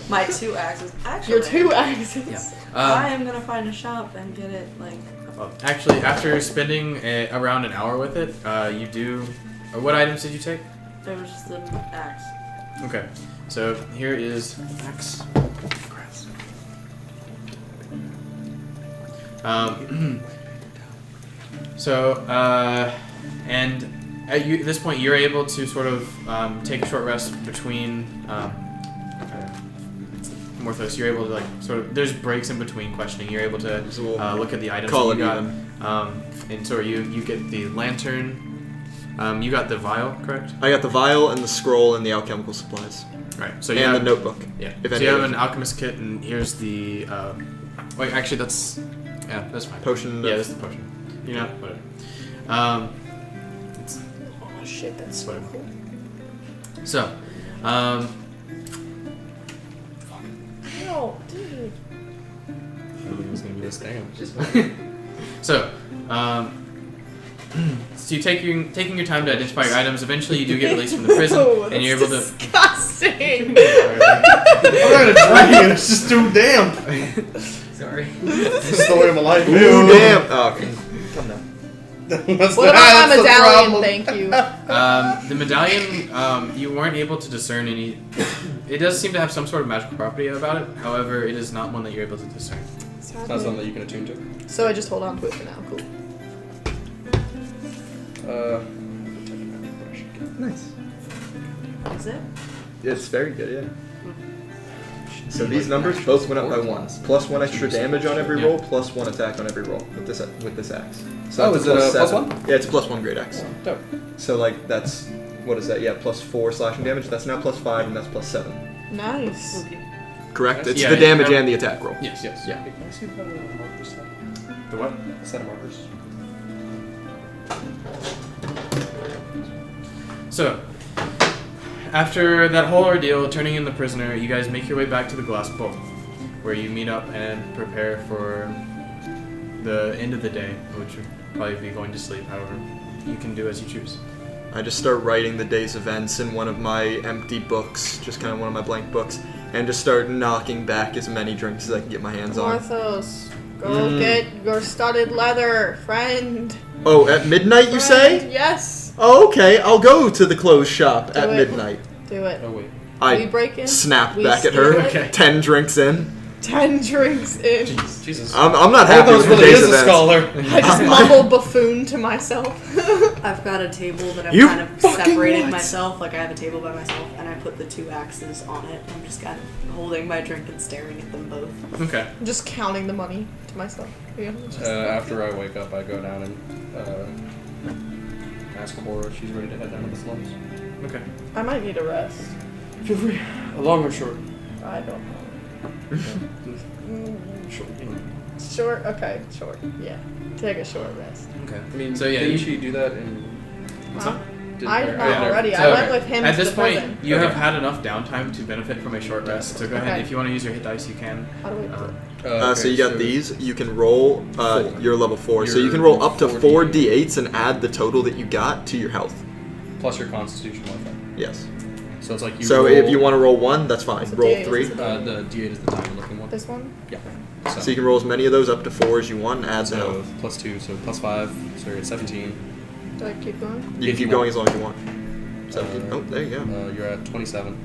My 2 axes. Actually, your 2 axes. Yeah. I am gonna find a shop and get it Actually, after spending around an hour with it, you do. What items did you take? There was just the axe. Okay, so here is axe. And at this point, you're able to sort of take a short rest between Morthos, you're able to like sort of. There's breaks in between questioning. You're able to look at the items Call that you it got. And so you get the lantern. You got the vial, correct? I got the vial and the scroll and the alchemical supplies. Right. So And you have the notebook. Yeah. If So any you have of an it. alchemist kit, and here's the. Wait, actually, that's that's fine. Potion. Yeah, that's the potion. You know, whatever. It's, Oh shit, that's so Whatever. cool. so, No, dude. It's gonna be this damn. so, so you taking your time to identify your items. Eventually, you do get released from the prison, Ew, and you're able to. disgusting. I'm not gonna drink it. It's just too damp. Sorry. It's the story of my life. Ooh, damn. Oh, okay. Come down. What about my medallion? Thank you. The medallion, you weren't able to discern any. It does seem to have some sort of magical property about it. However, it is not one that you're able to discern. It's not something that you can attune to. So I just hold on to it for now. Cool. Nice. Is it? It's very good, yeah. So these numbers both went up by 1. Plus 1 extra damage on every Yeah. roll, plus 1 attack on every roll with this axe. So Oh, that's is it a plus 7. 1? Yeah, it's a plus 1 great axe. Dope. So like that's what is that? Yeah, plus 4 slashing damage. That's now plus 5, and that's plus 7. Nice. Okay. Correct. It's Yeah, the damage yeah. and the attack roll. Yes. Yes. Yeah. Can I see the markers set? The what? The set of markers. So, after that whole ordeal, turning in the prisoner, you guys make your way back to the glass bowl, where you meet up and prepare for the end of the day, which would probably be going to sleep. However, you can do as you choose. I just start writing the day's events in one of my empty books, just kind of one of my blank books, and just start knocking back as many drinks as I can get my hands on. Morthos, go get your studded leather, friend. Oh, at midnight you say? Friend, yes. Oh, okay. I'll go to the clothes shop at Do it. midnight. Do it. Oh wait. We I break in. snap we back at steal her. it, Okay. 10 drinks in. 10 drinks in. Jesus. I'm not happy Morthos with the really day's is a events. scholar. I just mumble buffoon to myself. I've got a table that I've You kind of fucking separated what? myself. Like I have a table by myself, and I put the 2 axes on it. I'm just kind of holding my drink and staring at them both. Okay. I'm just counting the money to myself. Yeah, just- After I wake up, I go down and ask Cora if she's ready to head down to the slums. Okay. I might need a rest. Feel free. Long or short? I don't know. Short. Short? Okay, short. Yeah. Take a short rest. Okay. I mean, So, yeah, didn't you- she do that in? Huh? Did- I or- did or- not yeah, already. I So, went with him At to this the point, prison. you Okay. have had enough downtime to benefit from a short rest. So go ahead. Okay. If you want to use your hit dice, you can. How do we So you got these. You can roll. You're level 4, so you can You're roll up to 4 4 d8s and add the total that you got to your health. plus your constitution modifier. Yes. So it's like you. So roll, if you want to roll 1, that's fine. What's the Roll D8? 3. Is it the D8 is the diamond looking one. This one? Yeah. So you can roll as many of those up to 4 as you want and add the So health. plus 2, so plus 5, so you're at 17. Do I keep going? You if can keep you going want. as long as you want. 17. Oh, there you go. You're at 27.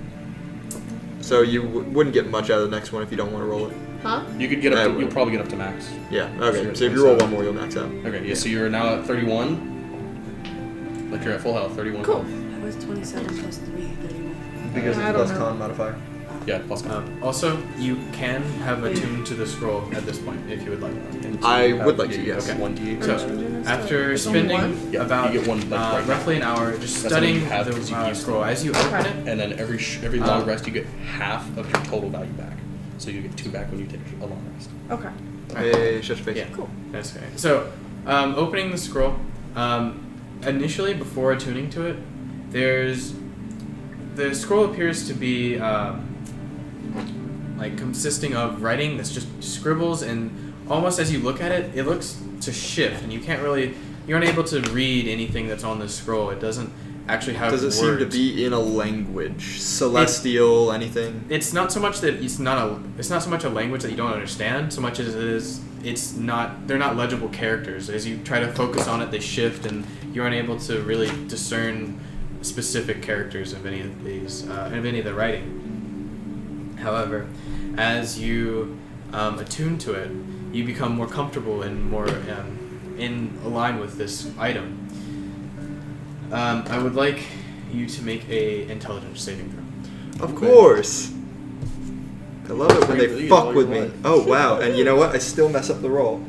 So you wouldn't get much out of the next one if you don't want to roll it. Huh? You could get I up. To, would. you'll probably get up to max. Yeah. So Okay. you're So if you roll 27. one more, you'll max out. Okay. Yeah. So you're now at 31. Like you're at full health. 31. Cool. I was 27 plus 3, 31. Because I of don't plus know. con modifier. Yeah. Plus. Also, you can have attuned to the scroll at this point if you would like. And I you would have- like yeah, to, you have yes. 1d8. So, Okay. after It's only spending one? Yeah, about you get one, like, right now. roughly an hour just That's all you studying have the because you used scroll, it. as you open Okay. it, And then every long Um, rest, you get half of your total value back. So you get 2 back when you take a long rest. Okay. Hey, shut your face. yeah, Cool. that's okay. So, opening the scroll, initially before attuning to it, the scroll appears to be like consisting of writing that's just scribbles, and almost as you look at it, it looks to shift, and you're unable to read anything that's on the scroll. It doesn't actually have Does it words. seem to be in a language? Celestial, anything? It's not so much that it's not so much a language that you don't understand, so much as it is they're not legible characters. As you try to focus on it, they shift, and you're unable to really discern specific characters of any of these of any of the writing. However, as you attune to it, you become more comfortable and more in line with this item. I would like you to make a intelligence saving throw. Of course. I love it when they Really? fuck All with your me. life. Oh, wow. And you know what? I still mess up the roll.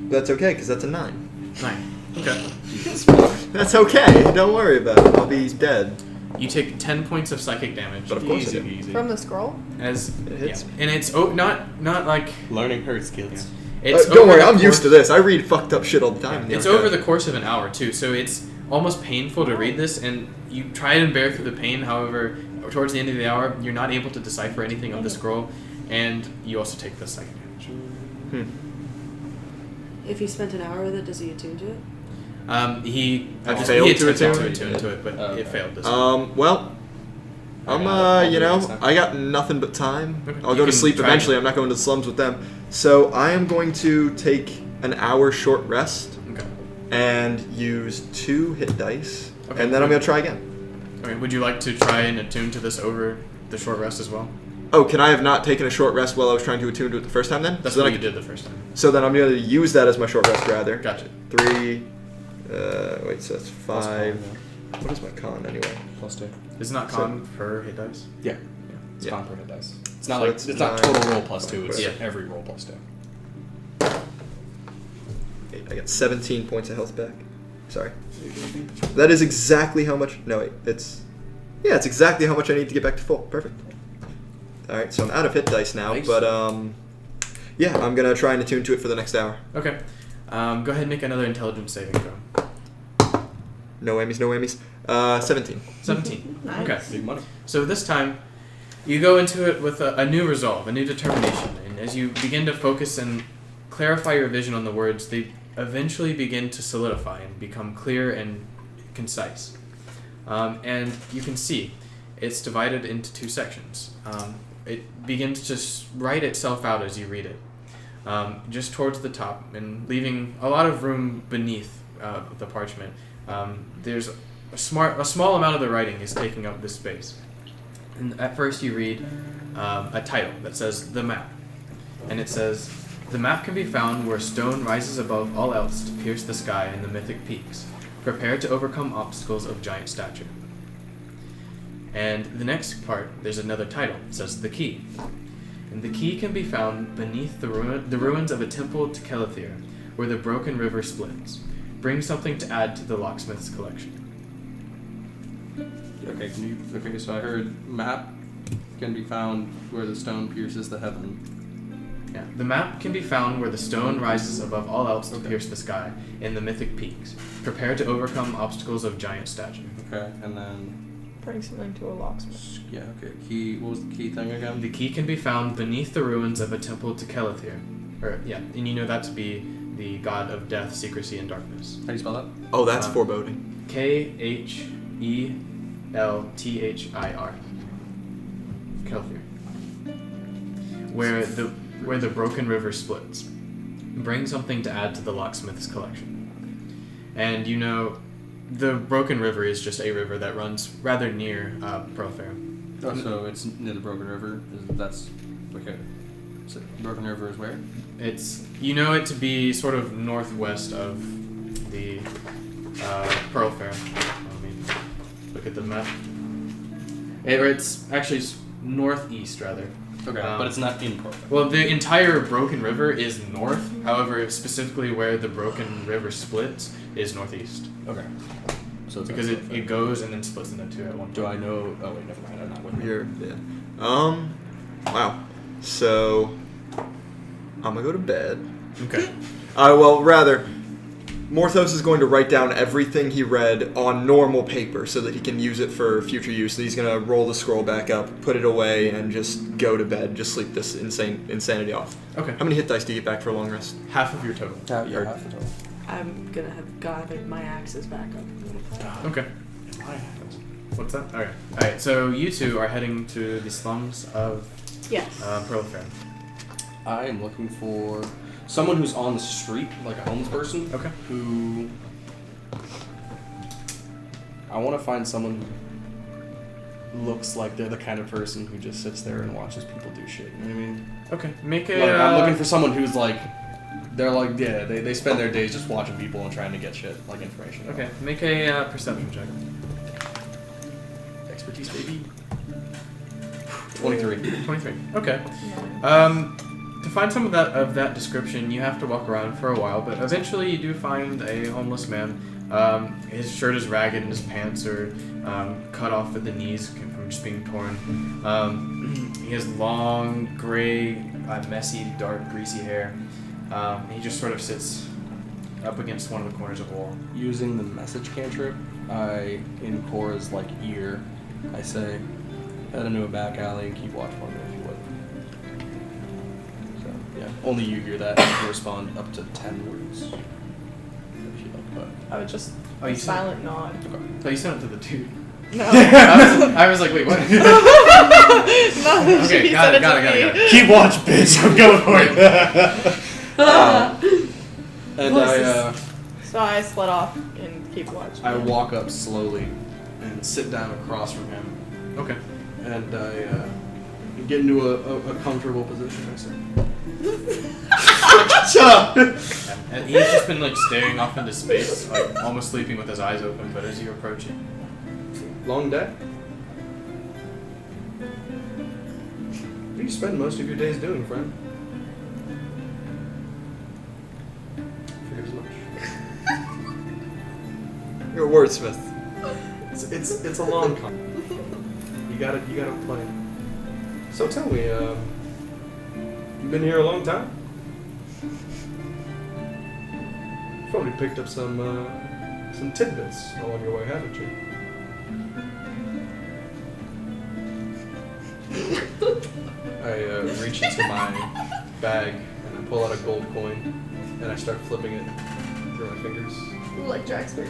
That's okay, because that's a 9. 9. Okay. That's okay. Don't worry about it. I'll be dead. You take 10 points of psychic damage. But of course Easy, I do. easy. From the scroll? As It hits. yeah. And it's not like Learning hurts, kids. it's Don't over worry, the I'm used course- to this. I read fucked up shit all the time. It's over the course of an hour too, so it's almost painful to read this, and you try and bear through the pain. However, towards the end of the hour, you're not able to decipher anything on the scroll, and you also take the psychic damage. If he spent an hour with it, does he attune to it? He Have failed he to attempted attune? to it, but Oh, it okay. failed. This time. Well, I'll you do it know, next time. I got nothing but time. Okay. I'll You go to can sleep try eventually. it. I'm not going to the slums with them. So I am going to take an hour short rest Okay. and use 2 hit dice, Okay. and then I'm going to try again. Okay. Would you like to try and attune to this over the short rest as well? Oh, can I have not taken a short rest while I was trying to attune to it the first time then? That's so then what I you did the first time. So then I'm going to use that as my short rest rather. Gotcha. 3, wait, so that's Plus 5. con, What is my con anyway? yeah. Plus 2. It's not con per hit dice. Yeah. It's Yeah. con per hit dice. It's not So like it's it's not 9. total roll plus 2. It's Yeah. every roll plus 2. I got 17 points of health back. Sorry. That is exactly how much. No, wait. It's exactly how much I need to get back to full. Perfect. All right, so I'm out of hit dice now, Nice. but yeah, I'm gonna try and attune to it for the next hour. Okay. Go ahead and make another intelligence saving throw. No whammies, no whammies. 17. 17. Nice. Okay. Big money. So this time, you go into it with a new resolve, a new determination, and as you begin to focus and clarify your vision on the words, they eventually begin to solidify and become clear and concise. And you can see it's divided into 2 sections. It begins to write itself out as you read it, just towards the top, and leaving a lot of room beneath the parchment. There's a small amount of the writing is taking up this space. And at first you read a title that says The Map. And it says, "The map can be found where stone rises above all else to pierce the sky and the mythic peaks. Prepare to overcome obstacles of giant stature." And the next part, there's another title. It says The Key. And the key can be found beneath the ruins of a temple to Kelethir, where the broken river splits. Bring something to add to the locksmith's collection. Okay, so I heard map can be found where the stone pierces the heaven. Yeah. The map can be found where the stone rises above all else to Okay. pierce the sky, in the mythic peaks. Prepare to overcome obstacles of giant stature. Okay, and then Bring something to a locksmith. yeah, okay. Key. What was the key thing again? The key can be found beneath the ruins of a temple to Kelethir. And you know that to be the god of death, secrecy, and darkness. How do you spell that? Oh, that's Um, foreboding. Kelthir. Kelethir. Where the broken river splits. Bring something to add to the locksmith's collection. And you know, the broken river is just a river that runs rather near Profair. Oh, so it's near the Broken River. That's okay. So Broken River is where? It's you know it to be sort of northwest of the Pearlfair. Let me look at the map. It's actually northeast rather. Okay, but it's not in Profair. Well, the entire Broken River is north. However, specifically where the Broken River splits is northeast. Okay. So it's Because not it Profair. goes and then splits into 2 at one point. Do I know? Oh wait, never mind. I'm not with you. You're yeah. Wow. So I'm gonna go to bed. Okay. Well, rather, Morthos is going to write down everything he read on normal paper so that he can use it for future use. So he's going to roll the scroll back up, put it away, and just go to bed. Just sleep this insanity off. Okay. How many hit dice do you get back for a long rest? Half of your total. Yeah, half the total. I'm gonna have gathered my axes back up. Okay. What's that? Okay. Alright, so you two are heading to the slums of Yes. Pearlfair. I am looking for someone who's on the street, like a homeless person. Okay. Who I want to find someone who looks like they're the kind of person who just sits there and watches people do shit. You know what I mean? Okay. Make a. Like, I'm looking for someone who's like, they're like, yeah, they spend their days just watching people and trying to get shit, like information. Okay. Make a perception check. Expertise, baby. 23. 23. Okay. To find some of that description, you have to walk around for a while, but eventually you do find a homeless man. His shirt is ragged and his pants are cut off at the knees from just being torn. He has long, gray, messy, dark, greasy hair. He just sort of sits up against one of the corners of the wall. Using the message cantrip, in Cora's ear, I say, head into a back alley and keep watch for me if you would. So, yeah, only you hear that. You can respond up to 10 words. If you like, but... I would just Oh, you silent nod. Oh, you sent it to the dude. No. I was like, wait, what? No, Okay, she got said it. to me. Keep watch, bitch. I'm going for it. And So I split off and keep watching. I walk up slowly and sit down across from him. Okay. And I get into a comfortable position, I say. Shut up! And he's just been staring off into space, almost sleeping with his eyes open. But as you approach it, Long day? What do you spend most of your days doing, friend? Figured as much. You're a wordsmith. It's a long con. You gotta play. So tell me, you've been here a long time? Probably picked up some tidbits along your way, haven't you? I reach into my bag and I pull out a gold coin and I start flipping it through my fingers. Ooh, like Jackson.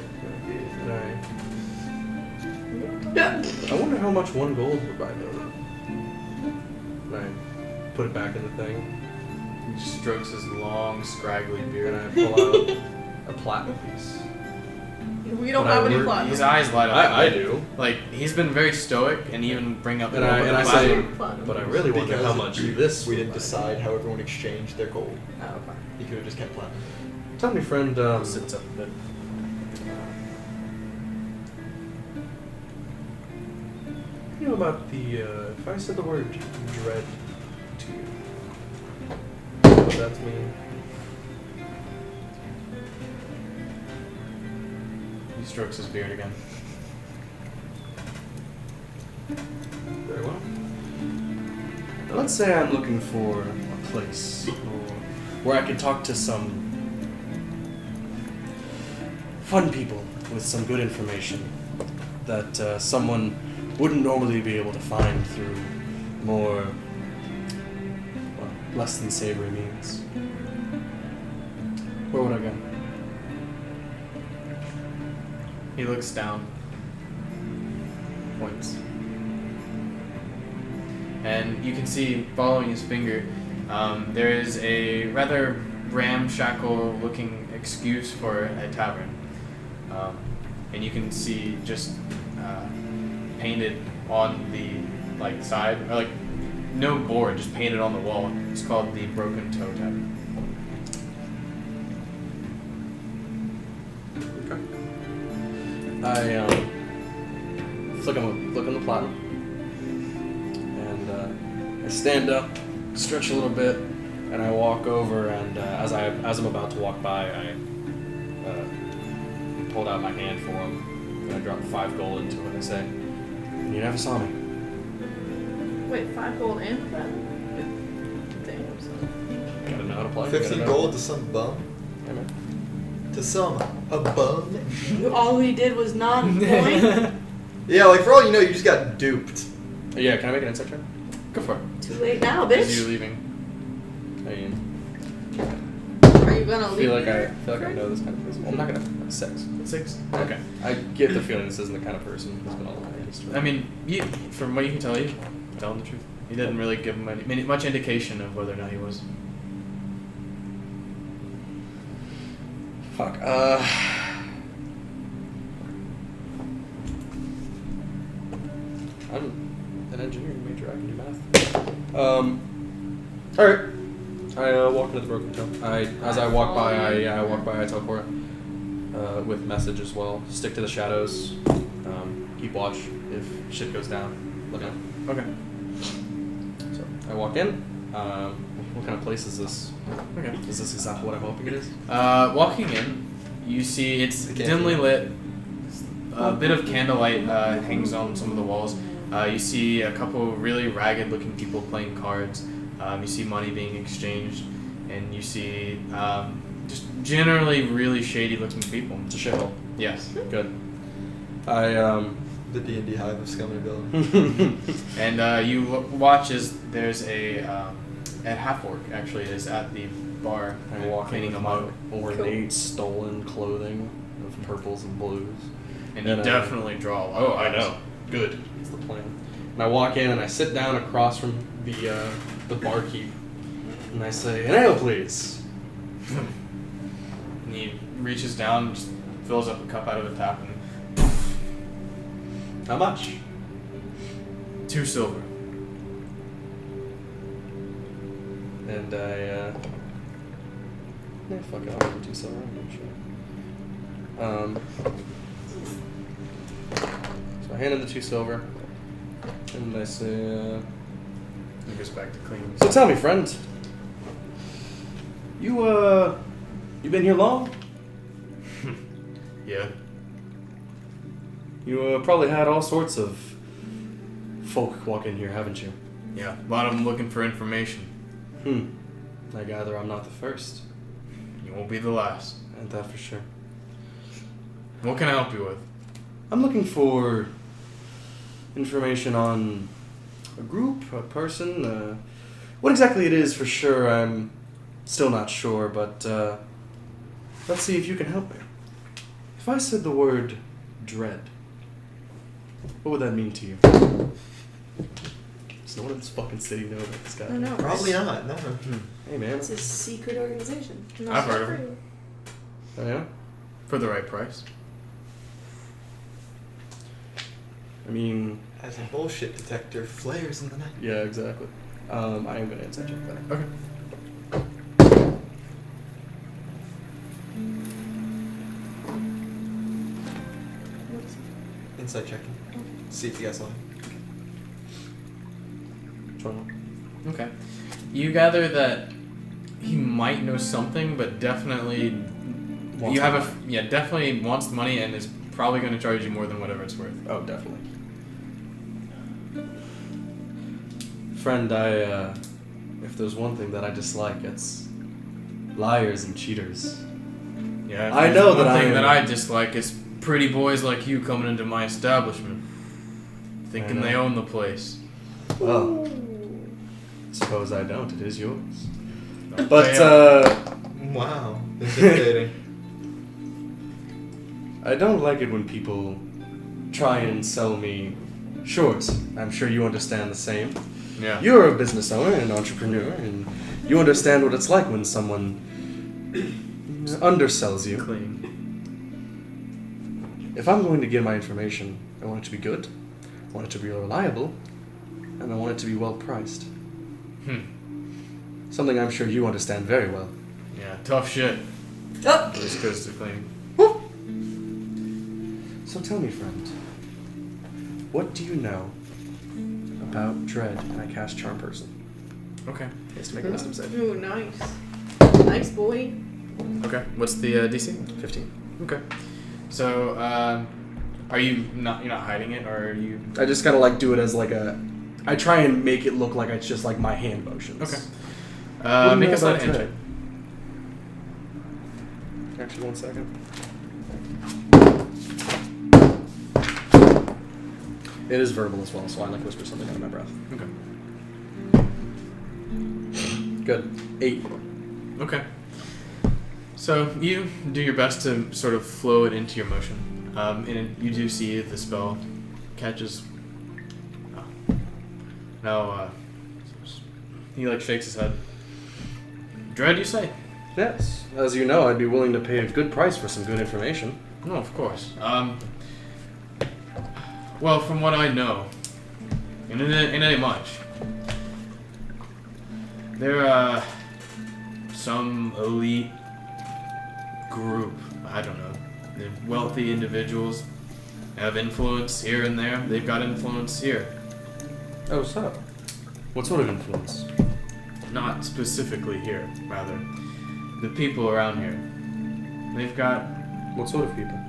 And I wonder how much one gold would buy though. And I put it back in the thing he just strokes his long, scraggly beard. and I pull out a platinum piece. We don't But I have any work- platinum. His eyes light up. I do. He's been very stoic and even bring up. And I the say, Platinum. but I really wonder Because how much this We would didn't buy. decide how everyone exchanged their gold. Oh, okay. You could have just kept platinum. Tell me, friend, sits up a bit. you know about the, if I said the word dread to you, what would that mean? He strokes his beard again. Very well. Now let's say I'm looking for a place where I could talk to some fun people with some good information that someone wouldn't normally be able to find through more, less than savory means. Where would I go? He looks down. Points. And you can see, following his finger, there is a rather ramshackle-looking excuse for a tavern. And you can see just painted on the side, or no board, just painted on the wall. It's called the Broken Toe Tavern. I flick on the platinum, and I stand up, stretch a little bit, and I walk over. And as I'm about to walk by, I hold out my hand for him, and I drop 5 gold into it. And I say, "You never saw me." Wait, 5 gold and platinum? Damn, son. Gotta know how to play. 15 gotta know. gold to some bum. Yeah, man. To some above. All he did was nod and point. Yeah, for all you know, you just got duped. Yeah, can I make an insight check? Go for it. Too late now, As you're bitch. leaving. Are you gonna I leave? feel like I know this kind of person. Well, I'm not gonna 6. 6? Okay. I get the feeling this isn't the kind of person who's gonna lie. I mean, from what you can tell, you tell him the truth. He didn't really give him much indication of whether or not he was. Fuck. I'm an engineering major. I can do math. All right. I walk into the Broken Toe. As I walk by, I tell Cora, with message as well. Stick to the shadows. Keep watch. If shit goes down, let me know. Okay. I walk in. What kind of place is this? Okay. Is this exactly what I'm hoping it is? Walking in, you see it's dimly lit. A bit of candlelight hangs on some of the walls. You see a couple really ragged-looking people playing cards. You see money being exchanged, and you see just generally really shady-looking people. It's a shithole. Yes. Good. I The D&D hive of scum and villain. And you watch as there's a half-orc actually is at the bar I'm walking cleaning with a my mug. ornate stolen clothing of purples and blues. And you definitely draw. Oh, I know. Good. That's the plan. And I walk in and I sit down across from the barkeep, and I say, "An ale, please." And he reaches down, and just fills up a cup out of a tap, and How much? 2 silver. And I fuck it, I'll give 2 silver. I'm sure. So I hand him the 2 silver, and I say, He goes back to cleaning. "So tell me, friend, you been here long? Yeah. You probably had all sorts of folk walk in here, haven't you?" Yeah. A lot of them looking for information. I gather I'm not the first. You won't be the last. And that for sure. What can I help you with? I'm looking for information on a group, a person. What exactly it is for sure, I'm still not sure, but let's see if you can help me. If I said the word dread, what would that mean to you? Does no one in this fucking city know about this guy? I know. Probably not. No. Hey man. It's a secret organization. I've heard of him. Oh yeah? For the right price. I mean, As a bullshit detector flares in the night. yeah, exactly. I am gonna insight check that. Okay. Insight checking. See if you guys lying. 21. Okay. You gather that he might know something, but definitely Wants you have money. definitely wants the money and is probably going to charge you more than whatever it's worth. Oh, definitely. Friend, if there's one thing that I dislike, it's liars and cheaters. Yeah. if I there's know one that thing I- that I dislike is pretty boys like you coming into my establishment, thinking they own the place. Well, suppose I don't. It is yours. Don't But, pay up. Wow. Intimidating. I don't like it when people try and sell me shorts. I'm sure you understand the same. Yeah. You're a business owner and an entrepreneur, and you understand what it's like when someone undersells you. Clean. If I'm going to give my information, I want it to be good, I want it to be reliable, and I want it to be well priced. Something I'm sure you understand very well. Yeah. Tough shit. Oh, Just goes to clean. So tell me, friend, what do you know about Dread? And I cast Charm Person. Okay. He has to make a wisdom save. Ooh, nice. Nice boy. Okay. What's the DC? 15. Okay. So, are you not? You're not hiding it, or are you? I just gotta like do it as like a. I try and make it look like it's just like my hand motions. Okay. What do you Make know a sleight about hand Dread? check. Actually, 1 second. It is verbal as well, so I like whisper something under my breath. Okay. Good. 8. Okay. So you do your best to sort of flow it into your motion, and you do see the spell catches. Oh. Now, he like shakes his head. Dread, you say? Yes. As you know, I'd be willing to pay a good price for some good information. No, of course. Well, from what I know, in any much, there are some elite group. I don't know. They're wealthy individuals have influence here and there. They've got influence here. Oh, so? What sort of influence? Not specifically here, rather. The people around here. They've got, What sort of people?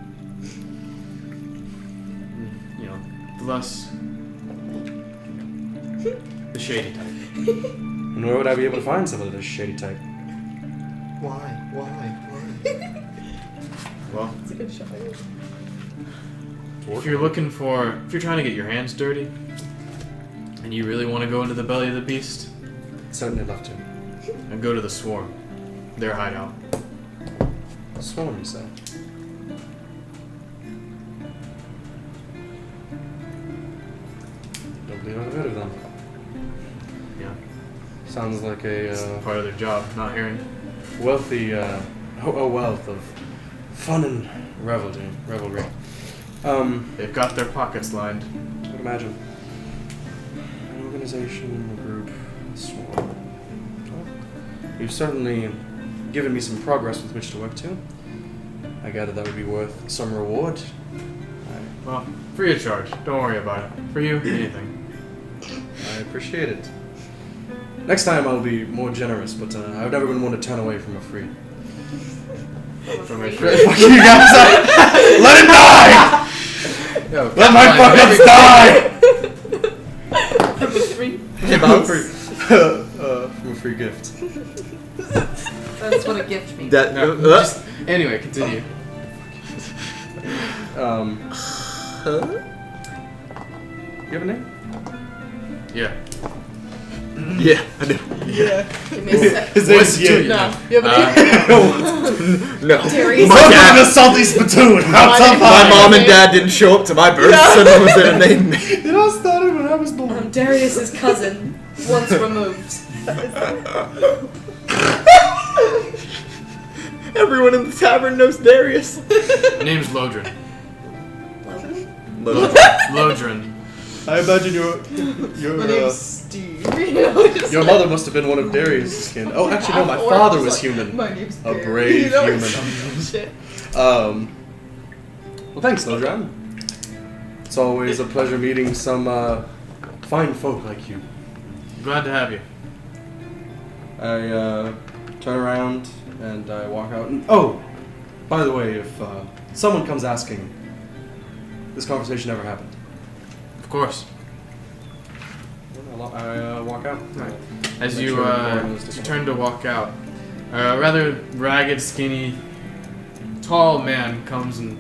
you know, the less... the shady type. And where would I be able to find someone of this shady type? Why? Well, It's a good shot. if you're trying to get your hands dirty, and you really want to go into the belly of the beast, Certainly love to. then go to the Swarm. Their hideout. Swarm, you say? Don't believe I've heard of them. Yeah. Sounds like It's a part of their job, not hearing. wealthy, a wealth of fun and revelry. They've got their pockets lined. I'd imagine. An organization, a group, a swarm. Well, you've certainly given me some progress with which to work to. I gather that would be worth some reward. Well, free of charge. Don't worry about it. For you, anything. I appreciate it. Next time I'll be more generous, but I've never been one to turn away from a free. From a Fuck you guys! Let it die! Yo, Let my fuckers die! From the street. From a free gift. That's what a gift means. That No, just, anyway, continue. You have a name? Yeah. yeah, I do. Yeah. Give me a second. His What's name's to you. No. You have any? No. Terry. My, Welcome to the dad, salty spittoon. How's My up, name- my high? mom and dad didn't show up to my birth, so no one's gonna name me. It all started when I was born. Darius's cousin, once removed. Everyone in the tavern knows Darius. My name's Lodrin. Little. Lodrin. I imagine My name's Steve. your mother must have been one of Darius' skin. Oh, actually, no, my father was human. My name's A Barry. brave You know, human. Shit. Well, thanks, Lodran. It's always a pleasure meeting some fine folk like you. Glad to have you. I turn around and I walk out. And, oh, by the way, if someone comes asking, this conversation never happened. Of course. I walk out. Right. As Make you sure everyone is you disappointed. turn to walk out, a rather ragged, skinny, tall man comes and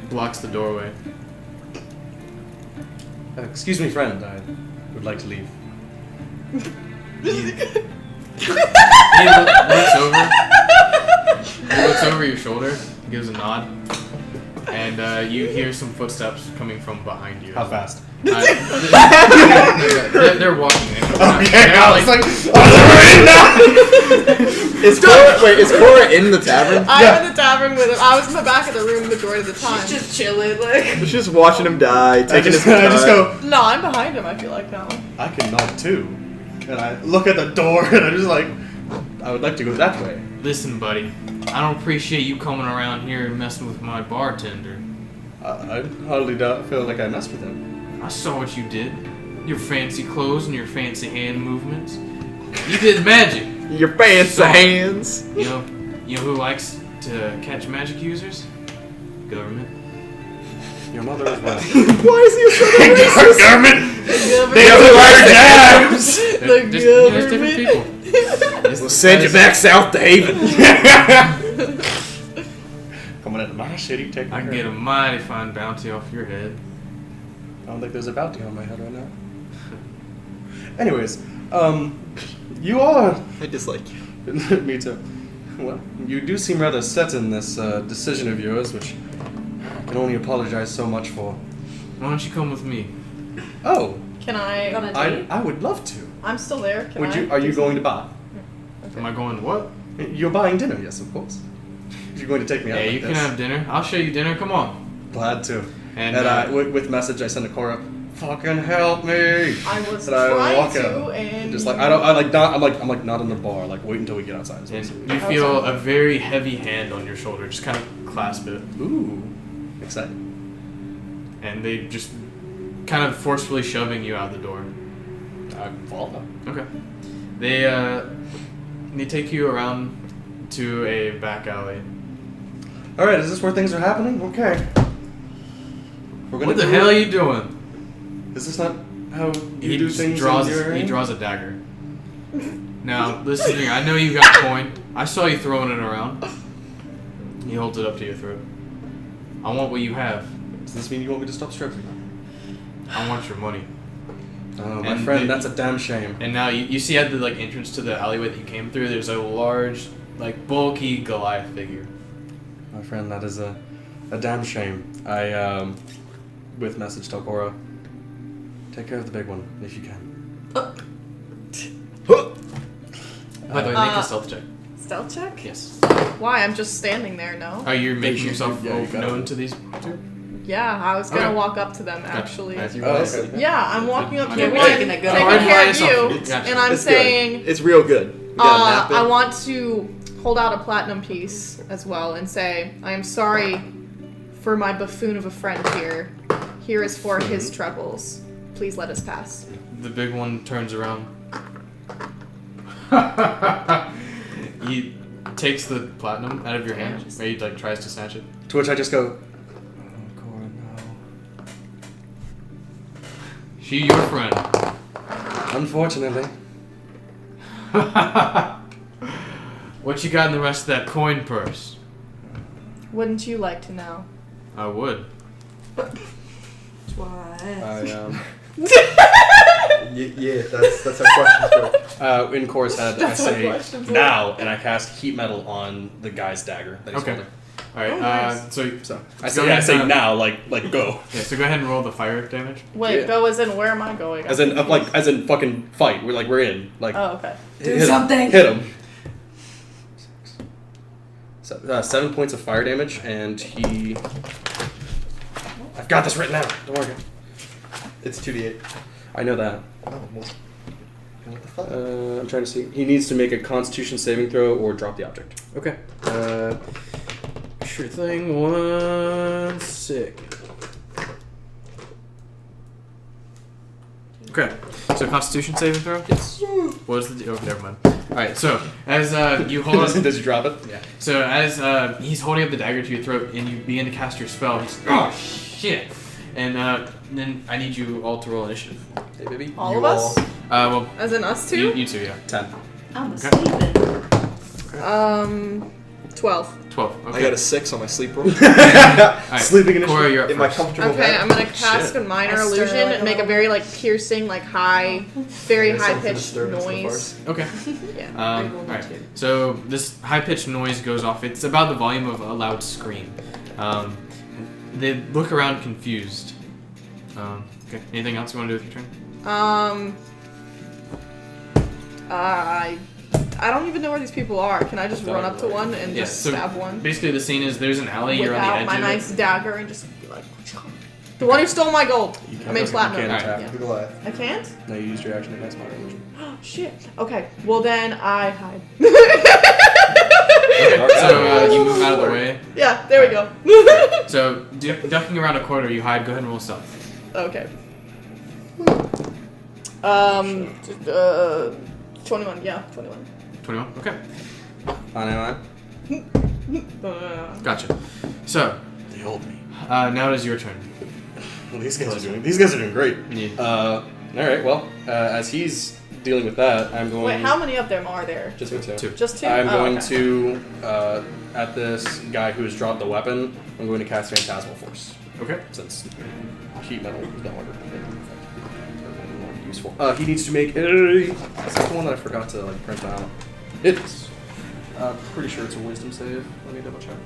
blocks the doorway. Excuse me, friend. I would like to leave. He looks over. He looks over your shoulder, gives a nod, and you hear some footsteps coming from behind you. How fast? They're walking in. Okay, They're I was like, oh, Is Cora in the tavern? I'm in the tavern with him. I was in the back of the room the majority of the time. She's just chilling, like. She's just watching him die, I taking just, his I just go, No, I'm behind him. I feel like now. I can nod too. And I look at the door and I'm just like, I would like to go that way. Listen, buddy, I don't appreciate you coming around here and messing with my bartender. I hardly feel like I messed with him. I saw what you did. Your fancy clothes and your fancy hand movements. You did magic. Your fancy Sorry. hands. You know who likes to catch magic users? Government. Your mother as well. Why is he so racist? Government! The They have to wear jabs! They're just, there's different people. We'll send you back south to Haven. Coming into my city, taking I can get a mighty fine bounty off your head. I don't think there's a bounty on my head right now. Anyways, you are... I dislike you. Me too. Well, you do seem rather set in this decision of yours, which I can only apologize so much for. Why don't you come with me? Oh, Can I? On a date? I would love to. I'm still there. Can Would I? you? Are you going to buy? Am I going what? You're buying dinner, yes, of course. If you're going to take me out Yeah, like you can this. have dinner. I'll show you dinner. Come on. Glad to. And, And with message, I send a Cora. Fucking help me! I was And I trying walk to, out. and Just like I'm like not in the bar. Like wait until we get outside. So And you feel a very heavy hand on your shoulder. Just kind of clasp it. ooh, exciting. And they just kind of forcefully shoving you out the door. I follow them. Okay. They take you around to a back alley. All right, is this where things are happening? Okay. We're gonna What the do hell it. are you doing? Is this not how you He do just things? draws. in your He ring? draws a dagger. Now listen here. I know you got coin. I saw you throwing it around. He holds it up to your throat. I want what you have. Does this mean you want me to stop stripping? I want your money. Oh, my And friend, they- that's a damn shame. And now you see at the entrance to the alleyway that you came through. There's a large, bulky Goliath figure. My friend, that is a damn shame. I with message tell Cora, take care of the big one if you can. By the way, make a stealth check. Stealth check? Yes. Why? I'm just standing there, no? Are you making you- yourself yeah, you got known it. to these two? Yeah, I was gonna Okay. walk up to them actually. As you Oh, realize. okay. Yeah, I'm walking up to Okay, one, wait. taking Taking a good care Alright, of yourself. you, Gotcha. and I'm It's saying, good. It's real good. You got a nap in? I want to hold out a platinum piece as well and say, I am sorry for my buffoon of a friend here. Here is for his troubles. Please let us pass. The big one turns around. He takes the platinum out of your hand, or he tries to snatch it. To which I just go, oh, Cora, no. She your friend. Unfortunately. What you got in the rest of that coin purse? Wouldn't you like to know? I would. Twice. Yeah, that's how questions go. In Cora's head, That's I what say questions were. now, and I cast heat metal on the guy's dagger that he's Okay. holding. All right. Oh, nice. So So I Go say, ahead, I say uh, now, like go, yeah. So go ahead and roll the fire damage. Wait, Yeah. go as in where am I going? as in as in fucking fight. We're in like Oh, okay. Do something. Hit him. So, 7 points of fire damage, and he. I've got this written out. Don't worry. It's 2d8. I know that. Oh, well, what the fuck? I'm trying to see. He needs to make a Constitution saving throw or drop the object. Okay. Sure thing. 1 sec. Okay. So Constitution saving throw. Yes. What is the? Oh, never mind. All right. So as you hold on. Does he drop it? Yeah. So as he's holding up the dagger to your throat and you begin to cast your spell, he's oh shit, and then I need you all to roll initiative. Hey, baby. All You of us? Well, As in us two? you two, yeah. 10. I'm Okay. sleeping. 12. 12. Okay. I got a 6 on my sleep roll. All right. Sleeping initiative. Cora, you're up In my first. comfortable Okay, bed. I'm gonna cast Shit. a minor I stir illusion like and a make a little- very piercing, high, very There's high something pitched disturbing to the noise. farce. Okay. Yeah. Alright. So this high pitched noise goes off. It's about the volume of a loud scream. They look around confused. Okay. Anything else you want to do with your turn? I don't even know where these people are. Can I just Don't run up to worry. one and Yeah, just so stab one? Basically, the scene is there's an alley. Whip You're on the out edge my of nice it. dagger and just be like, the one who stole my gold. You I mean platinum. can't Alright. attack. The Goliath. I can't? No, you used your action against my illusion. Shit. Okay. Well then I hide. Okay. So you move out of the way. Yeah. There we go. So ducking around a corner, you hide. Go ahead and roll stealth. Okay. 21. Yeah. 21. 21. Okay. Fine, Gotcha. So They hold me. now it is your turn. Well, these guys are doing great. Yeah. All right. Well, as he's dealing with that, I'm going. Wait, how many of them are there? Just me two. Two. Just two? I'm Oh, going okay. to at this guy who has dropped the weapon. I'm going to cast Phantasmal Force Okay. since heat metal is no longer useful. He needs to make a. Is this the one that I forgot to print out? It is. Pretty sure it's a Wisdom save. Let me double check.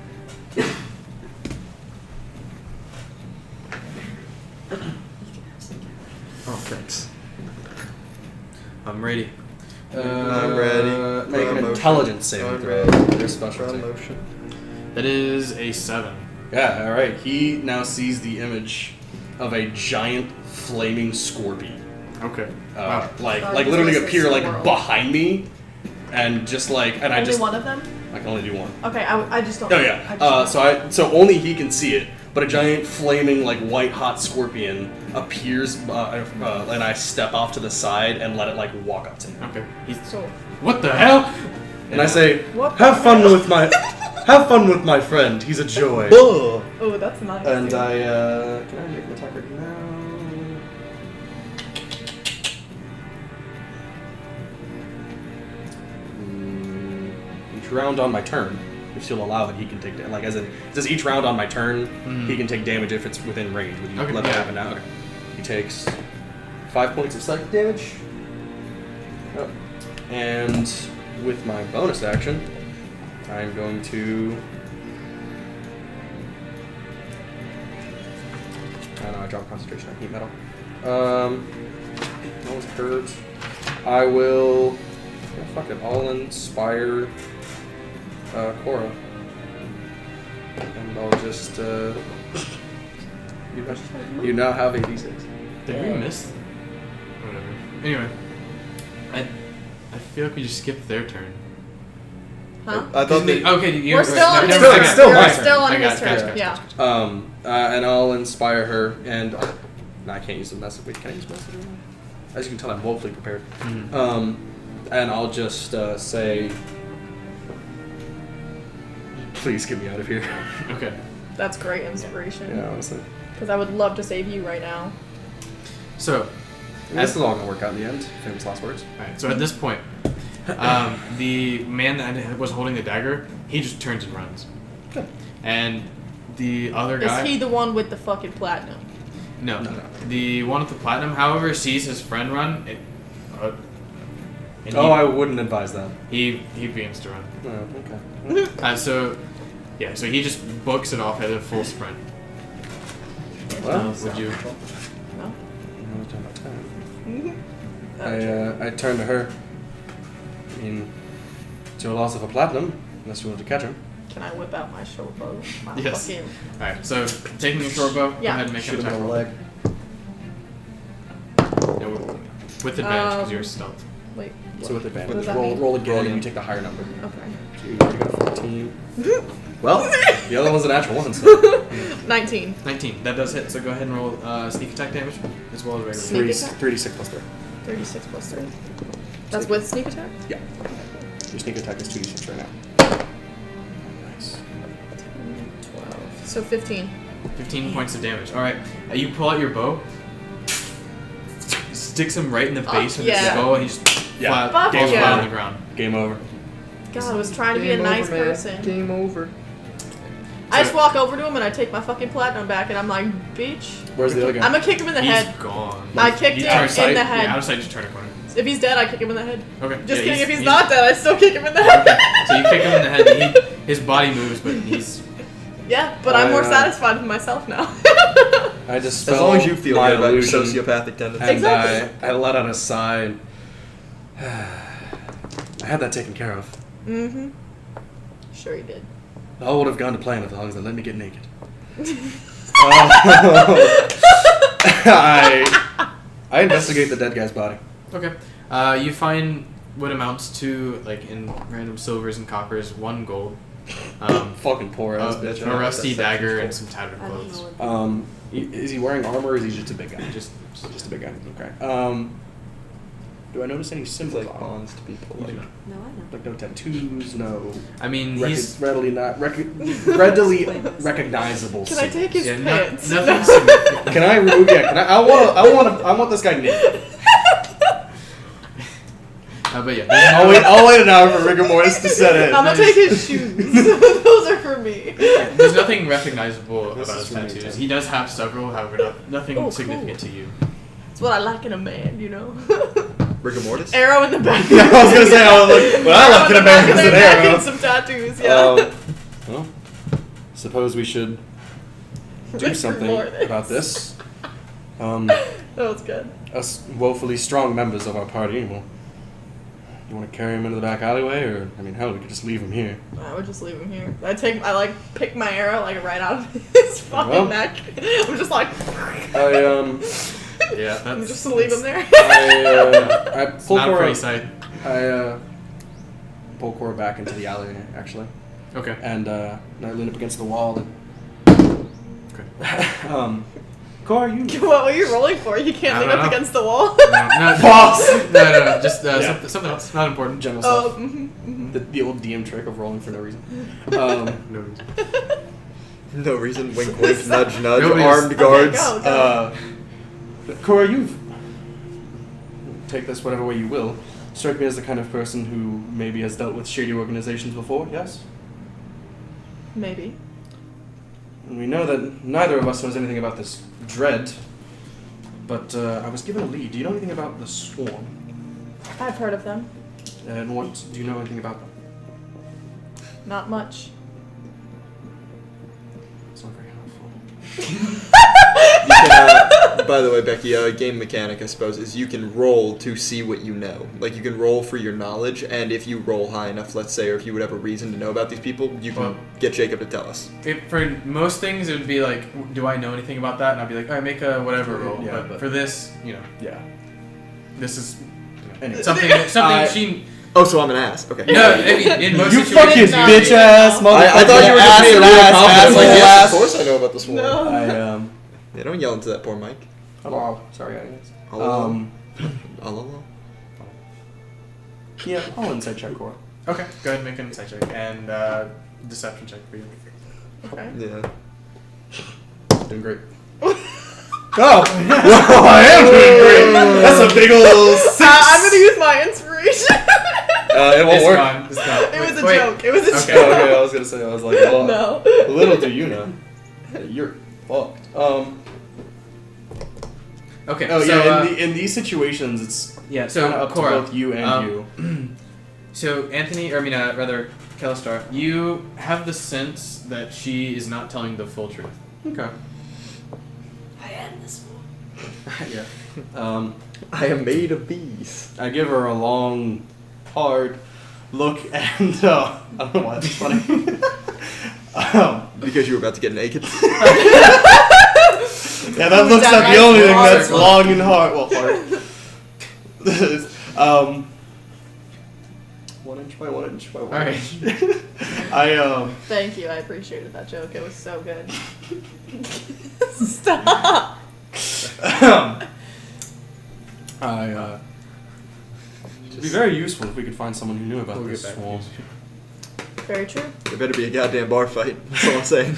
Oh, thanks. I'm ready. I'm ready. Make an Motion. intelligence saving I'm throw. ready. Their specialty. Motion. That is a 7. Yeah, all right. He now sees the image of a giant flaming scorpion, Okay. Wow. like Oh, literally this is appear like swirl. behind me, and just and I Only just one of them? I can only do one. Okay, I just don't. Oh yeah. So only he can see it, but a giant flaming like white hot scorpion appears, and I step off to the side and let it like walk up to me. Okay. So, What the hell? And I say, What have fun with my friend. He's a joy. Ugh. oh, that's nice. And dude. can I make an attack right now? Each round on my turn, if you'll allow it, he can take like as in it says each round on my turn, he can take damage if it's within range. Would you Okay, let that yeah. happen now? Okay. He takes 5 points of psychic damage. Oh. And with my bonus action, I'm going to. I know I dropped concentration on heat metal. That was hurt. I will. Yeah, fuck it. I'll inspire Cora. And I'll just. You now have a d6. Did we miss? Whatever. Anyway, I feel like we just skipped their turn. Huh? I thought they. Okay, you. We're still on his still- turn. it's still my We're turn. still on I got his it, got turn. it, Yeah. And I'll inspire her, and no, I can't use the message. Wait, can I use message? As you can tell, I'm woefully prepared. And I'll just say, please get me out of here. Okay. That's great inspiration. Yeah, honestly. Because I would love to save you right now. So, This is all gonna work out in the end. Famous last words. alright, so at this point, the man that was holding the dagger, he just turns and runs. Good. And the other guy... Is he the one with the fucking platinum? No. No. The one with the platinum, however, sees his friend run, and I wouldn't advise that. he begins to run. Oh, okay. So he just books it off at a full sprint. Well, Would you... No? I turn to her. I mean, it's your loss of a platinum, unless you wanted to catch him. Can I whip out my short bow? My Yes. fucking... Alright, so taking a short bow, go Yeah. ahead and make an Shoot him attack in the roll. leg. Yeah, with advantage because you're stealth. Wait. So with What advantage, does that roll, mean? roll again, and you take the higher number. Okay. So you got a 14. Well, the other one's a natural one, so 19. 19. That does hit, so go ahead and roll sneak attack damage as well as regular. Sneak three, attack? 3d6 plus 3. 36 plus 3. That's with sneak attack? Yeah. Your sneak attack is 2d6 right now. Nice. 12. So 15. 15 points of damage. Alright, you pull out your bow, sticks him right in the base of his yeah. skull, and he just Yeah. Fuck falls yeah. flat on the ground. Game over. God, I was trying to be a nice person. Game over. I just walk over to him and I take my fucking platinum back and I'm like, bitch. Where's the other guy? I'm gonna kick him in the He's head. gone. I kicked You him turn in sight? the head. Yeah, out of sight, just turn a corner. If he's dead, I kick him in the head. Okay. Just yeah, kidding, if he's not dead, I still kick him in the head. So you kick him in the head, and his body moves, but he's... Yeah, but I'm more satisfied with myself now. I just As long as you feel my good about your illusion, sociopathic tendencies. and Exactly. I let out a sigh. I had that taken care of. Mm-hmm. Sure you did. I would have gone to plan as long as they let me get naked. I investigate the dead guy's body. Okay. You find what amounts to, like, in random silvers and coppers, 1 gold. Fucking poor ass bitch. A rusty That's dagger actually and some tattered I don't clothes. know what Is he wearing armor or is he just a big guy? Just a big guy. Okay. Do I notice any It's symbols like on him? pawns to be polite. No, I know. Like no tattoos, no I mean, he's... readily recognizable. Can I take his Yeah, pants? nothing significant. Can I remove? Yeah. Can I want this guy naked. But yeah. there's no- I'll wait an hour for rigor mortis to set in. I'm gonna take his shoes. Those are for me. There's nothing recognizable This about is his for me, tattoos. too. He does have several, however, nothing Oh, cool. significant to you. It's what I like in a man, you know? Rigor mortis? Arrow in the back. I was gonna say, what I like in a man is an arrow. And some tattoos, yeah. Well, suppose we should do Rigor something mortis. about this. That was good. Us woefully strong members of our party. Well, you want to carry him into the back alleyway, or I mean, hell, we could just leave him here. I would just leave him here. I pick my arrow like right out of his fucking Well. neck. I'm just like, Yeah, I'm that's... just leave him there. I It's pull not a Cora. pretty sight. I pull Cora back into the alley, actually, Okay. and I lean up against the wall and Okay. Cora, you. What were you rolling for? You can't I lean don't up know. against the wall. No, Boss! no, just Yeah. something else, not important. General Oh, stuff. The old DM trick of rolling for no reason. No reason. No reason. Wink, wink, nudge, nudge. Nobody's- Armed Okay, guards. go. Cora, you've take this whatever way you will. Strike me as the kind of person who maybe has dealt with shady organizations before. Yes. Maybe. And we know that neither of us knows anything about this dread. But I was given a lead. Do you know anything about the Swarm? I've heard of them. And what do you know anything about them? Not much. It's not very helpful. You can, by the way, Becky, a game mechanic, I suppose, is you can roll to see what you know. Like, you can roll for your knowledge, and if you roll high enough, let's say, or if you would have a reason to know about these people, you can Well- get Jacob to tell us. For most things, it would be like, do I know anything about that? And I'd be like, all right, make a whatever roll. Yeah, but but- for this, Yeah. this is Anyway. something she. Oh, so I'm an ass. Okay. No, I mean, in most You situations, fucking No, bitch ass no. motherfucker. I thought you were just being really confident. Like, yes, ass. of course I know about the Swarm. No. Yeah, don't yell into that poor mic. Hello. Sorry, guys. Hello. Hello. Yeah, I'll insight check Cora. Okay, go ahead and make an insight check and deception check for you. Okay. Yeah. Doing great. Oh! I am doing great! That's a big ol' 6! I'm gonna use my inspiration. It won't It's work. gone. It's gone. It was a Wait. joke. It was a Okay. Oh, joke. okay, I was gonna say, I was like, oh, No. little do you know. You're fucked. Okay. Oh, so, yeah, in these situations, it's yeah. kind So of up Cora, to both you and you. So Anthony, or I mean, rather, Kelistar, you have the sense that she is not telling the full truth. Okay. I am this one. Yeah. I am made of these. I give her a long, hard look, and I don't know why that's funny. Because you were about to get naked. Yeah, that looks That like the right only thing hard. that's long and hard. Well, hard. 1 inch by 1 inch by 1 Alright. inch. I Thank you. I appreciated that joke. It was so good. Stop. It'd be very useful if we could find someone who knew about We'll this get back to swarm. Very true. There better be a goddamn bar fight. That's all I'm saying.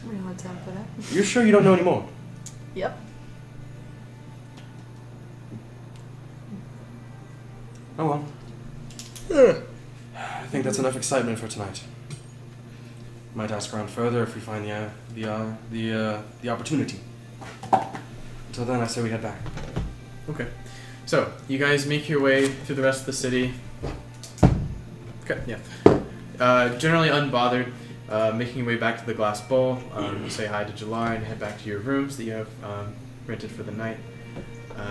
We don't have time for that. You're sure you don't know anymore? Yep. Oh well. I think that's enough excitement for tonight. Might ask around further if we find the opportunity. Until then, I say we head back. Okay. So you guys make your way through the rest of the city. Okay. Yeah. Generally unbothered. Making your way back to the Glass Bowl. You say hi to July and head back to your rooms that you have rented for the night.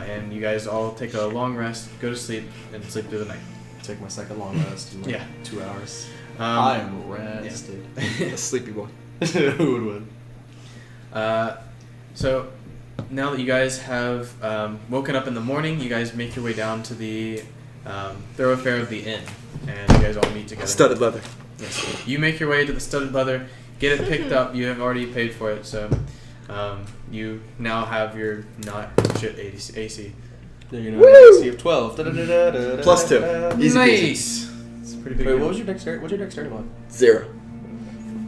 And you guys all take a long rest, go to sleep, and sleep through the night. Take my second long rest in like Yeah. 2 hours. I I'm rested. A sleepy boy. Who would win? So now that you guys have woken up in the morning, you guys make your way down to the thoroughfare of the inn, and you guys all meet together. Studded leather. Yes. You make your way to the studded leather, get it picked up. You have already paid for it, so you now have your not shit AC. There you Woo! know, AC of 12. Da-da-da-da-da-da-da. Plus 2. Easy peasy. Nice. It's a pretty big. Wait, deal. what was your dexterity? What's your dexterity mod? 0.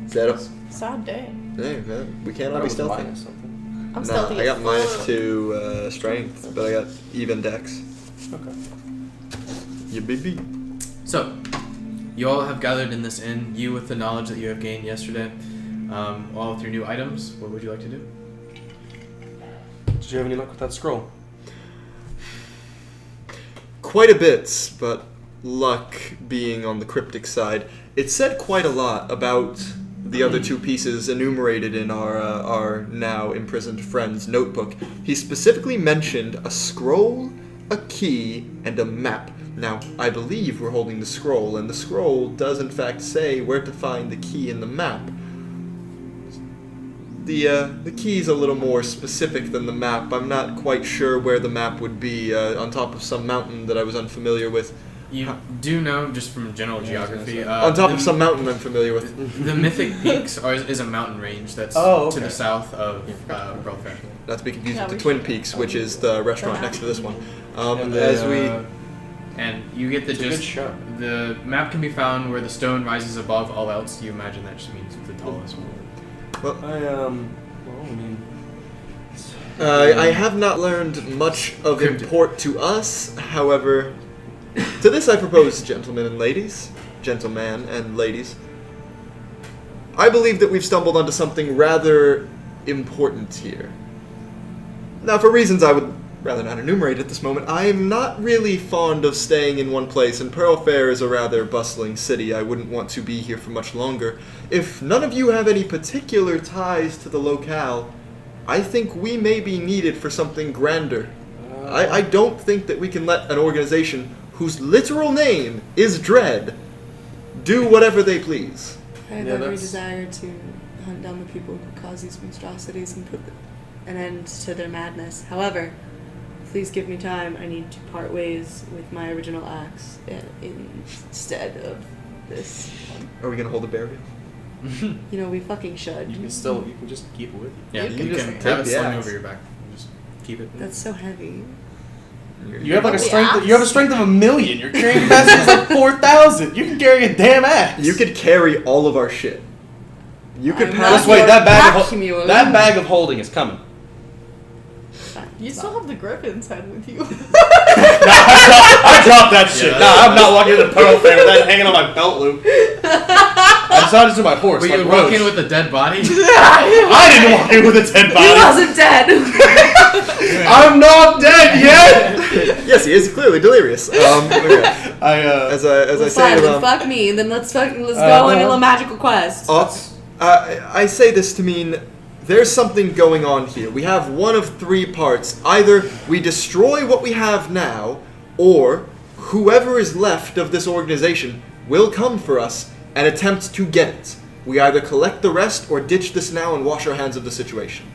Zero. Sad day. Hey, man, we can't I all be thought it was stealthy. minus something. I'm Nah, stealthy. I got as fuck. -2 strength, but I got even dex. Okay. You baby. So, you all have gathered in this inn. You with the knowledge that you have gained yesterday, all with your new items. What would you like to do? Did you have any luck with that scroll? Quite a bit, but luck being on the cryptic side. It said quite a lot about the other 2 pieces enumerated in our now imprisoned friend's notebook. He specifically mentioned a scroll, a key, and a map. Now, I believe we're holding the scroll, and the scroll does in fact say where to find the key in the map. The key's a little more specific than the map. I'm not quite sure where the map would be, on top of some mountain that I was unfamiliar with. You do know, just from general geography, On top of some mountain I'm familiar with. the Mythic Peaks is a mountain range that's Oh, to okay. the south of Pearl Fair. Not to be confused Yeah, with the we Twin should- Peaks, which is the restaurant next to this one. And And you get the It's a good gist. shot. The map can be found where the stone rises above all else. You imagine that just means the tallest one. I have not learned much of import to us. However, to this I propose, gentlemen and ladies, gentlemen and ladies, I believe that we've stumbled onto something rather important here. Now, for reasons I would rather not enumerate at this moment, I am not really fond of staying in one place, and Pearl Fair is a rather bustling city. I wouldn't want to be here for much longer. If none of you have any particular ties to the locale, I think we may be needed for something grander. I don't think that we can let an organization whose literal name is Dread do whatever they please. I have Yeah, every that's- desire to hunt down the people who cause these monstrosities and put an end to their madness. However, please give me time. I need to part ways with my original axe instead of this one. Are we gonna hold a barrier? You know, we fucking should. You can just keep it with you. Yeah, You you just can take have it the slung axe. over your back. Just keep it. That's so heavy. You have like a The strength. axe? You have a strength of 1,000,000. Your carrying capacity is like 4,000. You can carry a damn axe. You could carry all of our shit. You could I'm pass. not Just wait. your That pack bag of mule. that bag of holding is coming. Fine, You stop. still have the griffin's head with you. I dropped that shit. Yeah, Nah, I'm not walking into Pearl Fair with that hanging on my belt loop. I decided to my horse. Wait, like you walk in Roach. with a dead body? I didn't walk in with a dead He body. wasn't dead. I'm not dead yet. Yes, he is clearly delirious. Okay. As I Well, say fine, to then them, fuck me. Then let's go on a magical quest. I say this to mean there's something going on here. We have one of three parts. Either we destroy what we have now, or whoever is left of this organization will come for us and attempt to get it. We either collect the rest or ditch this now and wash our hands of the situation.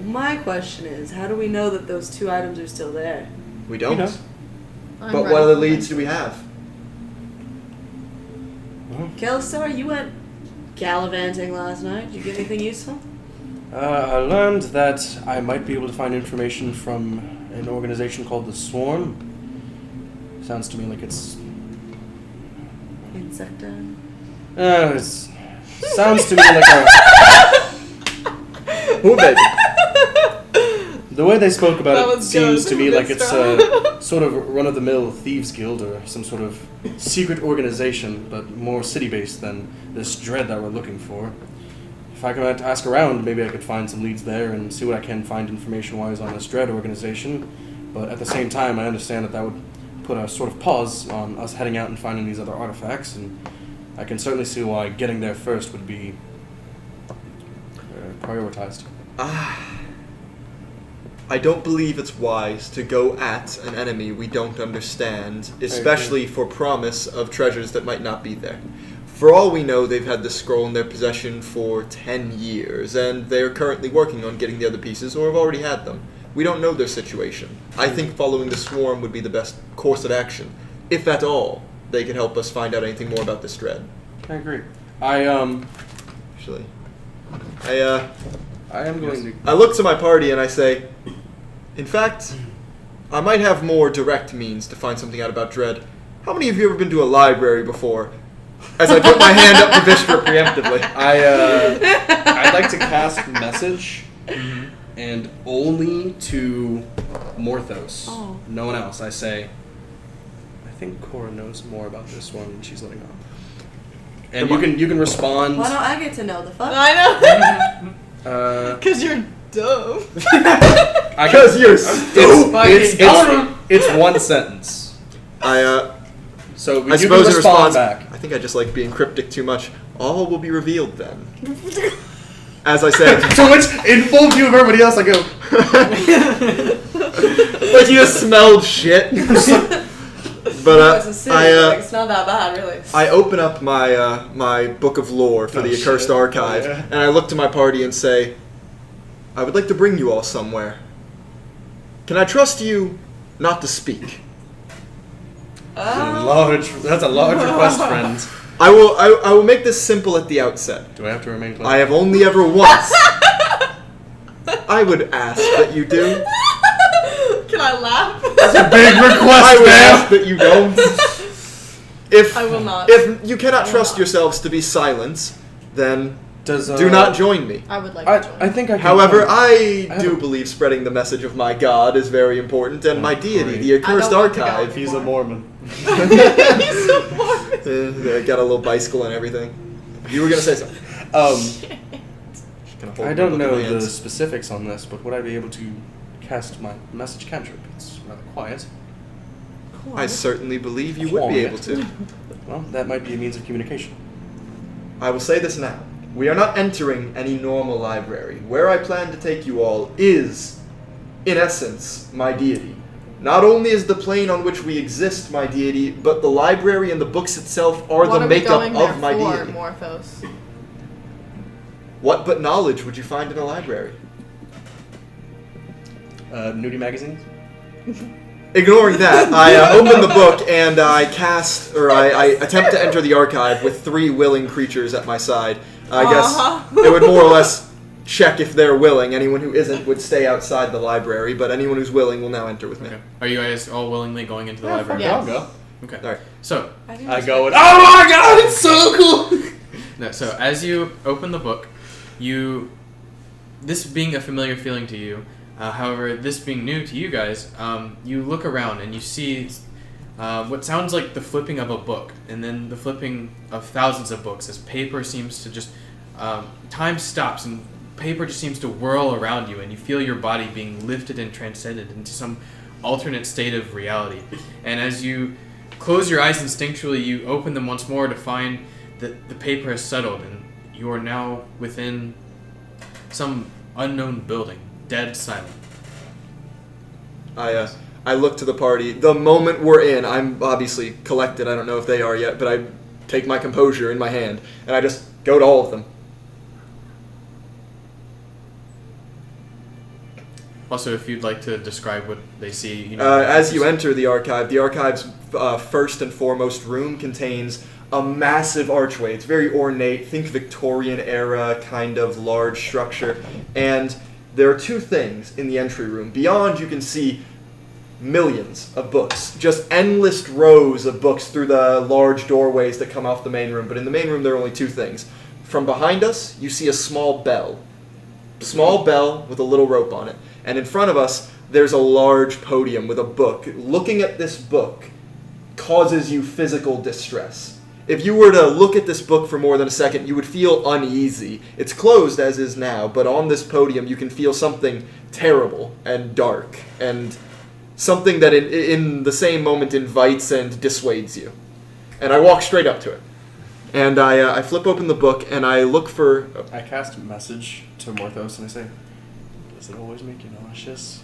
My question is, how do we know that those two items are still there? We don't. know. But what other leads do we have? Kelstar, you went gallivanting last night. Did you get anything useful? I learned that I might be able to find information from an organization called the Swarm. Sounds to me like it's. Insecta. It's sounds to me like a. Who, baby? The way they spoke That about it was seems good. to me Good like it's a sort of run-of-the-mill thieves guild or some sort of secret organization, but more city-based than this Dread that we're looking for. If I could ask around, maybe I could find some leads there and see what I can find information-wise on this Dread organization. But at the same time, I understand that would put a sort of pause on us heading out and finding these other artifacts, and I can certainly see why getting there first would be prioritized. I don't believe it's wise to go at an enemy we don't understand, especially for promise of treasures that might not be there. For all we know, they've had this scroll in their possession for 10 years, and they're currently working on getting the other pieces, or have already had them. We don't know their situation. I think following the Swarm would be the best course of action. If at all, they could help us find out anything more about this Dread. I agree. Actually, I am going to. I look to my party and I say, in fact, I might have more direct means to find something out about Dread. How many of you have ever been to a library before? As I put my hand up to Vishra preemptively. I'd like to cast message, and only to Morthos. Oh. No one else. I say, I think Cora knows more about this one than she's letting on. And you can respond. Why don't I get to know the fuck? I know. Because you're dumb. Because you're stupid. It's one sentence. So I you suppose can in respond response, back. I think I just like being cryptic too much. All will be revealed then. As I said, To which, in full view of everybody else, I go, like you just smelled shit. But It's it's not that bad, really. I open up my my book of lore for the Accursed Archive, and I look to my party and say, I would like to bring you all somewhere. Can I trust you not to speak? That's a large request, friends. I will make this simple at the outset. Do I have to remain close? I have only ever once. I would ask that you do. Can I laugh? That's a big request, I would man. ask that you don't. If I will not. If you cannot I will trust not. yourselves to be silent, then Does do not join me. I would like to join. I think I can. However, I have do a- believe spreading the message of my God is very important, and my deity, the accursed I don't want to go archive. He's a Mormon. He's so boring. Got a little bicycle and everything. You were gonna say something. Just gonna hold I my don't book in know my the hands. specifics on this, but would I be able to cast my message cantrip? It's rather quiet. I certainly believe you would be able to. Well, that might be a means of communication. I will say this now. We are not entering any normal library. Where I plan to take you all is, in essence, my deity. Not only is the plane on which we exist my deity, but the library and the books itself are What the are we makeup going of there my for, deity. Morphos? What but knowledge would you find in a library? Nudie magazines? Ignoring that, I open the book and I cast, or I attempt to enter the archive with 3 willing creatures at my side. I guess it would more or less check if they're willing. Anyone who isn't would stay outside the library, but anyone who's willing will now enter with me. Okay. Are you guys all willingly going into the Yeah, library? fuck it, I'll Yes. go. Okay. All right. So, I go and, oh my god, it's so cool! no, so as you open the book, this being a familiar feeling to you, however, this being new to you guys, you look around and you see what sounds like the flipping of a book, and then the flipping of thousands of books as paper seems to just, time stops and paper just seems to whirl around you, and you feel your body being lifted and transcended into some alternate state of reality. And as you close your eyes instinctually, you open them once more to find that the paper has settled, and you are now within some unknown building, dead silent. I look to the party. The moment we're in, I'm obviously collected. I don't know if they are yet, but I take my composure in my hand, and I just go to all of them. Also, if you'd like to describe what they see, As you enter the archive's first and foremost room contains a massive archway. It's very ornate. Think Victorian era kind of large structure. And there are 2 things in the entry room. Beyond, you can see millions of books. Just endless rows of books through the large doorways that come off the main room. But in the main room, there are only 2 things. From behind us, you see a small bell. Small bell with a little rope on it. And in front of us, there's a large podium with a book. Looking at this book causes you physical distress. If you were to look at this book for more than a second, you would feel uneasy. It's closed as is now, but on this podium you can feel something terrible and dark, and something that in the same moment invites and dissuades you. And I walk straight up to it. And I flip open the book and I look for... I cast a message to Morthos and I say, does it always make you nauseous?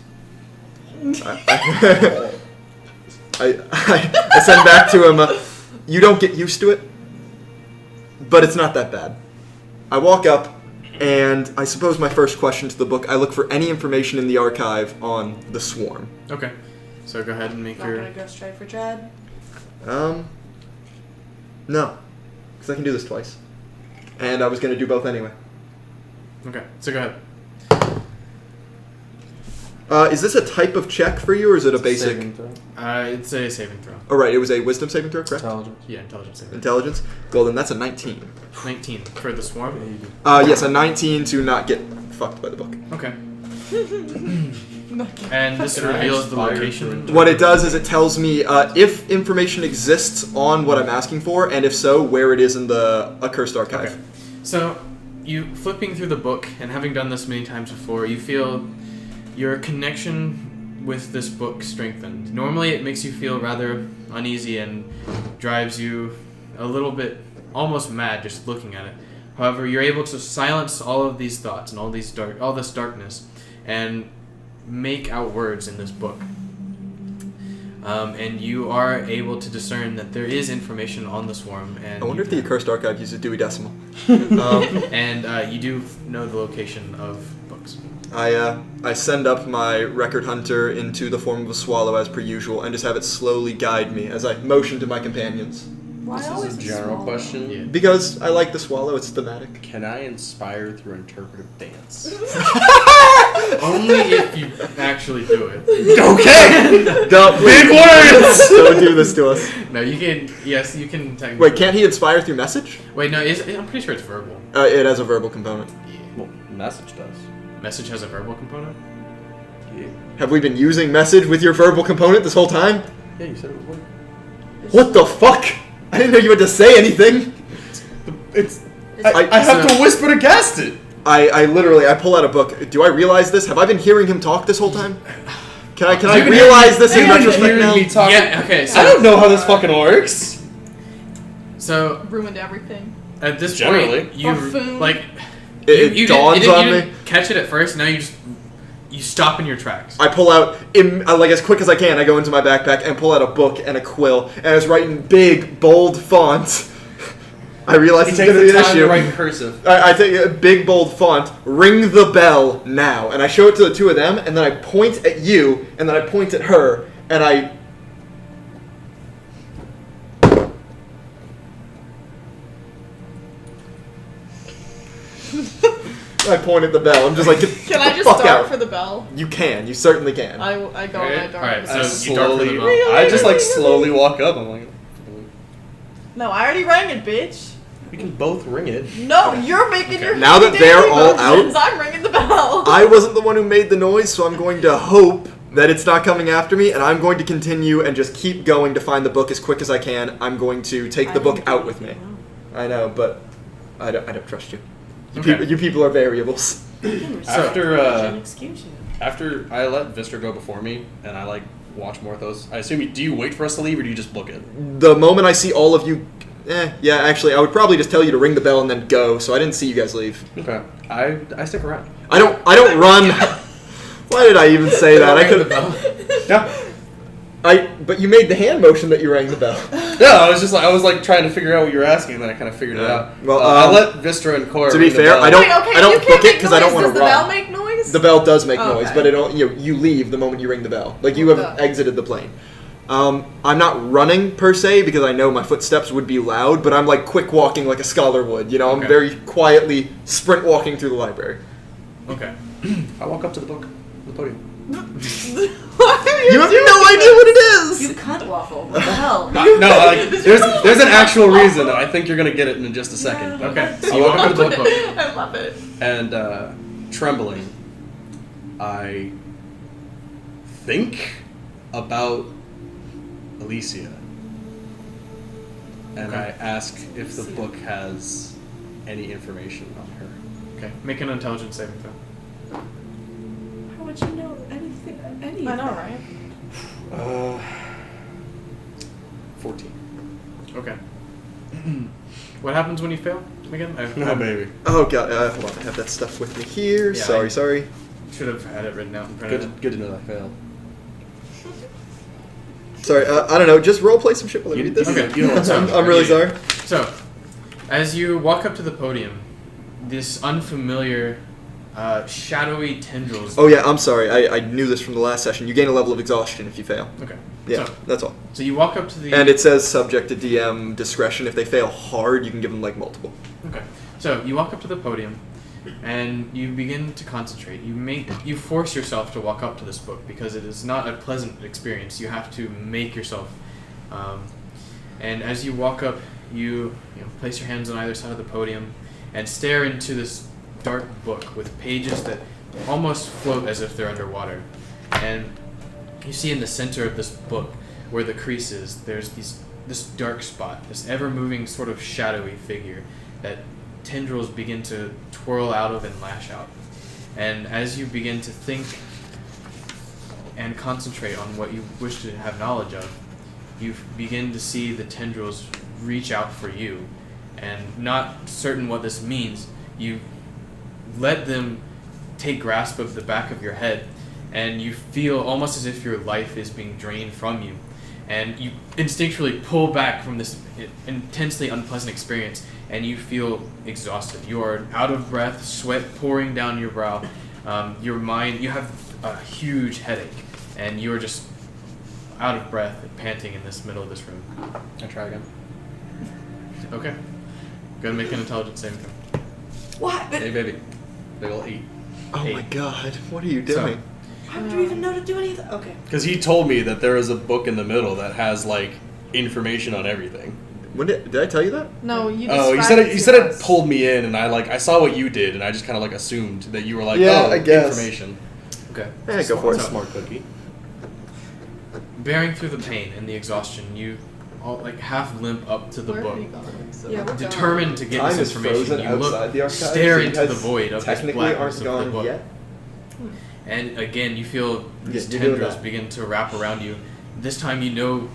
I send back to him, you don't get used to it, but it's not that bad. I walk up, and I suppose my first question to the book, I look for any information in the archive on the swarm. Okay. So go ahead and make Not your... gonna go straight for Dread. No, because I can do this twice. And I was going to do both anyway. Okay, so go ahead. Is this a type of check for you, or is it a basic... Saving throw. It's a saving throw. Oh, right, it was a wisdom saving throw, correct? Intelligence. Yeah, intelligence saving. Intelligence? Well, then that's a 19. 19 for the swarm. Yes, a 19 to not get fucked by the book. Okay. And this Can I reveals the inspire location. for What it does is it tells me if information exists on what I'm asking for, and if so, where it is in the accursed archive. Okay. So, you flipping through the book, and having done this many times before, you feel your connection with this book strengthened. Normally it makes you feel rather uneasy and drives you a little bit almost mad just looking at it. However, you're able to silence all of these thoughts and all this darkness and make out words in this book. And you are able to discern that there is information on the swarm. And I wonder if the accursed archive uses Dewey Decimal. and you do know the location of books. books. I send up my record hunter into the form of a swallow as per usual, and just have it slowly guide me as I motion to my companions. Why This always is a general swallow? question. Yeah. Because I like the swallow, it's thematic. Can I inspire through interpretive dance? Only if you actually do it. Okay! Don't, Big words! Don't do this to us. No, you can. Yes, you can. Technically. Wait, can't he inspire through message? Wait, no. I'm pretty sure it's verbal. It has a verbal component. Well, message does. Message has a verbal component. Yeah. Have we been using message with your verbal component this whole time? Yeah, you said it would. What the fuck? I didn't know you had to say anything. I have to whisper to cast it. I pull out a book. Do I realize this? Have I been hearing him talk this whole time? Can I realize this in retrospect now? Me talking. Yeah. Okay. So I don't know how this fucking works. So Ruined everything. at this Generally. point, you Buffoon. like. It dawns on you me. didn't catch it at first. Now you stop in your tracks. I pull out, like as quick as I can, I go into my backpack and pull out a book and a quill, and I was writing big, bold font. I realize He it's takes going to be the an time issue. to write in cursive. I take a big, bold font, ring the bell now, and I show it to the two of them, and then I point at you, and then I point at her, and I... I point at the bell. I'm just like, Can I just fuck dart out. for the bell? You can. You certainly can. I go and I dart Alright, for the so bell. you dart for the bell. I just like slowly walk up. I'm like, No, I already rang it, bitch. we can both ring it. No, you're making Okay. your Now that they're handy-dandy all motions. I'm ringing the bell. I wasn't the one who made the noise, so I'm going to hope that it's not coming after me, and I'm going to continue and just keep going to find the book as quick as I can. I'm going to take the book out with me. I know, but I don't trust you. Okay. You people are variables. After I let Vistra go before me, and I like watch Morthos, I assume do you wait for us to leave, or do you just book it? The moment I see all of you... yeah, actually, I would probably just tell you to ring the bell and then go, so I didn't see you guys leave. Okay. I stick around. I don't run... Why did I even say that? I could Yeah. But you made the hand motion that you rang the bell. Yeah, I was like trying to figure out what you were asking, and then I kind of figured it out. Well, I let Vistra and Cora. to be ring the fair, bell. I don't- Wait, okay, I don't you book can't it make 'cause I don't noise. wanna Does the run. bell make noise? The bell does make noise, Okay. but it don't, you leave the moment you ring the bell. Like, you have Okay. exited the plane. I'm not running, per se, because I know my footsteps would be loud, but I'm, like, quick walking like a scholar would. You know, I'm Okay. very quietly sprint walking through the library. Okay. I walk up to the book, the podium. What are You have doing? no idea what it is! You cunt waffle. What the hell? No, like there's an actual reason, and I think you're gonna get it in just a second. Yeah. Okay. So So you you walk walk up to the book, I love it. and trembling, I think about Alicia, and Okay. I ask if the book has any information on her. Okay. Make an intelligence saving throw. How would you know anything? Anything? I know, right? 14. Okay. What happens when you fail again? No, baby. Oh, God. Hold on. I have that stuff with me here. Yeah, Sorry. Should have had it written out in front of me. Good to know that I failed. Sorry, I don't know. Just roleplay some shit while I You- read this. okay. You know what's up. I'm really sorry. So, as you walk up to the podium, this unfamiliar, shadowy tendrils. Oh, yeah, I'm sorry. I knew this from the last session. You gain a level of exhaustion if you fail. Okay. Yeah, So, that's all. so you walk up to the. And it says subject to DM discretion. If they fail hard, you can give them, like, multiple. Okay. So you walk up to the podium, and you begin to concentrate. You force yourself to walk up to this book because it is not a pleasant experience. You have to make yourself. And as you walk up, you place your hands on either side of the podium, and stare into this dark book with pages that almost float as if they're underwater. And you see in the center of this book, where the crease is, there's this dark spot, this ever-moving sort of shadowy figure that tendrils begin to twirl out of and lash out. And as you begin to think and concentrate on what you wish to have knowledge of, you begin to see the tendrils reach out for you. And not certain what this means, you let them take grasp of the back of your head, and you feel almost as if your life is being drained from you. And you instinctually pull back from this intensely unpleasant experience, and you feel exhausted. You are out of breath, sweat pouring down your brow, Your mind, you have a huge headache, and you are just out of breath and panting in this middle of this room. I try again. Okay. Go ahead and make an intelligence saving throw. What? Hey, baby. Big ol' 8. Oh my god, what are you So- doing? How would you even know to do anything? Okay. Because he told me that there is a book in the middle that has, like, information on everything. When did I tell you that? No, you. Oh, you described said it. You said to it us. pulled me in, and I saw what you did, and I just kind of like assumed that you were like, Yeah, oh, I guess. information. Okay. Yeah, go for it. Smart cookie. Bearing through the pain and the exhaustion, you all like half limp up to the Where book. are you going? Yeah, we're Determined to get Time this is information, frozen you look, outside the archive, stare so you into the guys void of this technically blackness aren't of the gone book. yet. And again, you feel these Yeah, you're doing tendrils that. begin to wrap around you. This time, you know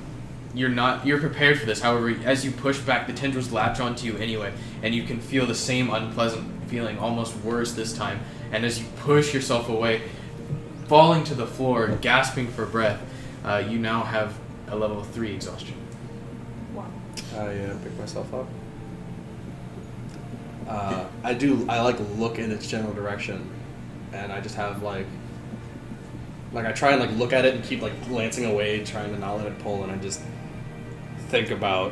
you're prepared for this. However, as you push back, the tendrils latch onto you anyway, and you can feel the same unpleasant feeling, almost worse this time. And as you push yourself away, falling to the floor, gasping for breath, you now have a level 3 exhaustion. Wow. I pick myself up. I like look in its general direction, and I just have like I try and like look at it and keep like glancing away, trying to not let it pull, and I just think about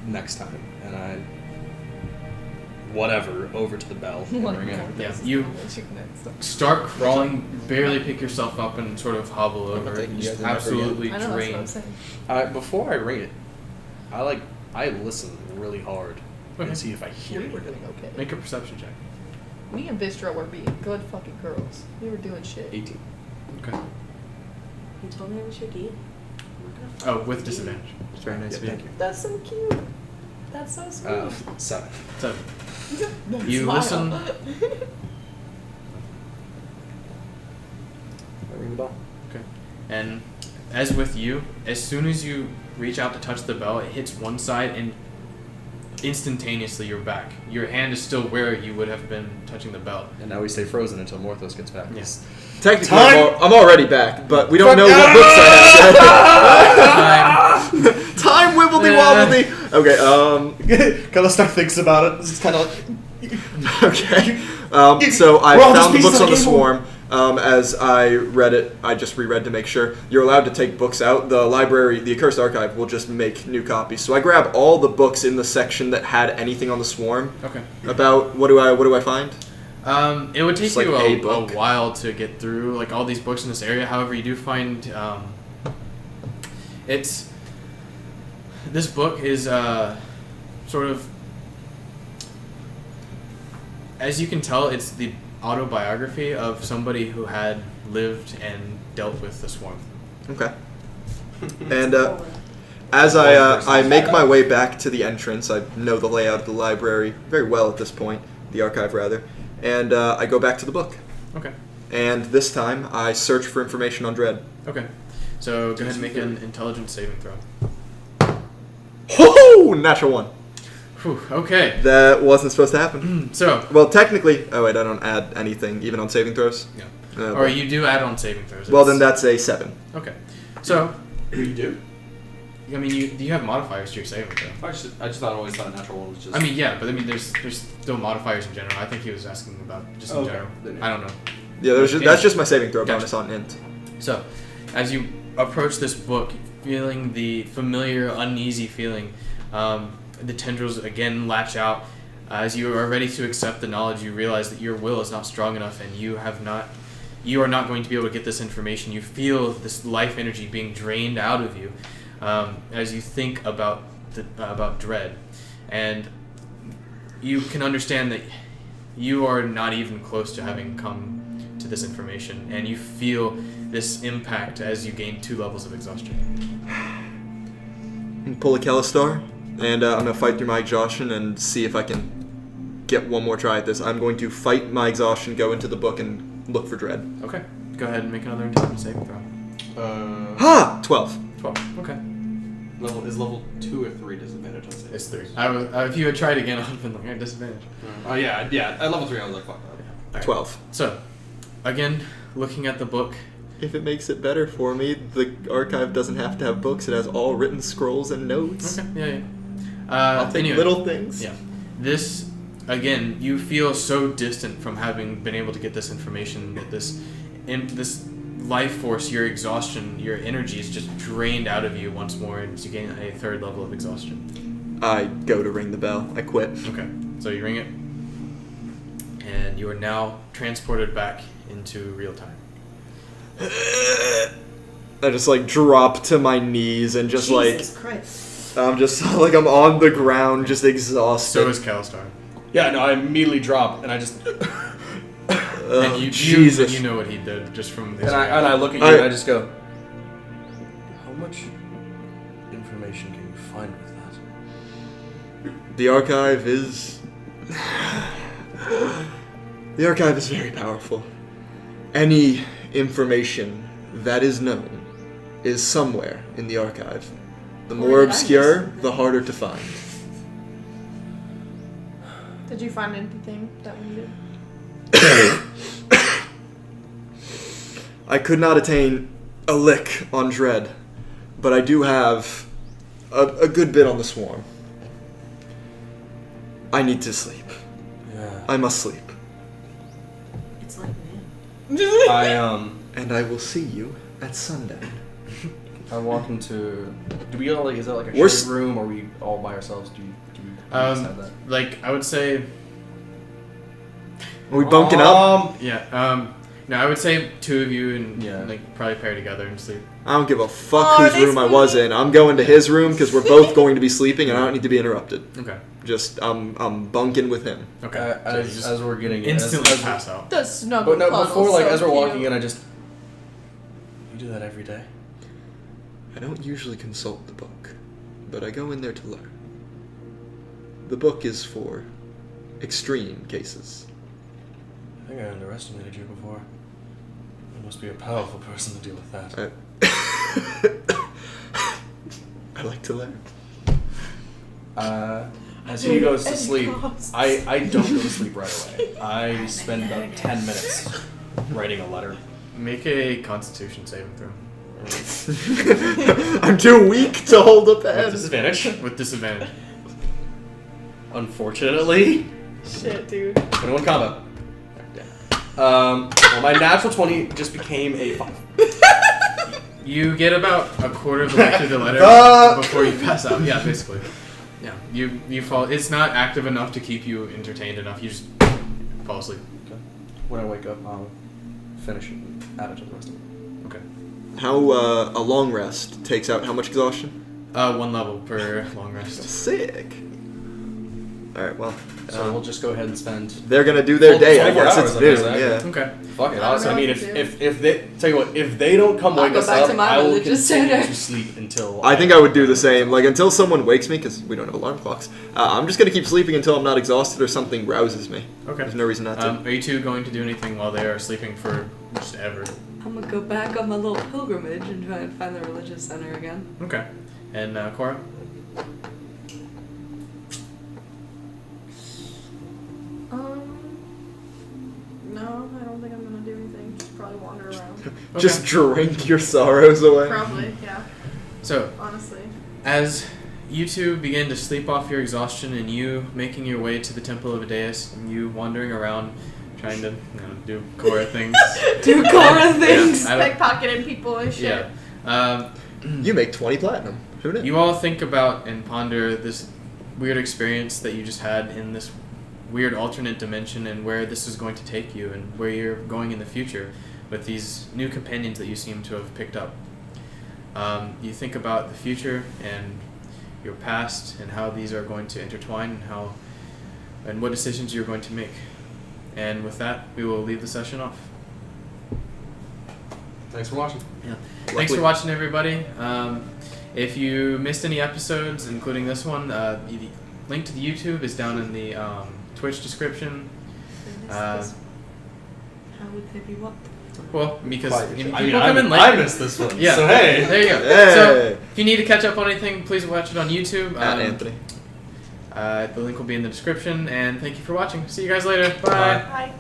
next time, and I whatever over to the bell and ring it. Yeah, you start crawling, barely pick yourself up, and sort of hobble not over. taking you Just guys in ever absolutely I know, that's what I'm drained. saying. Before I ring it, I listen really hard Okay. and see if I hear We were anything. doing okay. Make a perception check. Me and Vistra were being good fucking girls. We were doing shit. 18. Okay. You told me I was your D. Oh, with disadvantage. It's very nice Yeah, of you. thank you. That's so cute. That's so sweet. 7. So Don't you smile. listen. I ring the bell. Okay. And as with you, as soon as you reach out to touch the bell, it hits one side and instantaneously you're back. Your hand is still where you would have been touching the bell. And now we stay frozen until Morthos gets back. Yes. Technically, Time! I'm already back, but we don't know what books I have yet. Time wibbledy wobbledy. Okay. Kind start thinks about it. This is kind of like. Okay. So I We're all just found the pieces books of on the game swarm. As I read it, I just reread to make sure. You're allowed to take books out. The library, the Accursed Archive, will just make new copies. So I grab all the books in the section that had anything on the swarm. Okay. About what do I find? It would take Just like you a a book. while to get through like all these books in this area. However, you do find this book is sort of, as you can tell, it's the autobiography of somebody who had lived and dealt with the swarm. Okay. And as I make my way back to the entrance, I know the layout of the library very well at this point, the archive rather, and I go back to the book. Okay. And this time, I search for information on Dread. Okay. So go ahead and make an intelligence saving throw. Ho! Natural 1. Whew, okay. That wasn't supposed to happen. So. Well, technically... Oh, wait, I don't add anything, even on saving throws? Yeah. Or you do add on saving throws. Well, then that's a 7. Okay. So. You do? I mean, you have modifiers to your saving throw. I just always thought natural one was just. I mean, yeah, but I mean, there's still modifiers in general. I think he was asking about just in Okay. general. Then- I don't know. Yeah, that's just my saving throw Gotcha. bonus on int. So, as you approach this book, feeling the familiar, uneasy feeling, the tendrils again latch out. As you are ready to accept the knowledge, you realize that your will is not strong enough, and you are not going to be able to get this information. You feel this life energy being drained out of you as you think about Dread, and you can understand that you are not even close to having come to this information, and you feel this impact as you gain 2 levels of exhaustion. Pull a Kellistar, and I'm going to fight through my exhaustion and see if I can get one more try at this. I'm going to fight my exhaustion, go into the book, and look for Dread. Okay, go ahead and make another intelligence saving throw. Ha! 12. 12. Okay, Level 2 or 3 disadvantage on save? it's 3. If you had tried again, I would have been like, disadvantage. Oh yeah. At level 3, I was like, fuck that. Alright. 12. So, again, looking at the book. If it makes it better for me, the archive doesn't have to have books. It has all written scrolls and notes. Okay, yeah. I'll take Anyway, little things. Yeah. This again, you feel so distant from having been able to get this information, that this life force, your exhaustion, your energy is just drained out of you once more, and you gain a 3rd level of exhaustion. I go to ring the bell. I quit. Okay, so you ring it, and you are now transported back into real time. I just like drop to my knees and just Jesus Christ. I'm just like I'm on the ground, just exhausted. So is Kalistar. Yeah, no, I immediately drop and I just And you Jesus. you know what he did just from his and I look at you and I just go, how much information can you find with that? The archive is very powerful. Any information that is known is somewhere in the archive. The more Where did I obscure, miss the harder to find. Did you find anything that we needed? I could not attain a lick on Dread, but I do have a good bit on the Swarm. I need to sleep. Yeah. I must sleep. It's like, And I will see you at sundown. I walk into. Do we all like? Is that like a We're shared room, or are we all by ourselves? Do we decide that? Like, I would say, Are we bunking up? yeah, no, I would say 2 of you and, Yeah. like, probably pair together and sleep. I don't give a fuck Oh, whose are they room I was in. I'm going to his room because we're both going to be sleeping and I don't need to be interrupted. Okay. Just, I'm bunking with him. Okay. So you As, just as we're getting in, instantly as, pass out. The snuggle But no, cuddle's before like so as we're walking cute. in, I just. You do that every day. I don't usually consult the book, but I go in there to learn. The book is for extreme cases. I think I underestimated you before. You must be a powerful person to deal with that. I like to learn. As he goes to And sleep, costs. I don't go to sleep right away. I spend about 10 minutes writing a letter. Make a Constitution saving throw. I'm too weak to hold a pen. With disadvantage. With disadvantage. Unfortunately. Shit, dude. 21 combo. Well, my natural 20 just became a 5. You get about a quarter of the way through the letter before you pass out. Yeah, basically. Yeah, you fall. It's not active enough to keep you entertained enough. You just fall asleep. Okay. When I wake up, I'll finish it and add it to the rest of it. Okay. How a long rest takes out how much exhaustion? 1 level per long rest. Sick. All right, well, So we'll just go ahead and spend. they're gonna do their Full day. I 24 guess hours, it's I noon. guess, Yeah. Okay. Fuck it. I Honestly, I don't mean, know if they tell you what, if they don't come I'll wake go us back up, to my I will religious continue center. to sleep until. I think I would do the same. Like until someone wakes me, because we don't have alarm clocks. I'm just gonna keep sleeping until I'm not exhausted or something rouses me. Okay. There's no reason not to. Are you two going to do anything while they are sleeping for just ever? I'm gonna go back on my little pilgrimage and try and find the religious center again. Okay. And Cora? No, I don't think I'm gonna do anything. Just probably wander around. Just drink your sorrows away. Probably, yeah. So, Honestly. as you two begin to sleep off your exhaustion and you making your way to the Temple of Aedeus and you wandering around trying to do Cora things. Do Cora things! I don't- Pickpocketing people and shit. Yeah. You make 20 platinum. Who knew? You all think about and ponder this weird experience that you just had in this weird alternate dimension and where this is going to take you and where you're going in the future with these new companions that you seem to have picked up. You think about the future and your past and how these are going to intertwine and what decisions you're going to make. And with that, we will leave the session off. Thanks for watching. Yeah. Thanks for watching, everybody. If you missed any episodes, including this one, the link to the YouTube is down in the Twitch description. How would they be what? Well, because people I mean, come in late. I missed this one. Yeah. So hey. There you go. Hey. So if you need to catch up on anything, please watch it on YouTube. At Anthony. The link will be in the description. And thank you for watching. See you guys later. Bye. Bye.